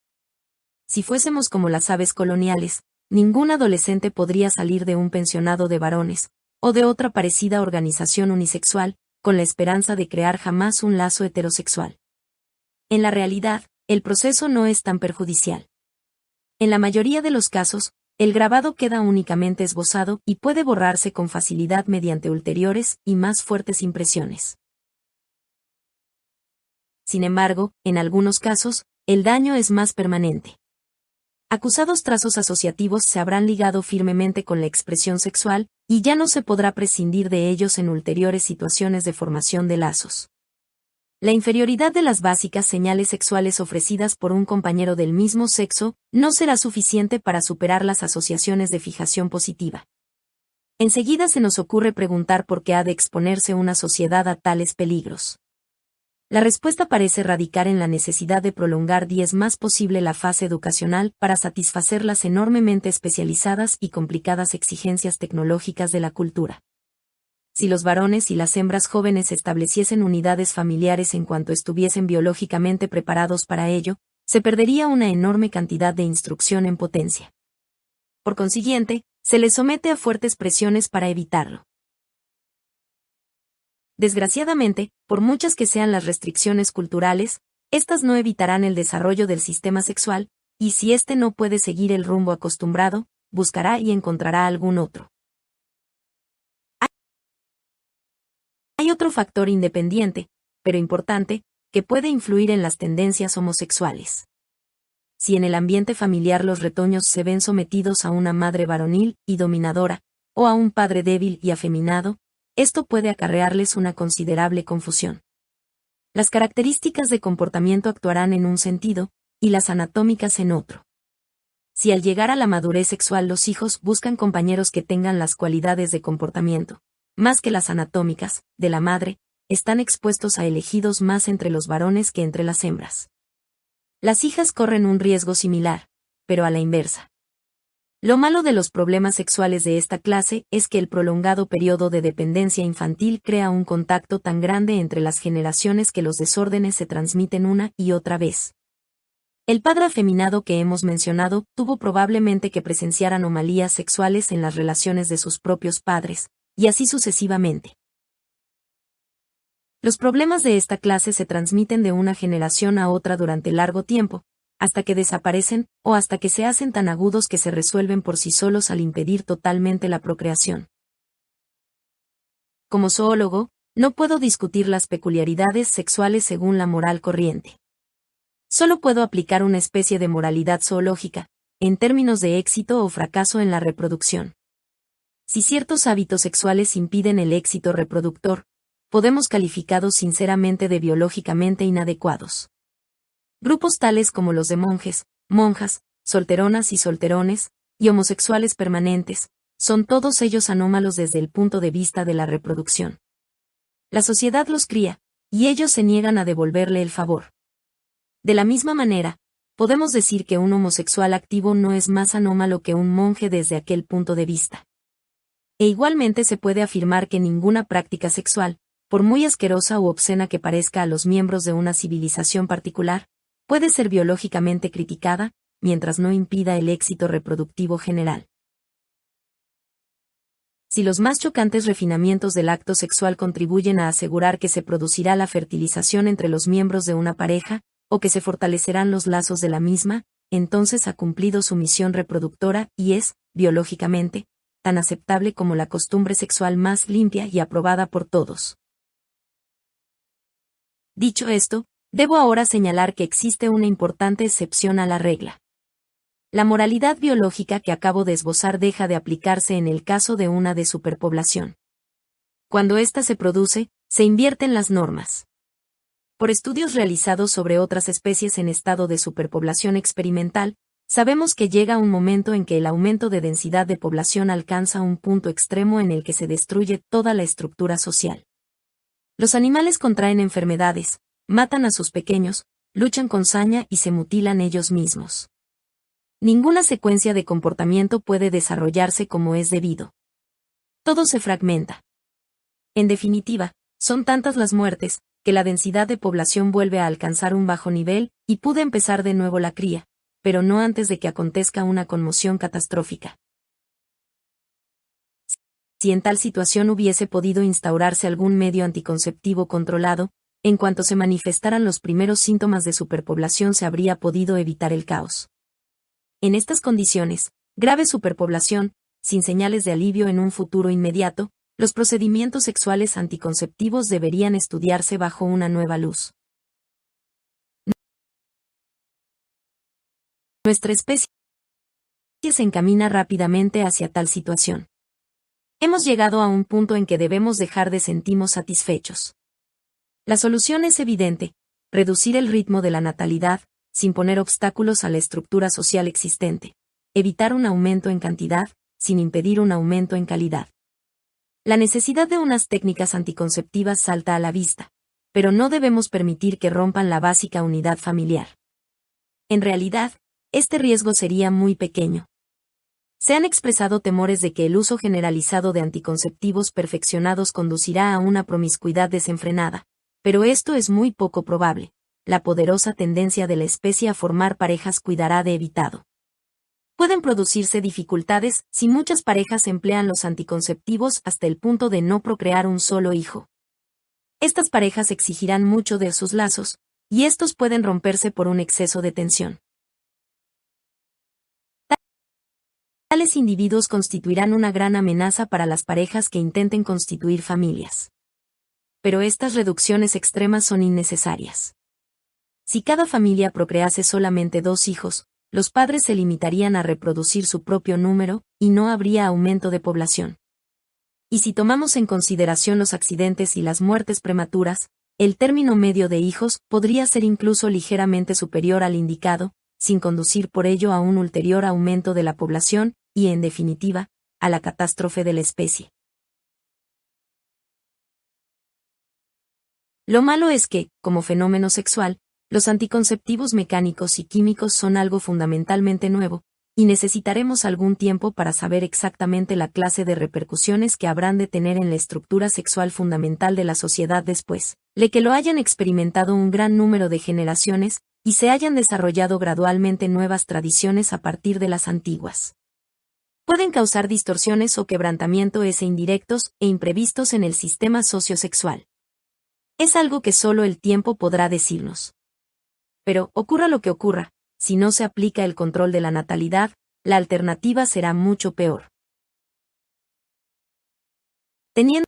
Si fuésemos como las aves coloniales, ningún adolescente podría salir de un pensionado de varones, o de otra parecida organización unisexual, con la esperanza de crear jamás un lazo heterosexual. En la realidad, el proceso no es tan perjudicial. En la mayoría de los casos, el grabado queda únicamente esbozado y puede borrarse con facilidad mediante ulteriores y más fuertes impresiones. Sin embargo, en algunos casos, el daño es más permanente. Acusados trazos asociativos se habrán ligado firmemente con la expresión sexual, y ya no se podrá prescindir de ellos en ulteriores situaciones de formación de lazos. La inferioridad de las básicas señales sexuales ofrecidas por un compañero del mismo sexo no será suficiente para superar las asociaciones de fijación positiva. Enseguida se nos ocurre preguntar por qué ha de exponerse una sociedad a tales peligros. La respuesta parece radicar en la necesidad de prolongar más posible la fase educacional para satisfacer las enormemente especializadas y complicadas exigencias tecnológicas de la cultura. Si los varones y las hembras jóvenes estableciesen unidades familiares en cuanto estuviesen biológicamente preparados para ello, se perdería una enorme cantidad de instrucción en potencia. Por consiguiente, se les somete a fuertes presiones para evitarlo. Desgraciadamente, por muchas que sean las restricciones culturales, estas no evitarán el desarrollo del sistema sexual, y si éste no puede seguir el rumbo acostumbrado, buscará y encontrará algún otro. Hay otro factor independiente, pero importante, que puede influir en las tendencias homosexuales. Si en el ambiente familiar los retoños se ven sometidos a una madre varonil y dominadora, o a un padre débil y afeminado, esto puede acarrearles una considerable confusión. Las características de comportamiento actuarán en un sentido, y las anatómicas en otro. Si al llegar a la madurez sexual los hijos buscan compañeros que tengan las cualidades de comportamiento, más que las anatómicas, de la madre, están expuestos a elegidos más entre los varones que entre las hembras. Las hijas corren un riesgo similar, pero a la inversa. Lo malo de los problemas sexuales de esta clase es que el prolongado periodo de dependencia infantil crea un contacto tan grande entre las generaciones que los desórdenes se transmiten una y otra vez. El padre afeminado que hemos mencionado tuvo probablemente que presenciar anomalías sexuales en las relaciones de sus propios padres, y así sucesivamente. Los problemas de esta clase se transmiten de una generación a otra durante largo tiempo, hasta que desaparecen, o hasta que se hacen tan agudos que se resuelven por sí solos al impedir totalmente la procreación. Como zoólogo, no puedo discutir las peculiaridades sexuales según la moral corriente. Solo puedo aplicar una especie de moralidad zoológica, en términos de éxito o fracaso en la reproducción. Si ciertos hábitos sexuales impiden el éxito reproductor, podemos calificarlos sinceramente de biológicamente inadecuados. Grupos tales como los de monjes, monjas, solteronas y solterones, y homosexuales permanentes, son todos ellos anómalos desde el punto de vista de la reproducción. La sociedad los cría, y ellos se niegan a devolverle el favor. De la misma manera, podemos decir que un homosexual activo no es más anómalo que un monje desde aquel punto de vista. E igualmente se puede afirmar que ninguna práctica sexual, por muy asquerosa u obscena que parezca a los miembros de una civilización particular, puede ser biológicamente criticada, mientras no impida el éxito reproductivo general. Si los más chocantes refinamientos del acto sexual contribuyen a asegurar que se producirá la fertilización entre los miembros de una pareja, o que se fortalecerán los lazos de la misma, entonces ha cumplido su misión reproductora y es, biológicamente, tan aceptable como la costumbre sexual más limpia y aprobada por todos. Dicho esto, debo ahora señalar que existe una importante excepción a la regla. La moralidad biológica que acabo de esbozar deja de aplicarse en el caso de una de superpoblación. Cuando ésta se produce, se invierten las normas. Por estudios realizados sobre otras especies en estado de superpoblación experimental, sabemos que llega un momento en que el aumento de densidad de población alcanza un punto extremo en el que se destruye toda la estructura social. Los animales contraen enfermedades, matan a sus pequeños, luchan con saña y se mutilan ellos mismos. Ninguna secuencia de comportamiento puede desarrollarse como es debido. Todo se fragmenta. En definitiva, son tantas las muertes, que la densidad de población vuelve a alcanzar un bajo nivel, y puede empezar de nuevo la cría, pero no antes de que acontezca una conmoción catastrófica. Si en tal situación hubiese podido instaurarse algún medio anticonceptivo controlado, en cuanto se manifestaran los primeros síntomas de superpoblación se habría podido evitar el caos. En estas condiciones, grave superpoblación, sin señales de alivio en un futuro inmediato, los procedimientos sexuales anticonceptivos deberían estudiarse bajo una nueva luz. Nuestra especie se encamina rápidamente hacia tal situación. Hemos llegado a un punto en que debemos dejar de sentirnos satisfechos. La solución es evidente: reducir el ritmo de la natalidad, sin poner obstáculos a la estructura social existente, evitar un aumento en cantidad, sin impedir un aumento en calidad. La necesidad de unas técnicas anticonceptivas salta a la vista, pero no debemos permitir que rompan la básica unidad familiar. En realidad, este riesgo sería muy pequeño. Se han expresado temores de que el uso generalizado de anticonceptivos perfeccionados conducirá a una promiscuidad desenfrenada, pero esto es muy poco probable. La poderosa tendencia de la especie a formar parejas cuidará de evitado. Pueden producirse dificultades si muchas parejas emplean los anticonceptivos hasta el punto de no procrear un solo hijo. Estas parejas exigirán mucho de sus lazos, y estos pueden romperse por un exceso de tensión. Tales individuos constituirán una gran amenaza para las parejas que intenten constituir familias. Pero estas reducciones extremas son innecesarias. Si cada familia procrease solamente 2 hijos, los padres se limitarían a reproducir su propio número, y no habría aumento de población. Y si tomamos en consideración los accidentes y las muertes prematuras, el término medio de hijos podría ser incluso ligeramente superior al indicado, sin conducir por ello a un ulterior aumento de la población, y en definitiva, a la catástrofe de la especie. Lo malo es que, como fenómeno sexual, los anticonceptivos mecánicos y químicos son algo fundamentalmente nuevo, y necesitaremos algún tiempo para saber exactamente la clase de repercusiones que habrán de tener en la estructura sexual fundamental de la sociedad después de que lo hayan experimentado un gran número de generaciones, y se hayan desarrollado gradualmente nuevas tradiciones a partir de las antiguas. Pueden causar distorsiones o quebrantamientos indirectos e imprevistos en el sistema sociosexual. Es algo que solo el tiempo podrá decirnos. Pero, ocurra lo que ocurra, si no se aplica el control de la natalidad, la alternativa será mucho peor. Teniendo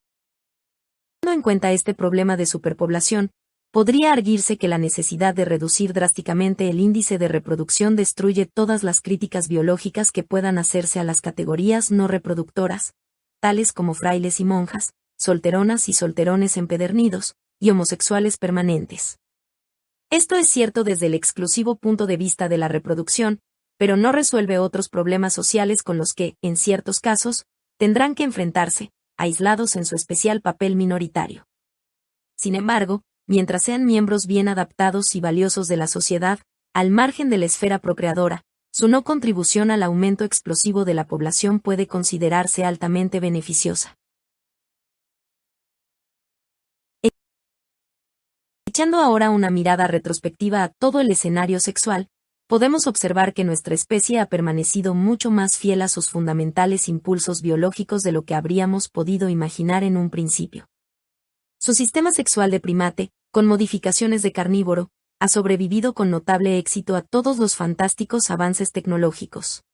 en cuenta este problema de superpoblación, podría arguirse que la necesidad de reducir drásticamente el índice de reproducción destruye todas las críticas biológicas que puedan hacerse a las categorías no reproductoras, tales como frailes y monjas, solteronas y solterones empedernidos, y homosexuales permanentes. Esto es cierto desde el exclusivo punto de vista de la reproducción, pero no resuelve otros problemas sociales con los que, en ciertos casos, tendrán que enfrentarse, aislados en su especial papel minoritario. Sin embargo, mientras sean miembros bien adaptados y valiosos de la sociedad, al margen de la esfera procreadora, su no contribución al aumento explosivo de la población puede considerarse altamente beneficiosa. Echando ahora una mirada retrospectiva a todo el escenario sexual, podemos observar que nuestra especie ha permanecido mucho más fiel a sus fundamentales impulsos biológicos de lo que habríamos podido imaginar en un principio. Su sistema sexual de primate, con modificaciones de carnívoro, ha sobrevivido con notable éxito a todos los fantásticos avances tecnológicos.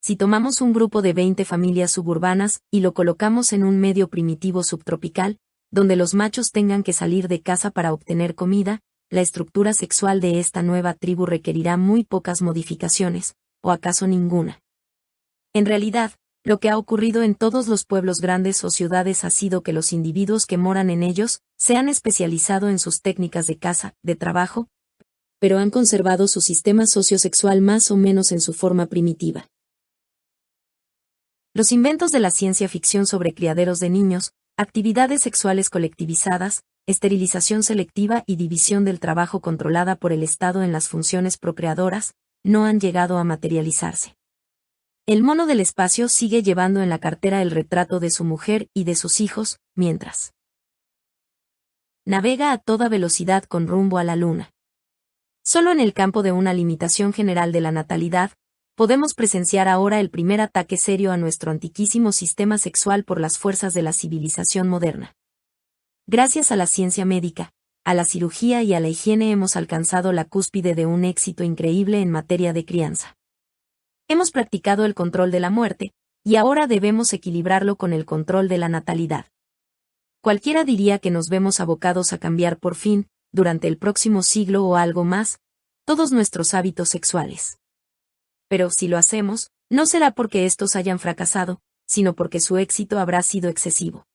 Si tomamos un grupo de 20 familias suburbanas y lo colocamos en un medio primitivo subtropical, donde los machos tengan que salir de casa para obtener comida, la estructura sexual de esta nueva tribu requerirá muy pocas modificaciones, o acaso ninguna. En realidad, lo que ha ocurrido en todos los pueblos grandes o ciudades ha sido que los individuos que moran en ellos se han especializado en sus técnicas de caza, de trabajo, pero han conservado su sistema sociosexual más o menos en su forma primitiva. Los inventos de la ciencia ficción sobre criaderos de niños, actividades sexuales colectivizadas, esterilización selectiva y división del trabajo controlada por el Estado en las funciones procreadoras, no han llegado a materializarse. El mono del espacio sigue llevando en la cartera el retrato de su mujer y de sus hijos, mientras navega a toda velocidad con rumbo a la luna. Solo en el campo de una limitación general de la natalidad, podemos presenciar ahora el primer ataque serio a nuestro antiquísimo sistema sexual por las fuerzas de la civilización moderna. Gracias a la ciencia médica, a la cirugía y a la higiene hemos alcanzado la cúspide de un éxito increíble en materia de crianza. Hemos practicado el control de la muerte, y ahora debemos equilibrarlo con el control de la natalidad. Cualquiera diría que nos vemos abocados a cambiar por fin, durante el próximo siglo o algo más, todos nuestros hábitos sexuales. Pero si lo hacemos, no será porque estos hayan fracasado, sino porque su éxito habrá sido excesivo.